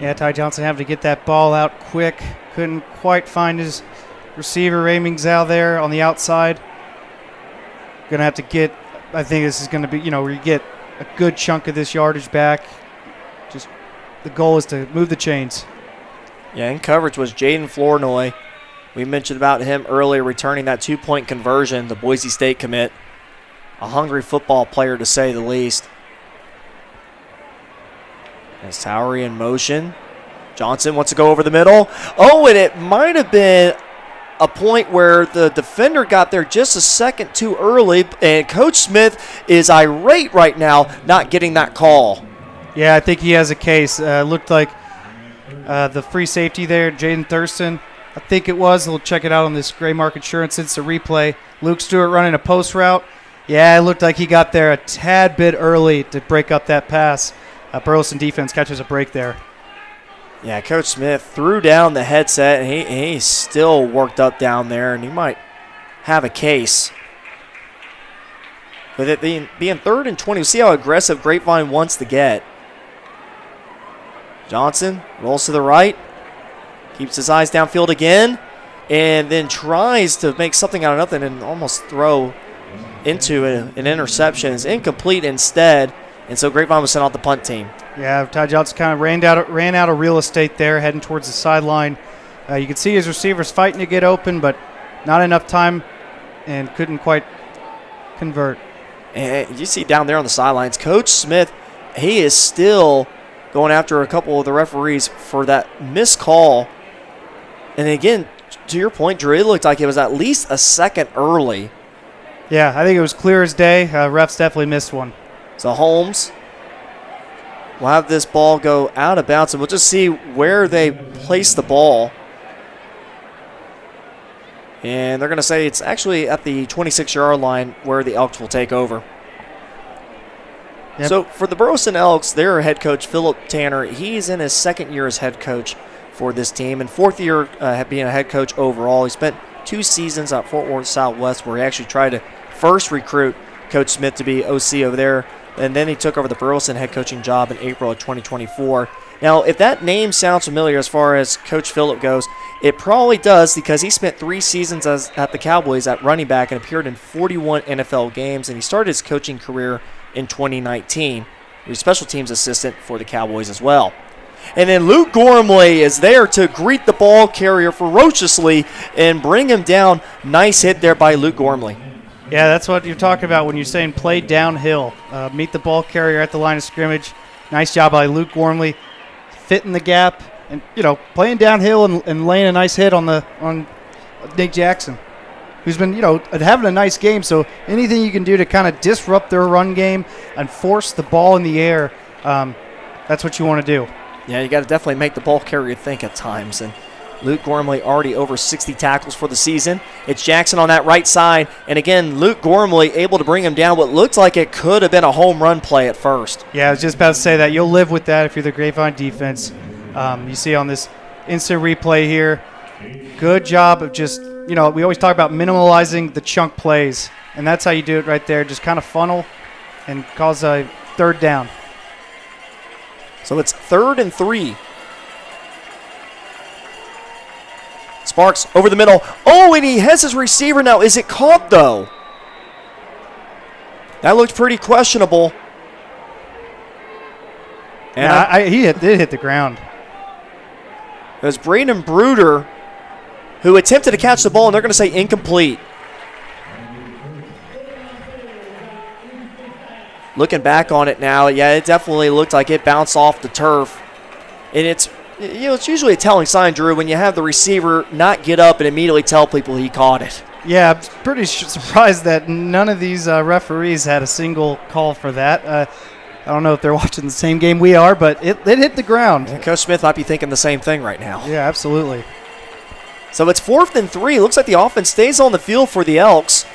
Speaker 7: Yeah, Ty Johnson having to get that ball out quick. Couldn't quite find his receiver, Ray Ming Zhao, there on the outside. Going to have to get, I think this is going to be, where you get a good chunk of this yardage back. Just the goal is to move the chains.
Speaker 1: Yeah, in coverage was Jaden Flournoy. We mentioned about him earlier, returning that 2-point conversion, the Boise State commit. A hungry football player, to say the least. As Towery in motion. Johnson wants to go over the middle. Oh, and it might have been a point where the defender got there just a second too early, and Coach Smith is irate right now not getting that call.
Speaker 7: Yeah, I think he has a case. Looked like the free safety there, Jaden Thurston, I think it was. We'll check it out on this Gray Mark Insurance Instant Replay. Luke Stewart running a post route. Yeah, it looked like he got there a tad bit early to break up that pass. Burleson defense catches a break there.
Speaker 1: Yeah, Coach Smith threw down the headset, and he still worked up down there, and he might have a case. With it being 3rd and 20, we'll see how aggressive Grapevine wants to get. Johnson rolls to the right, keeps his eyes downfield again, and then tries to make something out of nothing and almost throw into an interception. It's incomplete instead, and so Grapevine was sent off the punt team.
Speaker 7: Yeah, Ty Johnson kind of ran out of real estate there, heading towards the sideline. You could see his receivers fighting to get open, but not enough time and couldn't quite convert.
Speaker 1: And you see down there on the sidelines, Coach Smith, he is still going after a couple of the referees for that missed call. And again, to your point, Drew, it looked like it was at least a second early.
Speaker 7: Yeah, I think it was clear as day. Refs definitely missed one.
Speaker 1: So Holmes will have this ball go out of bounds, and we'll just see where they place the ball. And they're going to say it's actually at the 26-yard line where the Elks will take over.
Speaker 7: Yep.
Speaker 1: So for the Burleson Elks, their head coach, Philip Tanner, he's in his second year as head coach for this team, and 4th year being a head coach overall. He spent 2 seasons at Fort Worth Southwest where he actually tried to first recruit Coach Smith to be OC over there, and then he took over the Burleson head coaching job in April of 2024. Now, if that name sounds familiar as far as Coach Phillip goes, it probably does because he spent 3 seasons at the Cowboys at running back and appeared in 41 NFL games, and he started his coaching career in 2019. He was special teams assistant for the Cowboys as well. And then Luke Gormley is there to greet the ball carrier ferociously and bring him down. Nice hit there by Luke Gormley.
Speaker 7: Yeah, that's what you're talking about when you're saying play downhill. Meet the ball carrier at the line of scrimmage. Nice job by Luke Gormley, fitting the gap and playing downhill and laying a nice hit on Nick Jackson, who's been having a nice game. So anything you can do to kind of disrupt their run game and force the ball in the air, that's what you want to do.
Speaker 1: Yeah, you got to definitely make the ball carrier think at times. And Luke Gormley already over 60 tackles for the season. It's Jackson on that right side. And again, Luke Gormley able to bring him down what looked like it could have been a home run play at first.
Speaker 7: Yeah, I was just about to say that. You'll live with that if you're the Grapevine defense. You see on this instant replay here, good job of just, we always talk about minimalizing the chunk plays. And that's how you do it right there. Just kind of funnel and cause a 3rd down.
Speaker 1: So it's 3rd and 3. Sparks over the middle. Oh, and he has his receiver now. Is it caught, though? That looked pretty questionable. And
Speaker 7: he did hit the ground.
Speaker 1: It was Braden Bruder who attempted to catch the ball, and they're going to say incomplete. Looking back on it now, yeah, it definitely looked like it bounced off the turf. And it's usually a telling sign, Drew, when you have the receiver not get up and immediately tell people he caught it.
Speaker 7: Yeah, I'm pretty surprised that none of these referees had a single call for that. I don't know if they're watching the same game we are, but it hit the ground.
Speaker 1: And Coach Smith might be thinking the same thing right now.
Speaker 7: Yeah, absolutely.
Speaker 1: So it's 4th and 3. Looks like the offense stays on the field for the Elks.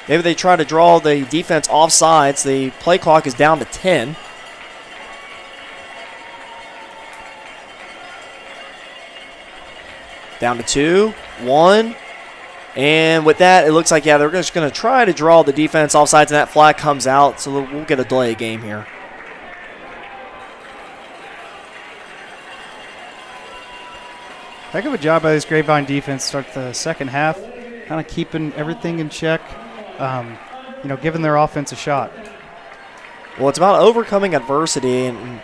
Speaker 1: Maybe they try to draw the defense off sides. The play clock is down to 10. Down to 2, 1. And with that, it looks like, they're just going to try to draw the defense off sides, and that flag comes out. So we'll get a delay game here.
Speaker 7: Heck of a job by this Grapevine defense. Start the second half, kind of keeping everything in check. Giving their offense a shot.
Speaker 1: Well, it's about overcoming adversity, and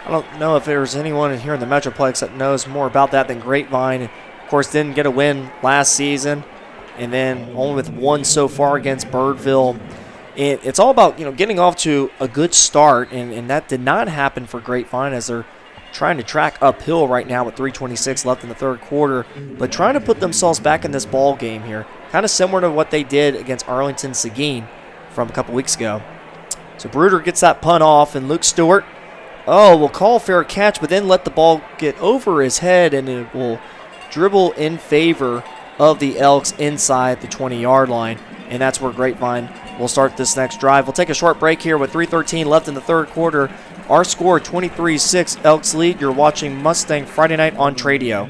Speaker 1: I don't know if there's anyone in here in the Metroplex that knows more about that than Grapevine. Of course, didn't get a win last season, and then only with 1 so far against Birdville. It's all about getting off to a good start, and that did not happen for Grapevine as they're trying to track uphill right now with 3:26 left in the 3rd quarter, but trying to put themselves back in this ball game here, kind of similar to what they did against Arlington Seguin from a couple weeks ago. So Bruder gets that punt off, and Luke Stewart we'll call fair catch, but then let the ball get over his head, and it will dribble in favor of the Elks inside the 20-yard line. And that's where Grapevine will start this next drive. We'll take a short break here with 3:13 left in the third quarter. Our score 23-6, Elks lead. You're watching Mustang Friday Night on Tradio.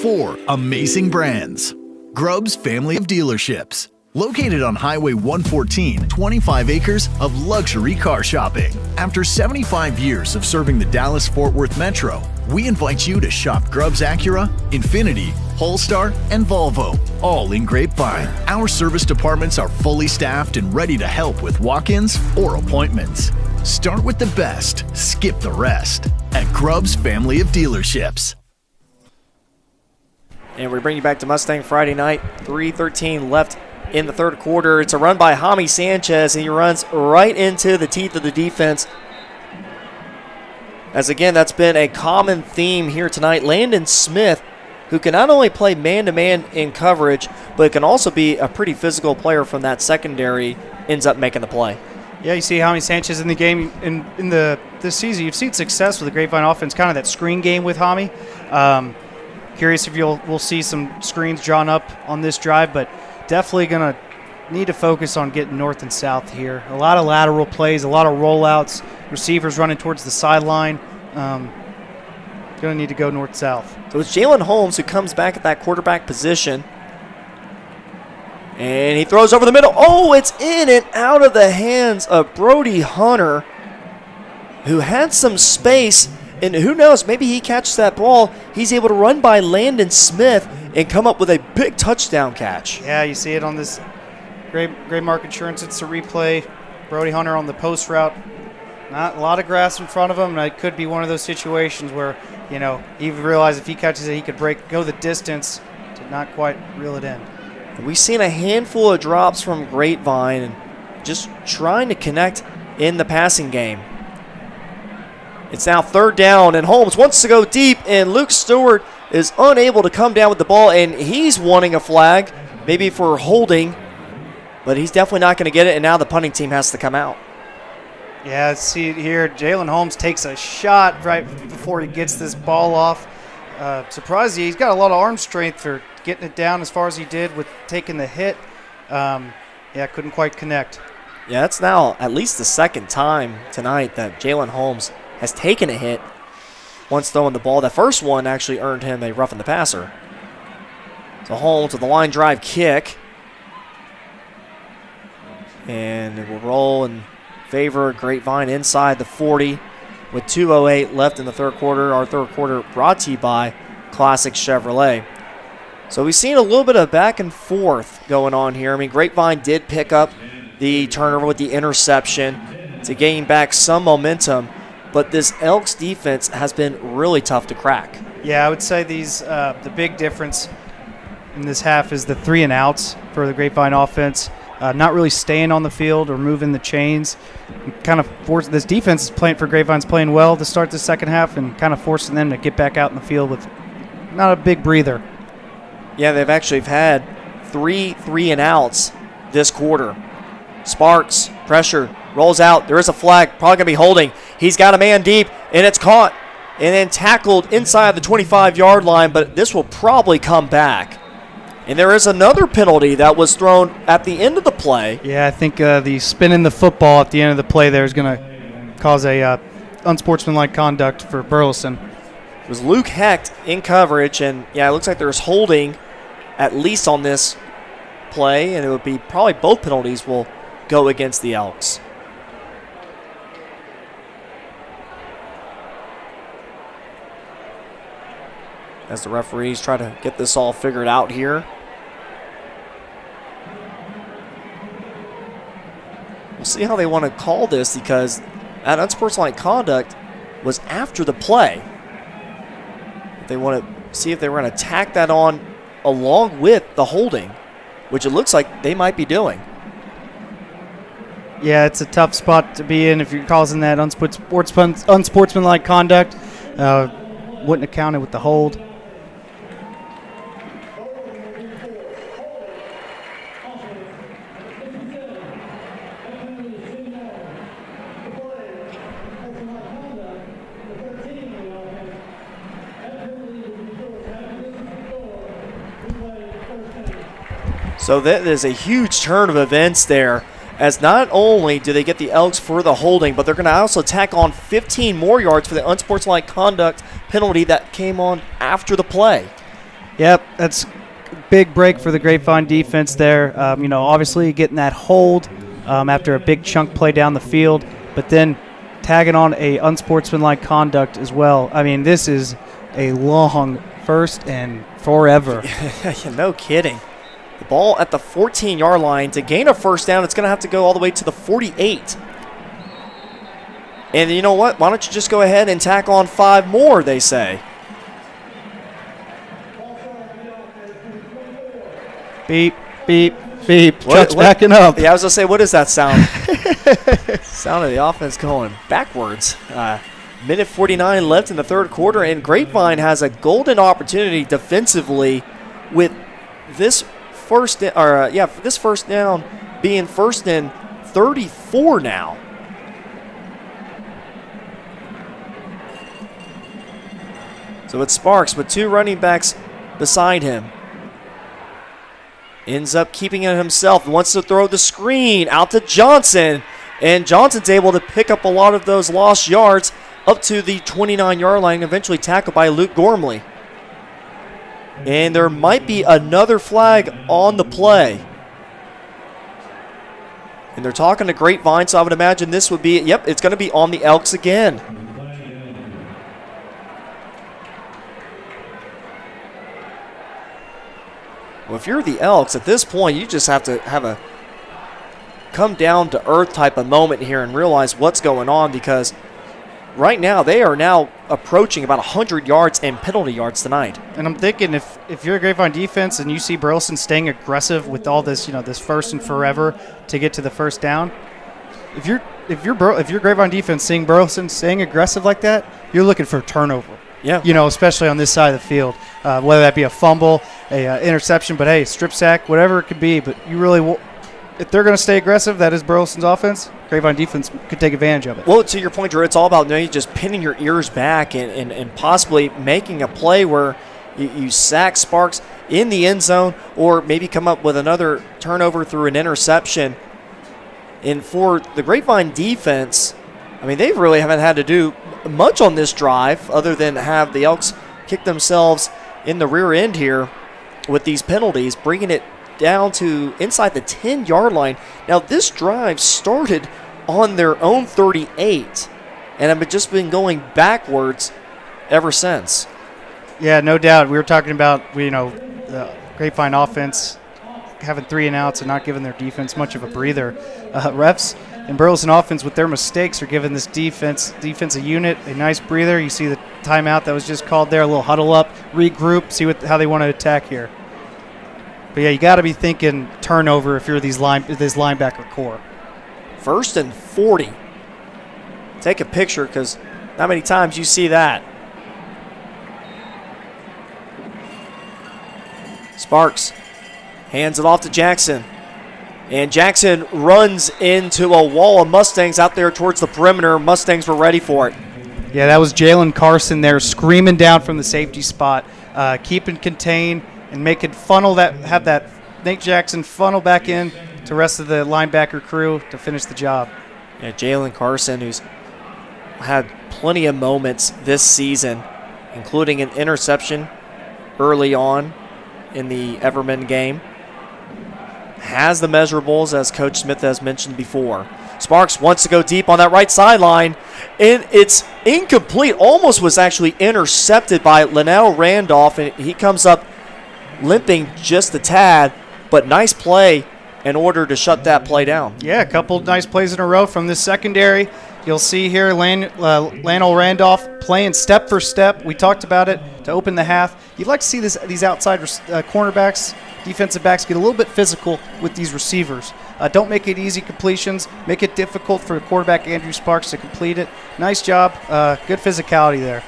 Speaker 6: 4 amazing brands. Grubbs family of dealerships. Located on Highway 114, 25 acres of luxury car shopping. After 75 years of serving the Dallas-Fort Worth Metro, we invite you to shop Grubbs Acura, Infiniti, Polestar, and Volvo, all in Grapevine. Our service departments are fully staffed and ready to help with walk-ins or appointments. Start with the best, skip the rest at Grubbs family of dealerships.
Speaker 1: And we bring you back to Mustang Friday Night. 3:13 left in the third quarter. It's a run by Jaime Sanchez, and he runs right into the teeth of the defense. As again, that's been a common theme here tonight. Landon Smith, who can not only play man-to-man in coverage, but can also be a pretty physical player from that secondary, ends up making the play.
Speaker 7: Yeah, you see Jaime Sanchez in the game in this season. You've seen success with the Grapevine offense, kind of that screen game with Jaime. Curious if we'll see some screens drawn up on this drive, but definitely going to need to focus on getting north and south here. A lot of lateral plays, a lot of rollouts, receivers running towards the sideline. Going to need to go north-south.
Speaker 1: So it's Jalen Holmes who comes back at that quarterback position. And he throws over the middle. Oh, it's in and out of the hands of Brody Hunter, who had some space. And who knows, maybe he catches that ball. He's able to run by Landon Smith and come up with a big touchdown catch.
Speaker 7: Yeah, you see it on this Gray Mark Insurance. It's a replay. Brody Hunter on the post route. Not a lot of grass in front of him. And it could be one of those situations where, he realized if he catches it, he could go the distance to not quite reel it in.
Speaker 1: We've seen a handful of drops from Grapevine and just trying to connect in the passing game. It's now third down, and Holmes wants to go deep, and Luke Stewart is unable to come down with the ball, and he's wanting a flag, maybe for holding, but he's definitely not going to get it, and now the punting team has to come out.
Speaker 7: Yeah, see here, Jalen Holmes takes a shot right before he gets this ball off. Surprised he's got a lot of arm strength for getting it down as far as he did with taking the hit. Couldn't quite connect.
Speaker 1: Yeah, it's now at least the second time tonight that Jalen Holmes has taken a hit once throwing the ball. The first one actually earned him a roughing the passer. So Holmes with the line drive kick. And it will roll in favor of Grapevine inside the 40 with 2:08 left in the third quarter. Our third quarter brought to you by Classic Chevrolet. So we've seen a little bit of back and forth going on here. I mean, Grapevine did pick up the turnover with the interception to gain back some momentum. But this Elks defense has been really tough to crack.
Speaker 7: Yeah, I would say the big difference in this half is the 3 and outs for the Grapevine offense. Not really staying on the field or moving the chains. Kind of this defense is playing for Grapevine's playing well to start the second half and kind of forcing them to get back out in the field with not a big breather.
Speaker 1: Yeah, they've actually had 3 and outs this quarter. Sparks, pressure, rolls out. There is a flag, probably going to be holding. He's got a man deep, and it's caught and then tackled inside the 25-yard line, but this will probably come back. And there is another penalty that was thrown at the end of the play.
Speaker 7: Yeah, I think the spinning the football at the end of the play there is going to cause a unsportsmanlike conduct for Burleson.
Speaker 1: It was Luke Hecht in coverage, and yeah, it looks like there's holding at least on this play, and it would be probably both penalties will go against the Elks. As the referees try to get this all figured out here. We'll see how they want to call this, because that unsportsmanlike conduct was after the play. They want to see if they were going to tack that on along with the holding, which it looks like they might be doing.
Speaker 7: Yeah, it's a tough spot to be in if you're causing that unsportsmanlike conduct. Wouldn't have counted with the hold.
Speaker 1: So that is a huge turn of events there, as not only do they get the Elks for the holding, but they're going to also tack on 15 more yards for the unsportsmanlike conduct penalty that came on after the play.
Speaker 7: Yep, that's a big break for the Grapevine defense there. Obviously getting that hold after a big chunk play down the field, but then tagging on a unsportsmanlike conduct as well. I mean, this is a long first and forever.
Speaker 1: No kidding. The ball at the 14-yard line. To gain a first down, it's going to have to go all the way to the 48. And you know what? Why don't you just go ahead and tack on 5 more, they say.
Speaker 7: Beep, beep, beep. Chuck's backing up.
Speaker 1: Yeah, I was going to say, what is that sound? Sound of the offense going backwards. Minute 49 left in the third quarter, and Grapevine has a golden opportunity defensively with this first down being first and 34 now. So it's Sparks with 2 running backs beside him. Ends up keeping it himself. Wants to throw the screen out to Johnson. And Johnson's able to pick up a lot of those lost yards up to the 29-yard line, eventually tackled by Luke Gormley. And there might be another flag on the play. And they're talking to Grapevine, so I would imagine this would be, it's going to be on the Elks again. Well, if you're the Elks, at this point, you just have to have a come down to earth type of moment here and realize what's going on, because right now they are now approaching about 100 yards and penalty yards tonight.
Speaker 7: And I'm thinking if you're a Grapevine defense and you see Burleson staying aggressive with all this, this first and forever to get to the first down, if you're Grapevine defense seeing Burleson staying aggressive like that, you're looking for a turnover.
Speaker 1: Yeah.
Speaker 7: Especially on this side of the field, whether that be a fumble, a interception, but hey, strip sack, whatever it could be. But you really if they're going to stay aggressive, that is Burleson's offense. Grapevine defense could take advantage of it.
Speaker 1: Well, to your point, Drew, it's all about just pinning your ears back and possibly making a play where you sack Sparks in the end zone, or maybe come up with another turnover through an interception. And for the Grapevine defense, I mean, they really haven't had to do much on this drive other than have the Elks kick themselves in the rear end here with these penalties, bringing it down to inside the 10-yard line. Now, this drive started on their own 38 and have just been going backwards ever since.
Speaker 7: Yeah, no doubt. We were talking about, the Grapevine offense having 3 and outs and not giving their defense much of a breather. Refs and Burleson offense, with their mistakes, are giving this defensive unit a nice breather. You see the timeout that was just called there, a little huddle up, regroup, see how they want to attack here. But, yeah, you got to be thinking turnover if you're this linebacker core.
Speaker 1: 1st and 40. Take a picture, because not many times you see that. Sparks hands it off to Jackson. And Jackson runs into a wall of Mustangs out there towards the perimeter. Mustangs were ready for it.
Speaker 7: Yeah, that was Jalen Carson there screaming down from the safety spot, keeping contained and making have that Nate Jackson funnel back in to the rest of the linebacker crew to finish the job.
Speaker 1: Yeah, Jalen Carson, who's had plenty of moments this season, including an interception early on in the Everman game. Has the measurables, as Coach Smith has mentioned before. Sparks wants to go deep on that right sideline, and it's incomplete. Almost was actually intercepted by Linnell Randolph, and he comes up limping just a tad, but nice play in order to shut that play down.
Speaker 7: Yeah, a couple nice plays in a row from this secondary. You'll see here Lionel Randolph playing step for step. We talked about it to open the half. You'd like to see these outside cornerbacks, defensive backs get a little bit physical with these receivers. Don't make it easy completions. Make it difficult for the quarterback, Andrew Sparks, to complete it. Nice job. Good physicality there.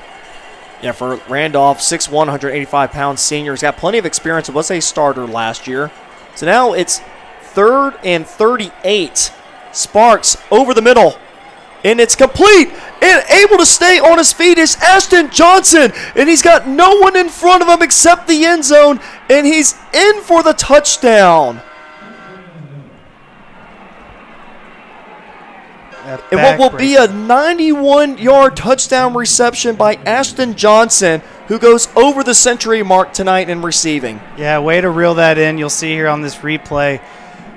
Speaker 1: Yeah, for Randolph, 6'1", 185-pound senior. He's got plenty of experience. Was a starter last year. So now it's 3rd and 38. Sparks over the middle. And it's complete. And able to stay on his feet is Ashton Johnson. And he's got no one in front of him except the end zone. and he's in for the touchdown. And what will be a 91-yard touchdown reception by Ashton Johnson, who goes over the century mark tonight in receiving.
Speaker 7: Yeah, way to reel that in. You'll see here on this replay,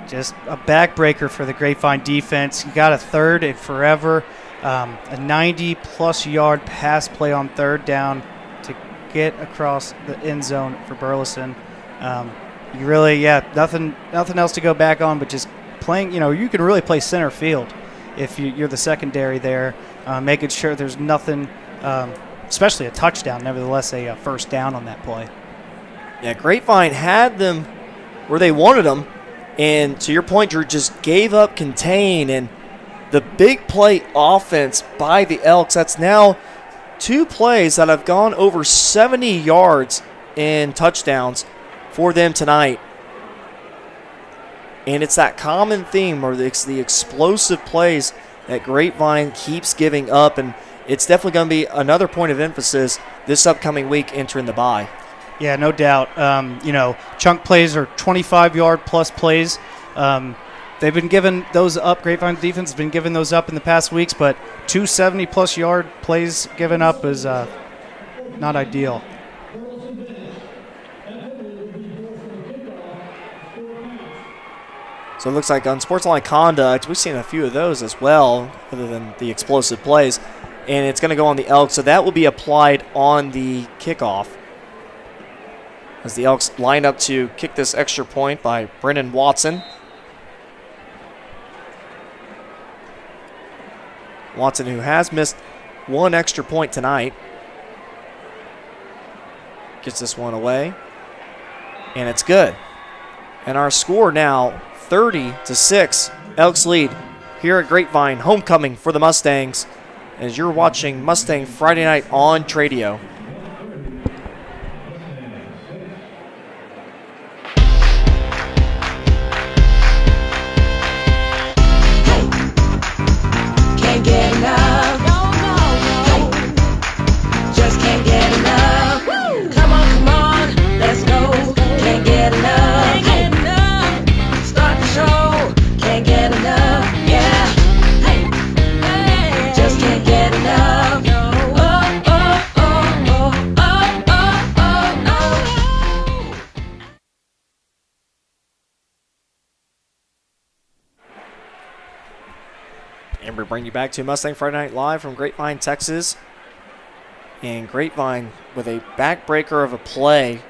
Speaker 7: just a backbreaker for the Grapevine defense. You got a third and forever, a 90-plus yard pass play on third down to get across the end zone for Burleson. You really, nothing else to go back on, but just playing. You can really play center field if you're the secondary there, making sure there's nothing, especially a touchdown, nevertheless a first down on that play.
Speaker 1: Yeah, Grapevine had them where they wanted them, and to your point, Drew, just gave up contain, and the big play offense by the Elks, that's now 2 plays that have gone over 70 yards in touchdowns for them tonight. And it's that common theme, or it's the explosive plays that Grapevine keeps giving up, and it's definitely going to be another point of emphasis this upcoming week entering the bye.
Speaker 7: Yeah, no doubt. Chunk plays are 25-yard plus plays. They've been giving those up. Grapevine defense has been giving those up in the past weeks, but 270-plus yard plays given up is not ideal.
Speaker 1: So it looks like unsportsmanlike conduct, we've seen a few of those as well, other than the explosive plays. And it's going to go on the Elks, so that will be applied on the kickoff. As the Elks line up to kick this extra point by Brennan Watson. Watson, who has missed 1 extra point tonight, gets this one away. And it's good. And our score now, 30-6, Elks lead here at Grapevine, homecoming for the Mustangs, as you're watching Mustang Friday Night on Tradio.
Speaker 12: Can't get enough. No. Just can't get enough. Come on, let's go. Can't get enough. Can't get enough, yeah. Hey. Just can't get enough. Oh.
Speaker 1: And we bring you back to Mustang Friday Night Live from Grapevine, Texas. And Grapevine with a backbreaker of a play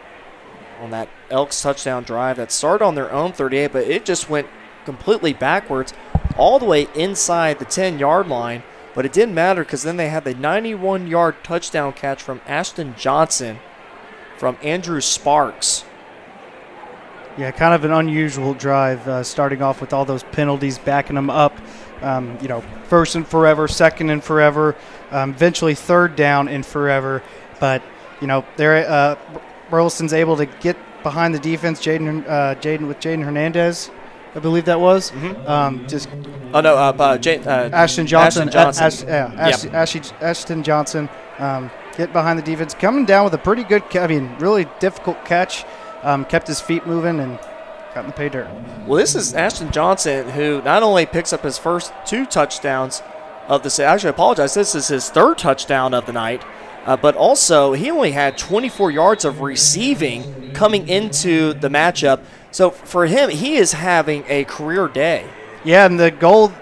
Speaker 1: on that Elks touchdown drive that started on their own 38, but it just went completely backwards all the way inside the 10-yard line. But it didn't matter because then they had the 91-yard touchdown catch from Ashton Johnson from Andrew Sparks.
Speaker 7: Yeah, kind of an unusual drive, starting off with all those penalties backing them up. First and forever, second and forever, eventually third down and forever. But, Burleson's able to get behind the defense. Jaden Hernandez, I believe that was. Ashton Johnson. Ashton Johnson. Get behind the defense, coming down with a pretty good, really difficult catch. Kept his feet moving and got in the pay dirt.
Speaker 1: Well, this is Ashton Johnson, who not only picks up his first 2 touchdowns of the season. Actually, I apologize. This is his 3rd touchdown of the night. But also, he only had 24 yards of receiving coming into the matchup. So for him, he is having a career day.
Speaker 7: Yeah, and the goal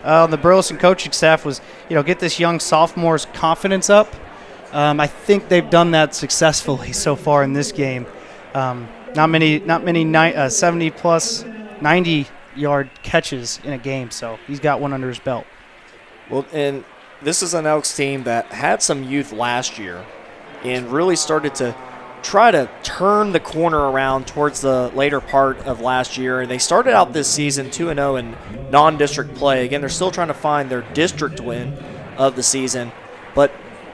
Speaker 7: on the Burleson coaching staff was, get this young sophomore's confidence up. I think they've done that successfully so far in this game. Not many 70-plus, 90-yard catches in a game, so he's got one under his belt.
Speaker 1: Well, and this is an Elks team that had some youth last year and really started to try to turn the corner around towards the later part of last year. And they started out this season 2-0 in non-district play. Again, they're still trying to find their district win of the season. But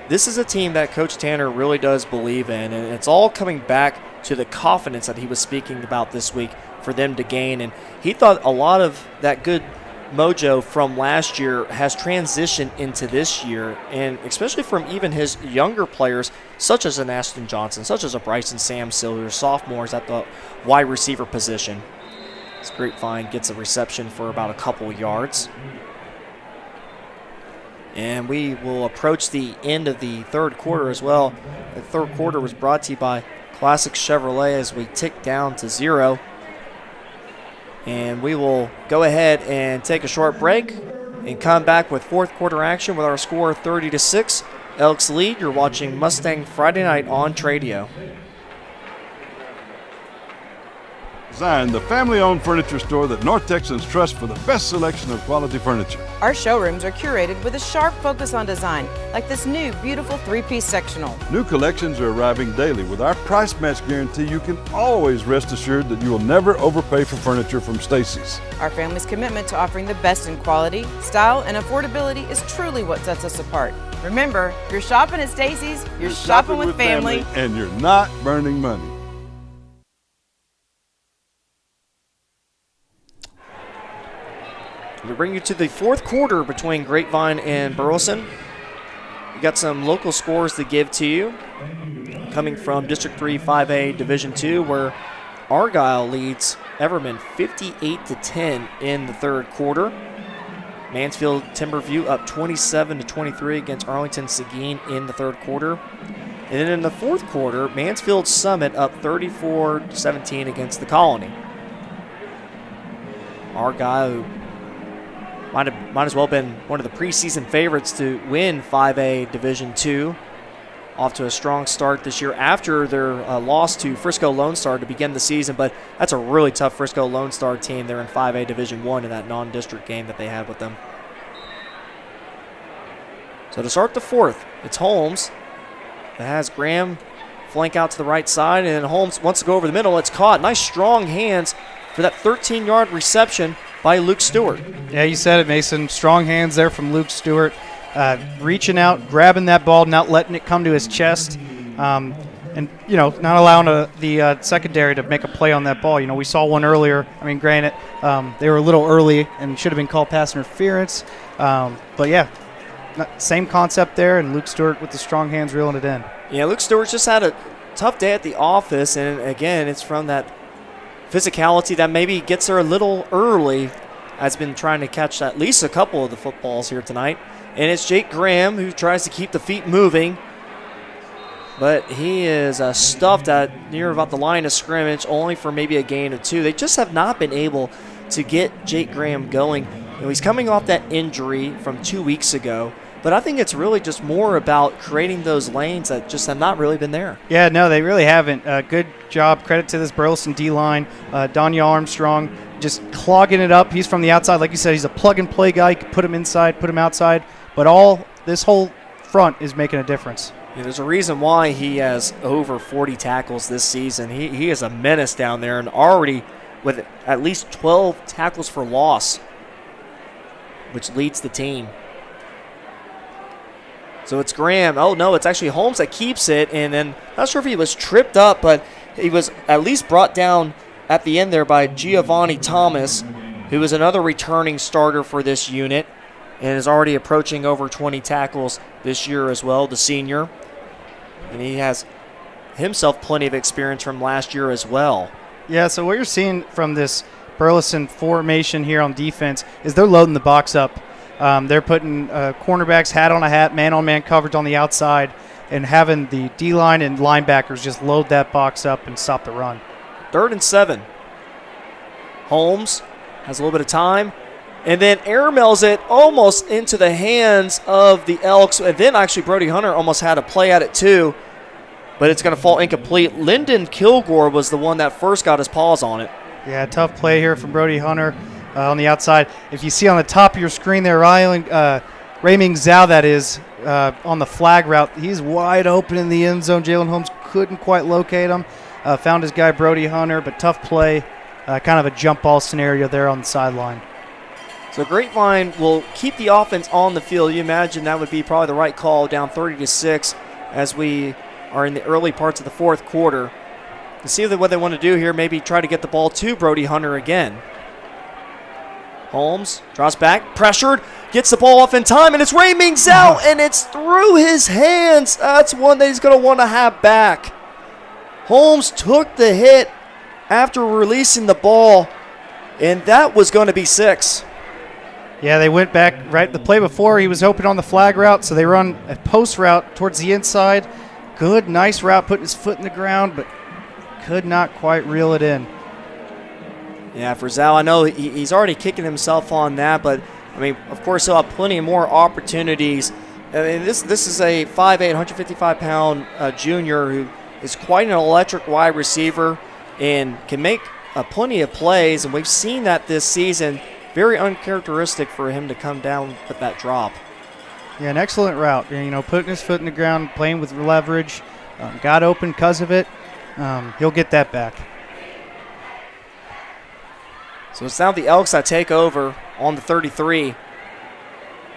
Speaker 1: this is a team that Coach Tanner really does believe in, and it's all coming back to the confidence that he was speaking about this week for them to gain. And he thought a lot of that good mojo from last year has transitioned into this year, and especially from even his younger players, such as an Ashton Johnson, such as a Bryson Samsill, who are sophomores at the wide receiver position. This Grapevine gets a reception for about a couple yards. And we will approach the end of the third quarter as well. The third quarter was brought to you by Classic Chevrolet as we tick down to 0. And we will go ahead and take a short break and come back with fourth quarter action with our score 30-6. Elks lead. You're watching Mustang Friday Night on Tradio.
Speaker 4: Design, the family-owned furniture store that North Texans trust for the best selection of quality furniture.
Speaker 5: Our showrooms are curated with a sharp focus on design, like this new, beautiful 3-piece sectional.
Speaker 4: New collections are arriving daily. With our price match guarantee, you can always rest assured that you will never overpay for furniture from Stacy's.
Speaker 5: Our family's commitment to offering the best in quality, style, and affordability is truly what sets us apart. Remember, if you're shopping at Stacy's, you're shopping with family.
Speaker 4: And you're not burning money.
Speaker 1: We bring you to the fourth quarter between Grapevine and Burleson. We got some local scores to give to you, coming from District 3 5A Division 2, where Argyle leads Everman 58-10 in the third quarter. Mansfield Timberview up 27-23 against Arlington Seguin in the third quarter. And then in the fourth quarter, Mansfield Summit up 34-17 against the Colony. Argyle, who might as well have been one of the preseason favorites to win 5A Division 2. Off to a strong start this year after their loss to Frisco Lone Star to begin the season, but that's a really tough Frisco Lone Star team. They're in 5A Division 1 in that non-district game that they had with them. So to start the fourth, it's Holmes that has Graham flank out to the right side, and then Holmes wants to go over the middle. It's caught. Nice strong hands for that 13-yard reception by Luke Stewart.
Speaker 7: Yeah, you said it, Mason. Strong hands there from Luke Stewart. Reaching out, grabbing that ball, not letting it come to his chest, and, not allowing the secondary to make a play on that ball. We saw one earlier. I mean, granted, they were a little early and should have been called pass interference. But, yeah, same concept there, and Luke Stewart with the strong hands reeling it in.
Speaker 1: Yeah, Luke Stewart's just had a tough day at the office, and, again, it's from that physicality that maybe gets her a little early. Has been trying to catch at least a couple of the footballs here tonight. And it's Jake Graham who tries to keep the feet moving. But he is stuffed at near about the line of scrimmage, only for maybe a gain of 2. They just have not been able to get Jake Graham going. He's coming off that injury from 2 weeks ago. But I think it's really just more about creating those lanes that just have not really been there.
Speaker 7: Yeah, no, they really haven't. Good job. Credit to this Burleson D-line. Danya Armstrong just clogging it up. He's from the outside. Like you said, he's a plug-and-play guy. You can put him inside, put him outside. But this whole front is making a difference.
Speaker 1: Yeah, there's a reason why he has over 40 tackles this season. He is a menace down there, and already with at least 12 tackles for loss, which leads the team. So it's Graham. Oh, no, it's actually Holmes that keeps it. And then not sure if he was tripped up, but he was at least brought down at the end there by Giovanni Thomas, who is another returning starter for this unit and is already approaching over 20 tackles this year as well, the senior. And he has himself plenty of experience from last year as well.
Speaker 7: Yeah, so what you're seeing from this Burleson formation here on defense is they're loading the box up. They're putting cornerbacks hat on a hat, man-on-man coverage on the outside, and having the D-line and linebackers just load that box up and stop the run.
Speaker 1: 3rd and 7. Holmes has a little bit of time, and then airmails it almost into the hands of the Elks. And then actually Brody Hunter almost had a play at it too, but it's going to fall incomplete. Lyndon Kilgore was the one that first got his paws on it.
Speaker 7: Yeah, tough play here from Brody Hunter. On the outside. If you see on the top of your screen there, Rayming Zhao, that is, on the flag route, he's wide open in the end zone. Jalen Holmes couldn't quite locate him. Found his guy, Brody Hunter, but tough play. Kind of a jump ball scenario there on the sideline.
Speaker 1: So Grapevine will keep the offense on the field. You imagine that would be probably the right call, down 30-6 as we are in the early parts of the fourth quarter. To see what they want to do here, maybe try to get the ball to Brody Hunter again. Holmes draws back, pressured, gets the ball off in time, and it's Ray Mingzell, and it's through his hands. That's one that he's going to want to have back. Holmes took the hit after releasing the ball, and that was going to be 6.
Speaker 7: Yeah, they went back right the play before. He was hoping on the flag route, so they run a post route towards the inside. Good, nice route, putting his foot in the ground, but could not quite reel it in.
Speaker 1: Yeah, for Zal, I know he's already kicking himself on that, but, I mean, of course, he'll have plenty more opportunities. I mean, this is a 5'8", 155-pound junior who is quite an electric wide receiver and can make plenty of plays, and we've seen that this season. Very uncharacteristic for him to come down with that drop.
Speaker 7: Yeah, an excellent route. You know, putting his foot in the ground, playing with leverage, got open because of it. He'll get that back.
Speaker 1: So it's now the Elks that take over on the 33.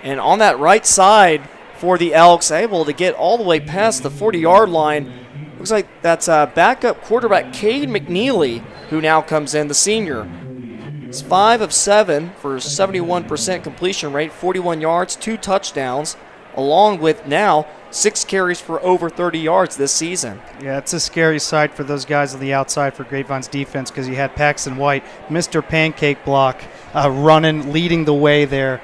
Speaker 1: And on that right side for the Elks, able to get all the way past the 40-yard line. Looks like that's backup quarterback Cade McNeely, who now comes in, the senior. It's 5 of 7 for 71% completion rate, 41 yards, 2 touchdowns, along with now 6 carries for over 30 yards this season.
Speaker 7: Yeah, it's a scary sight for those guys on the outside for Grapevine's defense because you had Paxton White, Mr. Pancake Block, running, leading the way there,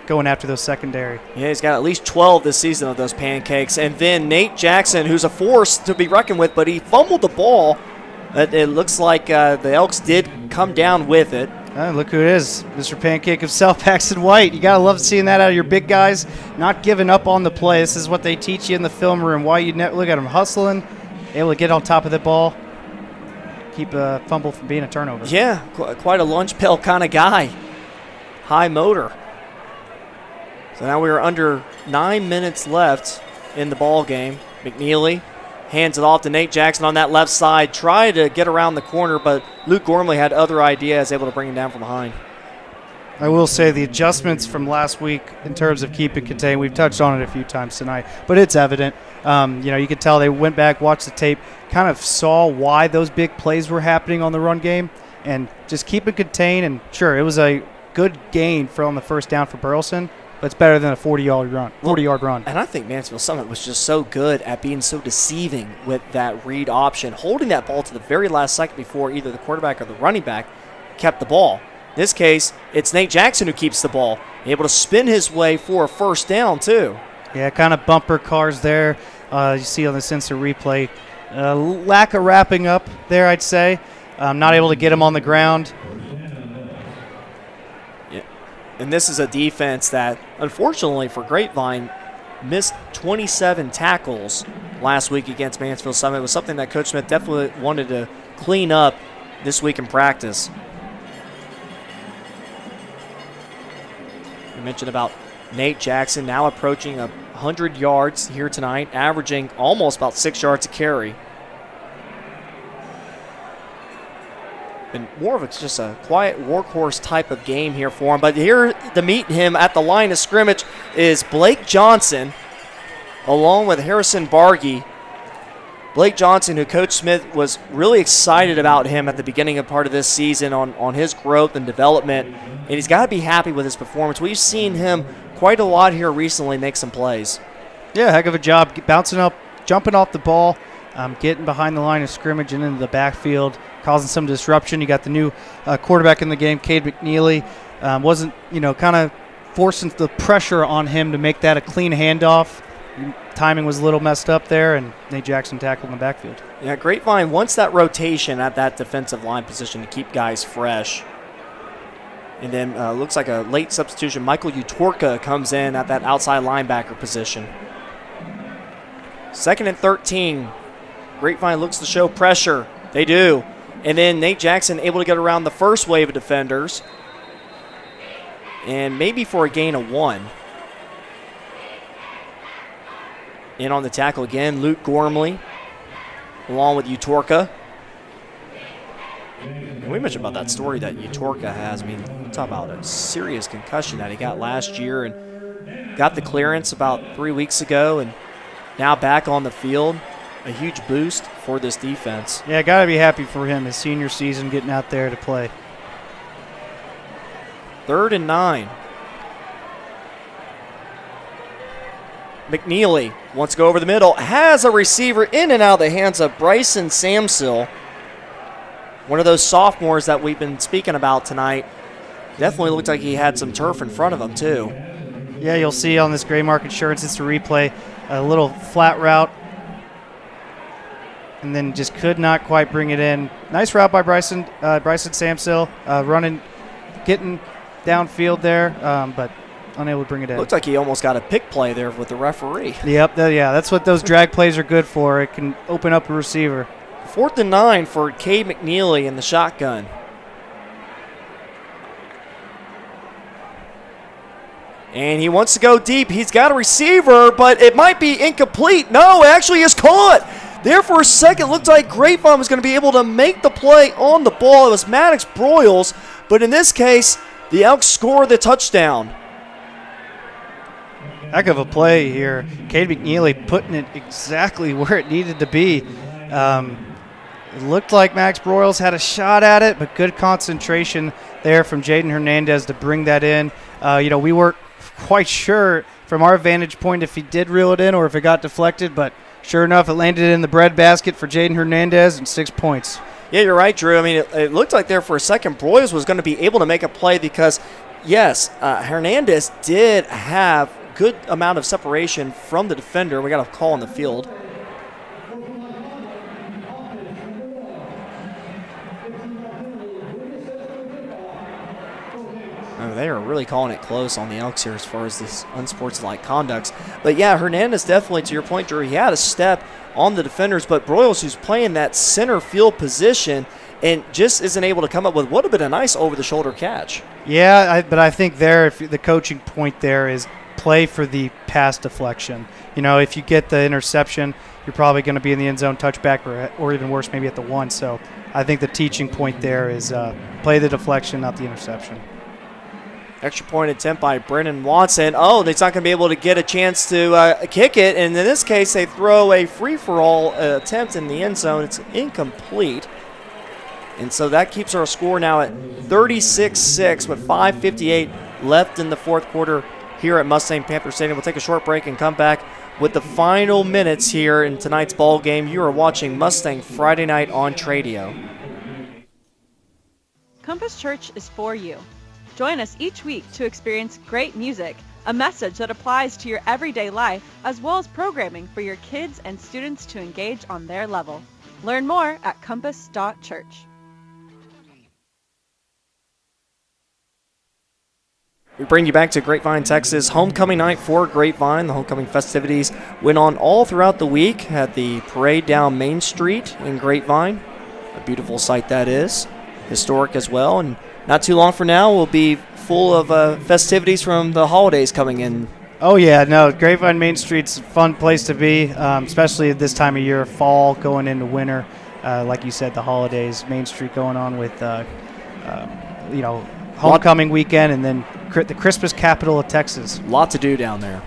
Speaker 7: going after those secondary.
Speaker 1: Yeah, he's got at least 12 this season of those pancakes. And then Nate Jackson, who's a force to be reckoned with, but he fumbled the ball. It looks like the Elks did come down with it.
Speaker 7: Look who it is, Mr. Pancake himself, Paxton White. You got to love seeing that out of your big guys, not giving up on the play. This is what they teach you in the film room. Why you look at him hustling, able to get on top of the ball, keep a fumble from being a turnover.
Speaker 1: Yeah, quite a lunch pail kind of guy. High motor. So now we are under 9 minutes left in the ball game. McNeely hands it off to Nate Jackson on that left side. Tried to get around the corner, but Luke Gormley had other ideas, able to bring him down from behind.
Speaker 7: I will say the adjustments from last week in terms of keep it contained, we've touched on it a few times tonight, but it's evident. You could tell they went back, watched the tape, kind of saw why those big plays were happening on the run game, and just keep it contained. And sure, it was a good gain on the first down for Burleson, but it's better than a 40-yard run.
Speaker 1: And I think Mansfield Summit was just so good at being so deceiving with that read option, holding that ball to the very last second before either the quarterback or the running back kept the ball. In this case, it's Nate Jackson who keeps the ball, able to spin his way for a first down, too.
Speaker 7: Yeah, kind of bumper cars there. You see on the sensor replay. Lack of wrapping up there, I'd say. Not able to get him on the ground.
Speaker 1: And this is a defense that, unfortunately for Grapevine, missed 27 tackles last week against Mansfield Summit. It was something that Coach Smith definitely wanted to clean up this week in practice. We mentioned about Nate Jackson now approaching 100 yards here tonight, averaging almost about 6 yards a carry. And more of it's just a quiet workhorse type of game here for him. But here to meet him at the line of scrimmage is Blake Johnson, along with Harrison Bargy. Blake Johnson, who Coach Smith was really excited about him at the beginning of part of this season on his growth and development. And he's got to be happy with his performance. We've seen him quite a lot here recently make some plays.
Speaker 7: Yeah, heck of a job bouncing up, jumping off the ball, getting behind the line of scrimmage and into the backfield, causing some disruption. You got the new quarterback in the game, Cade McNeely. Wasn't, kind of forcing the pressure on him to make that a clean handoff. Timing was a little messed up there, and Nate Jackson tackled in the backfield.
Speaker 1: Yeah, Grapevine wants that rotation at that defensive line position to keep guys fresh. And then looks like a late substitution. Michael Utorka comes in at that outside linebacker position. 2nd and 13. Grapevine looks to show pressure. They do. And then Nate Jackson able to get around the first wave of defenders. And maybe for a gain of 1. In on the tackle again, Luke Gormley, along with Utorka. And we mentioned about that story that Utorka has. I mean, we talk about a serious concussion that he got last year and got the clearance about 3 weeks ago and now back on the field. A huge boost for this defense.
Speaker 7: Yeah, got to be happy for him, his senior season, getting out there to play.
Speaker 1: 3rd and 9. McNeely wants to go over the middle. Has a receiver in and out of the hands of Bryson Samsill. One of those sophomores that we've been speaking about tonight. Definitely looked like he had some turf in front of him, too.
Speaker 7: Yeah, you'll see on this gray mark insurance, it's a replay, a little flat route, and then just could not quite bring it in. Nice route by Bryson Samsill, running, getting downfield there, but unable to bring it in.
Speaker 1: Looks like he almost got a pick play there with the referee.
Speaker 7: Yep, that's what those drag plays are good for. It can open up a receiver.
Speaker 1: 4th and 9 for Cade McNeely in the shotgun. And he wants to go deep. He's got a receiver, but it might be incomplete. No, it actually is caught. There for a second, looked like Grapevine was going to be able to make the play on the ball. It was Maddox Broyles, but in this case, the Elks score the touchdown.
Speaker 7: Heck of a play here. Cade McNeely putting it exactly where it needed to be. It looked like Max Broyles had a shot at it, but good concentration there from Jaden Hernandez to bring that in. We weren't quite sure from our vantage point if he did reel it in or if it got deflected, but sure enough, it landed in the breadbasket for Jaden Hernandez and 6 points.
Speaker 1: Yeah, you're right, Drew. I mean, it looked like there for a second Broyles was going to be able to make a play because, yes, Hernandez did have good amount of separation from the defender. We got a call on the field. They are really calling it close on the Elks here as far as these unsportsmanlike conducts. But yeah, Hernandez definitely, to your point, Drew, he had a step on the defenders, but Broyles, who's playing that center field position and just isn't able to come up with what would have been a nice over-the-shoulder catch.
Speaker 7: Yeah, but I think if the coaching point there is play for the pass deflection. If you get the interception, you're probably going to be in the end zone touchback or even worse, maybe at the 1. So I think the teaching point there is play the deflection, not the interception.
Speaker 1: Extra point attempt by Brennan Watson. Oh, they're not going to be able to get a chance to kick it. And in this case, they throw a free-for-all attempt in the end zone. It's incomplete. And so that keeps our score now at 36-6 with 5:58 left in the fourth quarter here at Mustang Panther Stadium. We'll take a short break and come back with the final minutes here in tonight's ball game. You are watching Mustang Friday Night on Tradio.
Speaker 8: Compass Church is for you. Join us each week to experience great music, a message that applies to your everyday life, as well as programming for your kids and students to engage on their level. Learn more at compass.church.
Speaker 1: We bring you back to Grapevine, Texas. Homecoming night for Grapevine. The homecoming festivities went on all throughout the week. Had the parade down Main Street in Grapevine. A beautiful sight that is. Historic as well. And not too long from now, we'll be full of festivities from the holidays coming in.
Speaker 7: Oh, yeah. No, Grapevine Main Street's a fun place to be, especially at this time of year, fall going into winter. Like you said, the holidays, Main Street going on with, homecoming weekend and then the Christmas capital of Texas.
Speaker 1: A lot to do down there.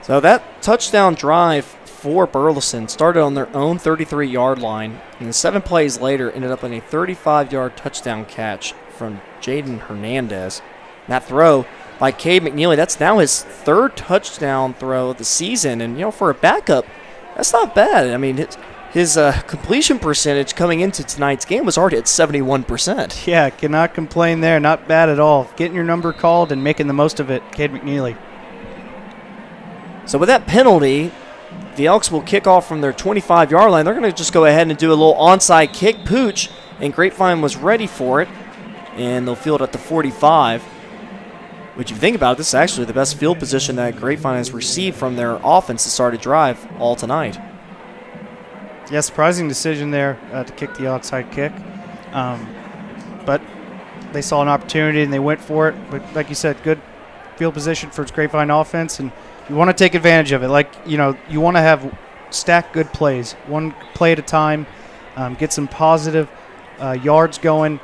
Speaker 1: So that touchdown drive for Burleson started on their own 33-yard line, and 7 plays later ended up in a 35-yard touchdown catch from Jaden Hernandez. That throw by Cade McNeely, that's now his 3rd touchdown throw of the season, and for a backup, that's not bad. I mean, his completion percentage coming into tonight's game was already at 71%.
Speaker 7: Yeah, cannot complain there. Not bad at all. Getting your number called and making the most of it, Cade McNeely.
Speaker 1: So with that penalty, the Elks will kick off from their 25-yard line. They're going to just go ahead and do a little onside kick pooch, and Grapevine was ready for it, and they'll field at the 45. Which, if you think about it, this is actually the best field position that Grapevine has received from their offense to start a drive all tonight.
Speaker 7: Yeah, surprising decision there to kick the onside kick. But they saw an opportunity and they went for it. But like you said, good field position for its Grapevine offense, and you want to take advantage of it. You want to have stack good plays, one play at a time, get some positive yards going,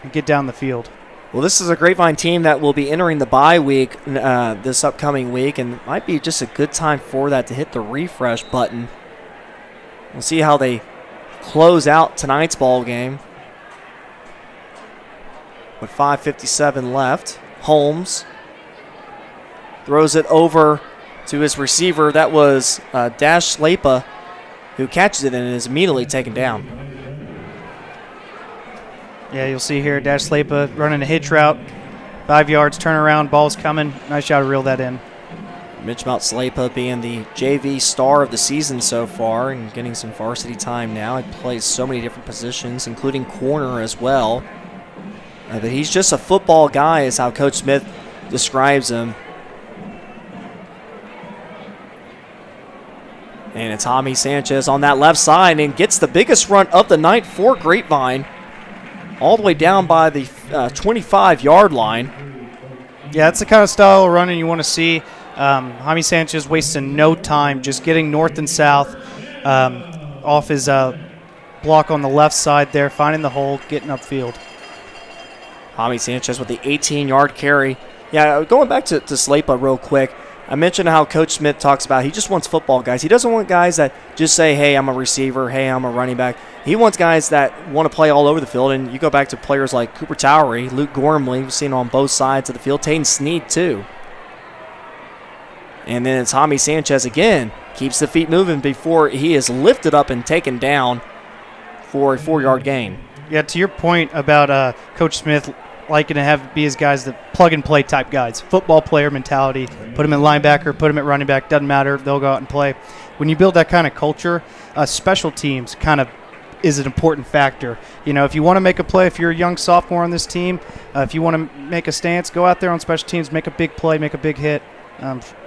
Speaker 7: and get down the field.
Speaker 1: Well, this is a Grapevine team that will be entering the bye week this upcoming week, and it might be just a good time for that to hit the refresh button. We'll see how they close out tonight's ball game. with 5:57 left. Holmes throws it over to his receiver. That was Dash Slapa, who catches it and is immediately taken down.
Speaker 7: Yeah, you'll see here Dash Slapa running a hitch route. 5 yards, turnaround, ball's coming. Nice job to reel that in.
Speaker 1: Mitch Mount Slapa being the JV star of the season so far and getting some varsity time now. He plays so many different positions, including corner as well. But he's just a football guy is how Coach Smith describes him. And it's Jaime Sanchez on that left side and gets the biggest run of the night for Grapevine, all the way down by the 25-yard line.
Speaker 7: Yeah, that's the kind of style of running you want to see. Jaime Sanchez wasting no time, just getting north and south off his block on the left side there, finding the hole, getting upfield.
Speaker 1: Jaime Sanchez with the 18-yard carry. Yeah, going back to Slapa real quick, I mentioned how Coach Smith talks about he just wants football guys. He doesn't want guys that just say, hey, I'm a receiver, hey, I'm a running back. He wants guys that want to play all over the field, and you go back to players like Cooper Towery, Luke Gormley, we've seen on both sides of the field, Tayden Sneed too. And then it's Jaime Sanchez again, keeps the feet moving before he is lifted up and taken down for a 4-yard gain.
Speaker 7: Yeah, to your point about Coach Smith liking to be his guys, the plug-and-play type guys, football player mentality, put him at linebacker, put him at running back, doesn't matter, they'll go out and play. When you build that kind of culture, special teams kind of is an important factor. You know, if you want to make a play, if you're a young sophomore on this team, if you want to make a stance, go out there on special teams, make a big play, make a big hit.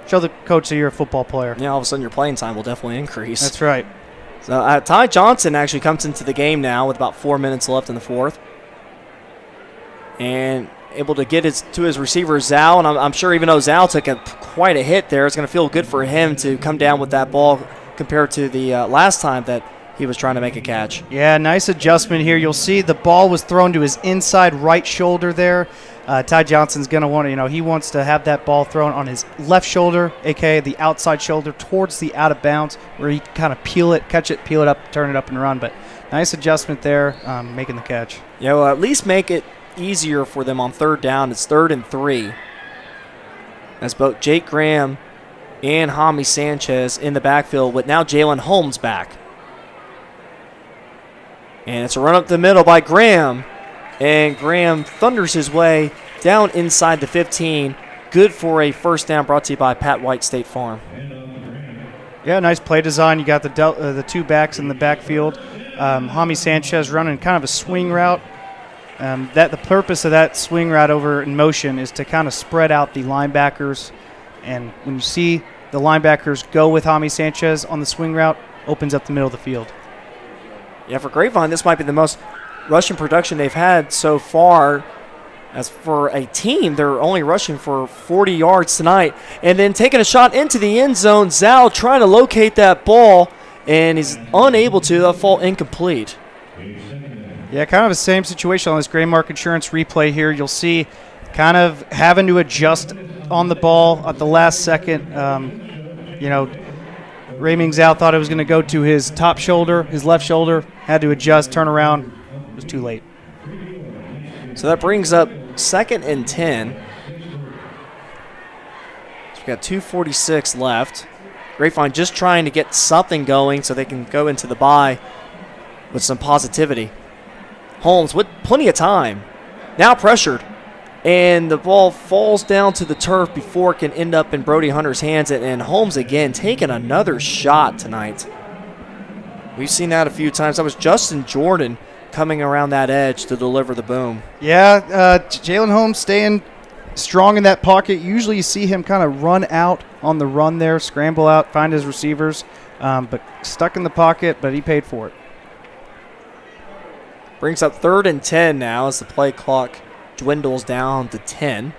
Speaker 7: Show the coach that you're a football player.
Speaker 1: Yeah, all of a sudden your playing time will definitely increase.
Speaker 7: That's right.
Speaker 1: So Ty Johnson actually comes into the game now with about 4 minutes left in the fourth. And able to get to his receiver, Zhao. And I'm sure even though Zhao took quite a hit there, it's going to feel good for him to come down with that ball compared to the last time that he was trying to make a catch.
Speaker 7: Yeah, nice adjustment here. You'll see the ball was thrown to his inside right shoulder there. Ty Johnson's going to want to, he wants to have that ball thrown on his left shoulder, a.k.a. the outside shoulder, towards the out of bounds, where he kind of catch it, peel it up, turn it up, and run. But nice adjustment there, making the catch.
Speaker 1: Yeah, well, at least make it easier for them on third down. It's 3rd and 3. As both Jake Graham and Jaime Sanchez in the backfield, with now Jalen Holmes back. And it's a run up the middle by Graham. And Graham thunders his way down inside the 15. Good for a first down, brought to you by Pat White State Farm.
Speaker 7: Yeah, nice play design. You got the two backs in the backfield. Jaime Sanchez running kind of a swing route. The purpose of that swing route over in motion is to kind of spread out the linebackers. And when you see the linebackers go with Jaime Sanchez on the swing route, opens up the middle of the field.
Speaker 1: Yeah, for Grapevine, this might be the most rushing production they've had so far. As for a team, they're only rushing for 40 yards tonight. And then taking a shot into the end zone, Zhao trying to locate that ball, and he's unable to. That'll fall incomplete.
Speaker 7: Yeah, kind of the same situation on this Graymark Insurance replay here. You'll see kind of having to adjust on the ball at the last second. Rayming Zhao thought it was going to go to his top shoulder, his left shoulder, had to adjust, turn around. It was too late.
Speaker 1: So that brings up 2nd and 10. So we've got 2:46 left. Grapevine just trying to get something going so they can go into the bye with some positivity. Holmes with plenty of time. Now pressured. And the ball falls down to the turf before it can end up in Brody Hunter's hands. And Holmes again taking another shot tonight. We've seen that a few times. That was Justin Jordan coming around that edge to deliver the boom.
Speaker 7: Yeah, Jalen Holmes staying strong in that pocket. Usually you see him kind of run out on the run there, scramble out, find his receivers. But stuck in the pocket, but he paid for it.
Speaker 1: Brings up 3rd and 10 now as the play clock dwindles down to 10.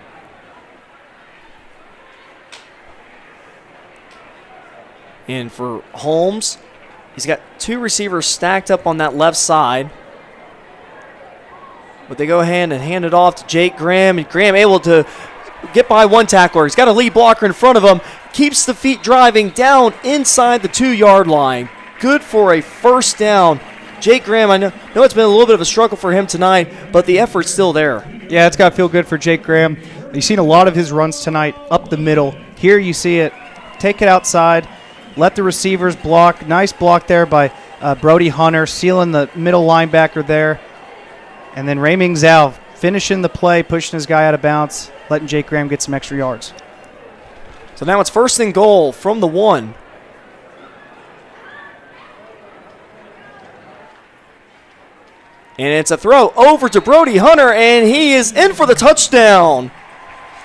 Speaker 1: And for Holmes, he's got 2 receivers stacked up on that left side. But they go ahead and hand it off to Jake Graham. And Graham able to get by one tackler. He's got a lead blocker in front of him. Keeps the feet driving down inside the 2-yard line. Good for a first down. Jake Graham, I know it's been a little bit of a struggle for him tonight, but the effort's still there.
Speaker 7: Yeah, it's got to feel good for Jake Graham. You've seen a lot of his runs tonight up the middle. Here you see it. Take it outside. Let the receivers block. Nice block there by Brody Hunter, sealing the middle linebacker there. And then Rayming Zhao finishing the play, pushing his guy out of bounds, letting Jake Graham get some extra yards.
Speaker 1: So now it's 1st and goal from the 1. And it's a throw over to Brody Hunter, and he is in for the touchdown.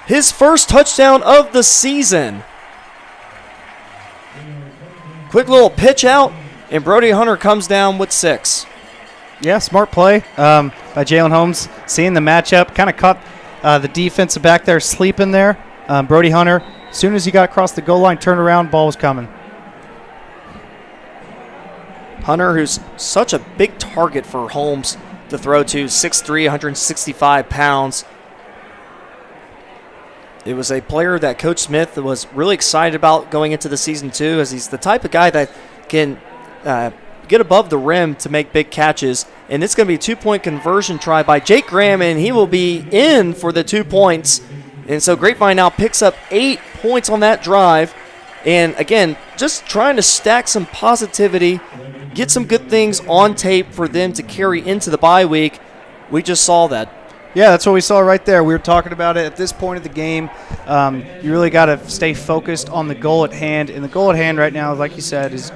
Speaker 1: His first touchdown of the season. Quick little pitch out, and Brody Hunter comes down with 6.
Speaker 7: Yeah, smart play by Jalen Holmes. Seeing the matchup, kind of caught the defensive back there sleeping there. Brody Hunter, as soon as he got across the goal line, turned around, ball was coming.
Speaker 1: Hunter, who's such a big target for Holmes to throw to, 6'3", 165 pounds. It was a player that Coach Smith was really excited about going into the season too, as he's the type of guy that can get above the rim to make big catches. And it's going to be a 2-point conversion try by Jake Graham, and he will be in for the 2 points. And so Grapevine now picks up 8 points on that drive. And again, just trying to stack some positivity, get some good things on tape for them to carry into the bye week. We just saw that.
Speaker 7: Yeah, that's what we saw right there. We were talking about it at this point of the game. You really got to stay focused on the goal at hand. And the goal at hand right now, like you said, is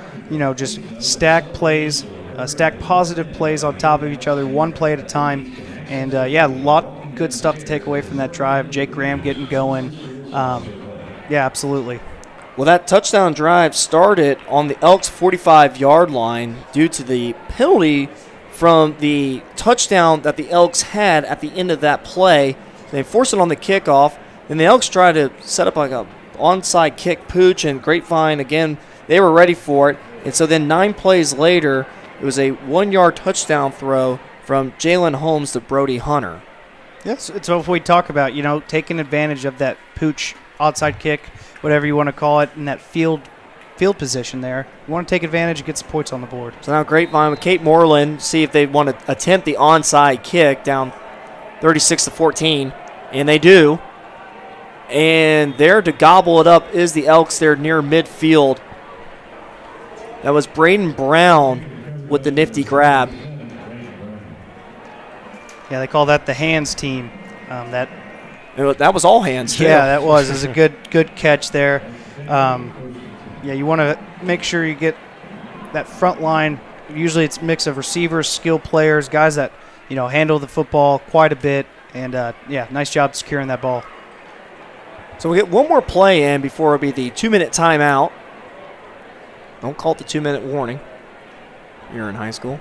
Speaker 7: just stack plays, stack positive plays on top of each other, one play at a time. And, a lot of good stuff to take away from that drive. Jake Graham getting going. Yeah, absolutely.
Speaker 1: Well, that touchdown drive started on the Elks' 45-yard line due to the penalty from the touchdown that the Elks had at the end of that play. They forced it on the kickoff. Then the Elks tried to set up like a onside kick pooch, and Grapevine, again, they were ready for it. And so then 9 plays later, it was a 1-yard touchdown throw from Jalen Holmes to Brody Hunter.
Speaker 7: Yes, it's what we talk about, taking advantage of that pooch outside kick, whatever you want to call it, in that field position there. You want to take advantage and get some points on the board.
Speaker 1: So now Grapevine with Kate Moreland, see if they want to attempt the onside kick down 36-14, and they do. And there to gobble it up is the Elks there near midfield. That was Braden Brown with the nifty grab.
Speaker 7: Yeah, they call that the hands team. That
Speaker 1: was all hands, too.
Speaker 7: Yeah, that was. It was a good catch there. You want to make sure you get that front line. Usually it's a mix of receivers, skill players, guys that, handle the football quite a bit. And, nice job securing that ball.
Speaker 1: So we get one more play in before it'll be the 2-minute timeout. Don't call it the 2-minute warning. You're in high school.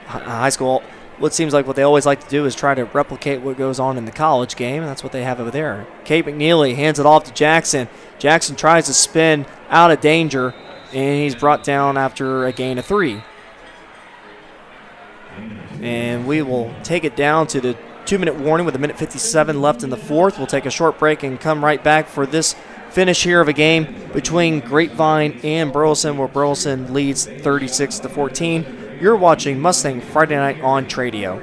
Speaker 1: High school, what seems like what they always like to do is try to replicate what goes on in the college game, and that's what they have over there. Kate McNeely hands it off to Jackson. Jackson tries to spin out of danger, and he's brought down after a gain of 3. And we will take it down to the 2-minute warning with 1:57 left in the 4th. We'll take a short break and come right back for this finish here of a game between Grapevine and Burleson, where Burleson leads 36-14. You're watching Mustang Friday Night on Tradio.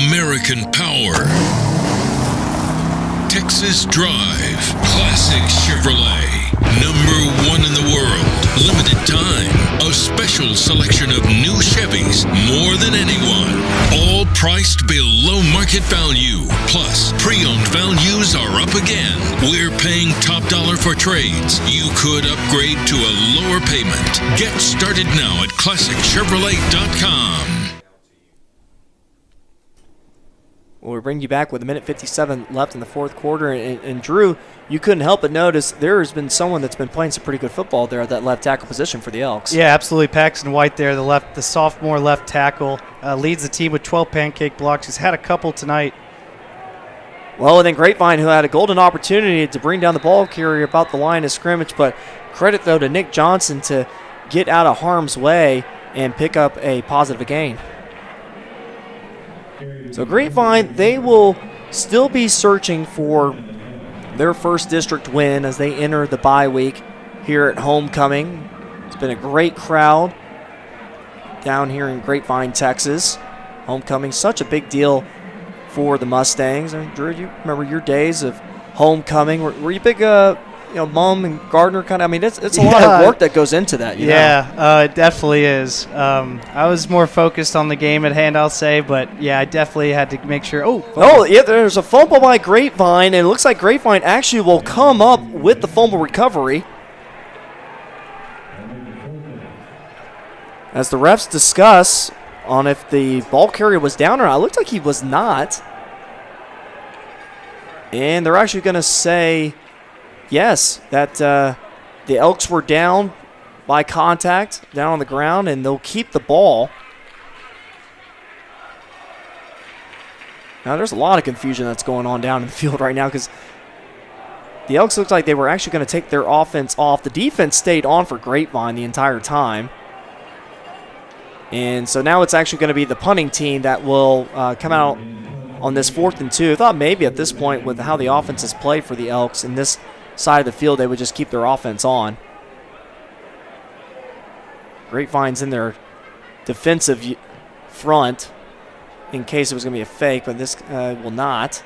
Speaker 9: American Power. Texas Drive. Classic Chevrolet. #1 in the world. Limited time. A special selection of new Chevys. More than anyone. All priced below market value. Plus, pre-owned values are up again. We're paying top dollar for trades. You could upgrade to a lower payment. Get started now at ClassicChevrolet.com.
Speaker 1: Well, we bring you back with 1:57 left in the 4th quarter. And Drew, you couldn't help but notice there has been someone that's been playing some pretty good football there at that left tackle position for the Elks.
Speaker 7: Yeah, absolutely. Paxton White there, the sophomore left tackle, leads the team with 12 pancake blocks. He's had a couple tonight.
Speaker 1: Well, and then Grapevine, who had a golden opportunity to bring down the ball carrier about the line of scrimmage, but credit, though, to Nick Johnson to get out of harm's way and pick up a positive gain. So Grapevine, they will still be searching for their first district win as they enter the bye week here at homecoming. It's been a great crowd down here in Grapevine, Texas. Homecoming, such a big deal for the Mustangs. I mean, Drew, you remember your days of homecoming? Were you big, Mom and Gardner kind of? I mean, it's a lot of work that goes into that. You know?
Speaker 7: It definitely is. I was more focused on the game at hand, I'll say, but yeah, I definitely had to make sure.
Speaker 1: There's a fumble by Grapevine, and it looks like Grapevine actually will come up with the fumble recovery. As the refs discuss on if the ball carrier was down or not, it looked like he was not. And they're actually going to say yes, that the Elks were down by contact, down on the ground, and they'll keep the ball. Now, there's a lot of confusion that's going on down in the field right now because the Elks looked like they were actually going to take their offense off. The defense stayed on for Grapevine the entire time. And so now it's actually going to be the punting team that will come out on this 4th and 2. I thought maybe at this point with how the offense has played for the Elks in this side of the field, they would just keep their offense on. Grapevine's in their defensive front in case it was going to be a fake, but this will not.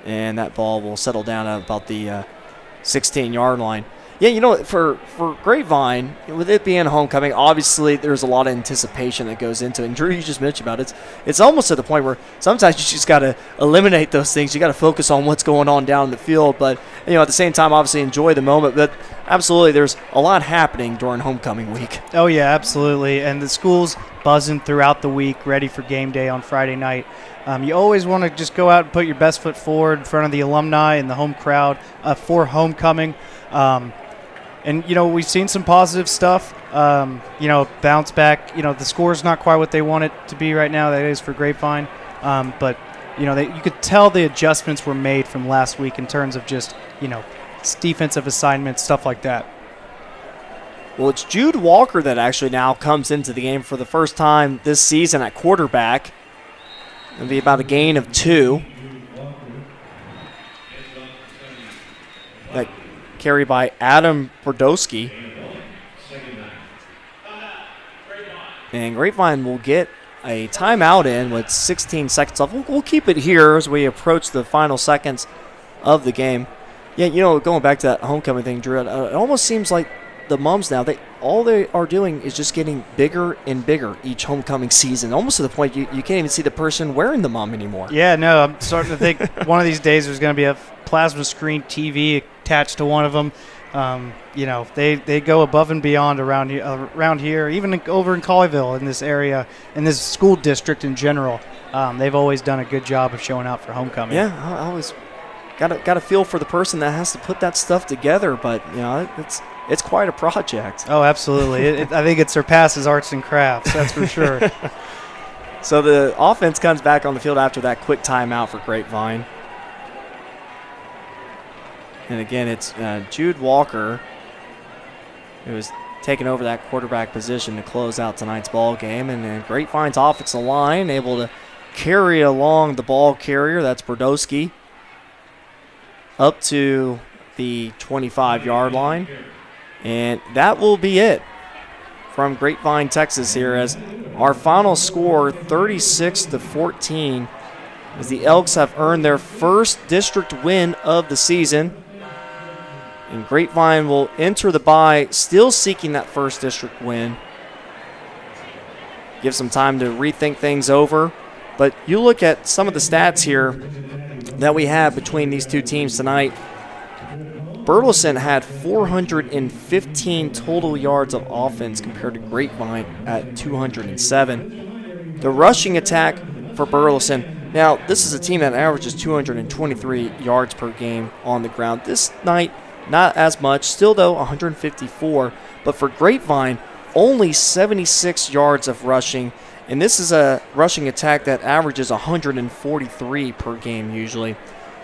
Speaker 1: And that ball will settle down at about the 16-yard line. Yeah, for Grapevine, with it being homecoming, obviously there's a lot of anticipation that goes into it. And Drew, you just mentioned about it. It's almost to the point where sometimes you just got to eliminate those things. You got to focus on what's going on down the field. But, at the same time, obviously enjoy the moment. But absolutely, there's a lot happening during homecoming week.
Speaker 7: Oh, yeah, absolutely. And the school's buzzing throughout the week, ready for game day on Friday night. You always want to just go out and put your best foot forward in front of the alumni and the home crowd for homecoming. And, we've seen some positive stuff, bounce back. The score's not quite what they want it to be right now. That is for Grapevine. But, you could tell the adjustments were made from last week in terms of just, defensive assignments, stuff like that.
Speaker 1: Well, it's Jude Walker that actually now comes into the game for the first time this season at quarterback. It'll be about a gain of 2. That carry by Adam Brodowski. And Grapevine will get a timeout in with 16 seconds left. We'll keep it here as we approach the final seconds of the game. Yeah, going back to that homecoming thing, Drew, it almost seems like the Mums now, all they are doing is just getting bigger and bigger each homecoming season, almost to the point you can't even see the person wearing the mum anymore.
Speaker 7: Yeah, no, I'm starting to think one of these days there's going to be a plasma screen TV attached to one of them. They go above and beyond around here, even over in Colleyville in this area, in this school district in general. They've always done a good job of showing out for homecoming.
Speaker 1: Yeah, I always got a feel for the person that has to put that stuff together, but it's quite a project.
Speaker 7: Oh, absolutely. I think it surpasses arts and crafts, that's for sure.
Speaker 1: So the offense comes back on the field after that quick timeout for Grapevine. And again, it's Jude Walker who is taking over that quarterback position to close out tonight's ball game. And then Grapevine's offensive line able to carry along the ball carrier. That's Brodowski up to the 25-yard line. And that will be it from Grapevine, Texas here as our final score 36-14 as the Elks have earned their first district win of the season. And Grapevine will enter the bye still seeking that first district win. Give some time to rethink things over. But you look at some of the stats here that we have between these two teams tonight. Burleson had 415 total yards of offense compared to Grapevine at 207. The rushing attack for Burleson, now this is a team that averages 223 yards per game on the ground. This night, not as much, still though 154. But for Grapevine, only 76 yards of rushing. And this is a rushing attack that averages 143 per game usually.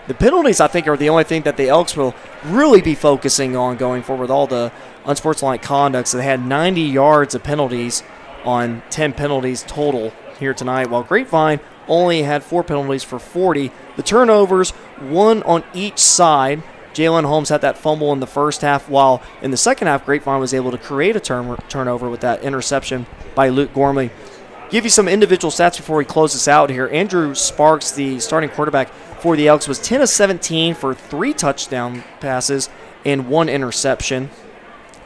Speaker 1: The penalties, I think, are the only thing that the Elks will really be focusing on going forward with all the unsportsmanlike conduct. So they had 90 yards of penalties on 10 penalties total here tonight, while Grapevine only had 4 penalties for 40. The turnovers, 1 on each side. Jalen Holmes had that fumble in the first half, while in the second half, Grapevine was able to create a turnover with that interception by Luke Gormley. Give you some individual stats before we close this out here. Andrew Sparks, the starting quarterback for the Elks, was 10 of 17 for 3 touchdown passes and 1 interception,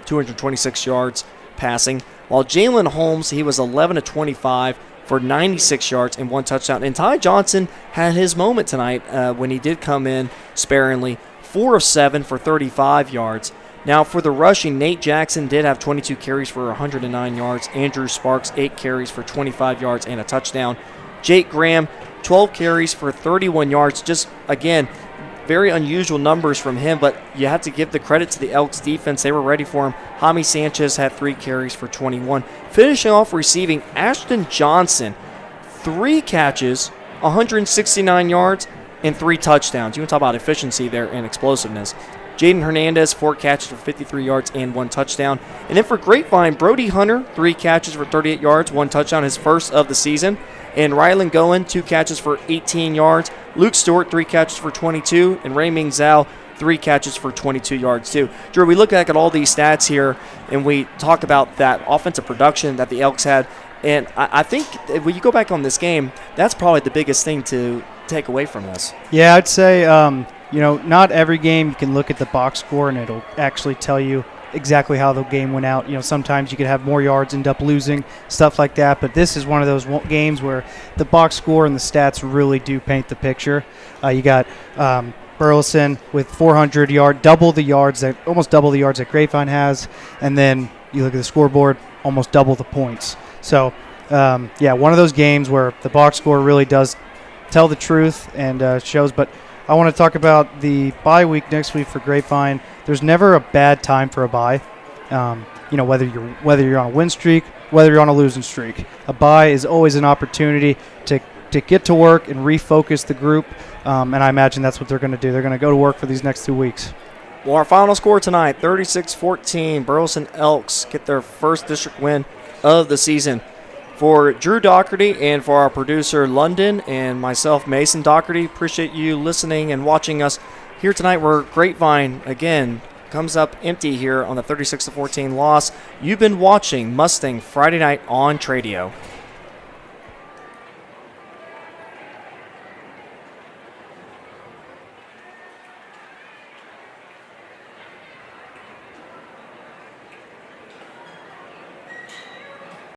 Speaker 1: 226 yards passing. While Jalen Holmes, he was 11 of 25 for 96 yards and 1 touchdown. And Ty Johnson had his moment tonight when he did come in sparingly, 4 of 7 for 35 yards. Now for the rushing, Nate Jackson did have 22 carries for 109 yards. Andrew Sparks, 8 carries for 25 yards and a touchdown. Jake Graham, 12 carries for 31 yards. Just, again, very unusual numbers from him, but you have to give the credit to the Elks defense. They were ready for him. Jaime Sanchez had 3 carries for 21. Finishing off receiving, Ashton Johnson, 3 catches, 169 yards, and 3 touchdowns. You want to talk about efficiency there and explosiveness. Jaden Hernandez, 4 catches for 53 yards and 1 touchdown. And then for Grapevine, Brody Hunter, 3 catches for 38 yards, 1 touchdown, his first of the season. And Rylan Goen, 2 catches for 18 yards. Luke Stewart, 3 catches for 22. And Ray Ming Zhao, 3 catches for 22 yards too. Drew, we look back at all these stats here, and we talk about that offensive production that the Elks had. And I think when you go back on this game, that's probably the biggest thing to take away from this.
Speaker 7: Yeah, I'd say, not every game you can look at the box score and it'll actually tell you exactly how the game went out. Sometimes you could have more yards, end up losing, stuff like that. But this is one of those games where the box score and the stats really do paint the picture. You got Burleson with 400 yards, almost double the yards that Grapevine has. And then you look at the scoreboard, almost double the points. So, one of those games where the box score really does tell the truth and shows. But I want to talk about the bye week next week for Grapevine. There's never a bad time for a bye. Whether you're on a win streak, whether you're on a losing streak, a bye is always an opportunity to get to work and refocus the group. And I imagine that's what they're going to do. They're going to go to work for these next 2 weeks.
Speaker 1: Well, our final score tonight, 36-14. Burleson Elks get their first district win of the season. For Drew Doherty and for our producer London and myself, Mason Doherty, appreciate you listening and watching us here tonight, where Grapevine, again, comes up empty here on the 36-14 loss. You've been watching Mustang Friday Night on Tradio.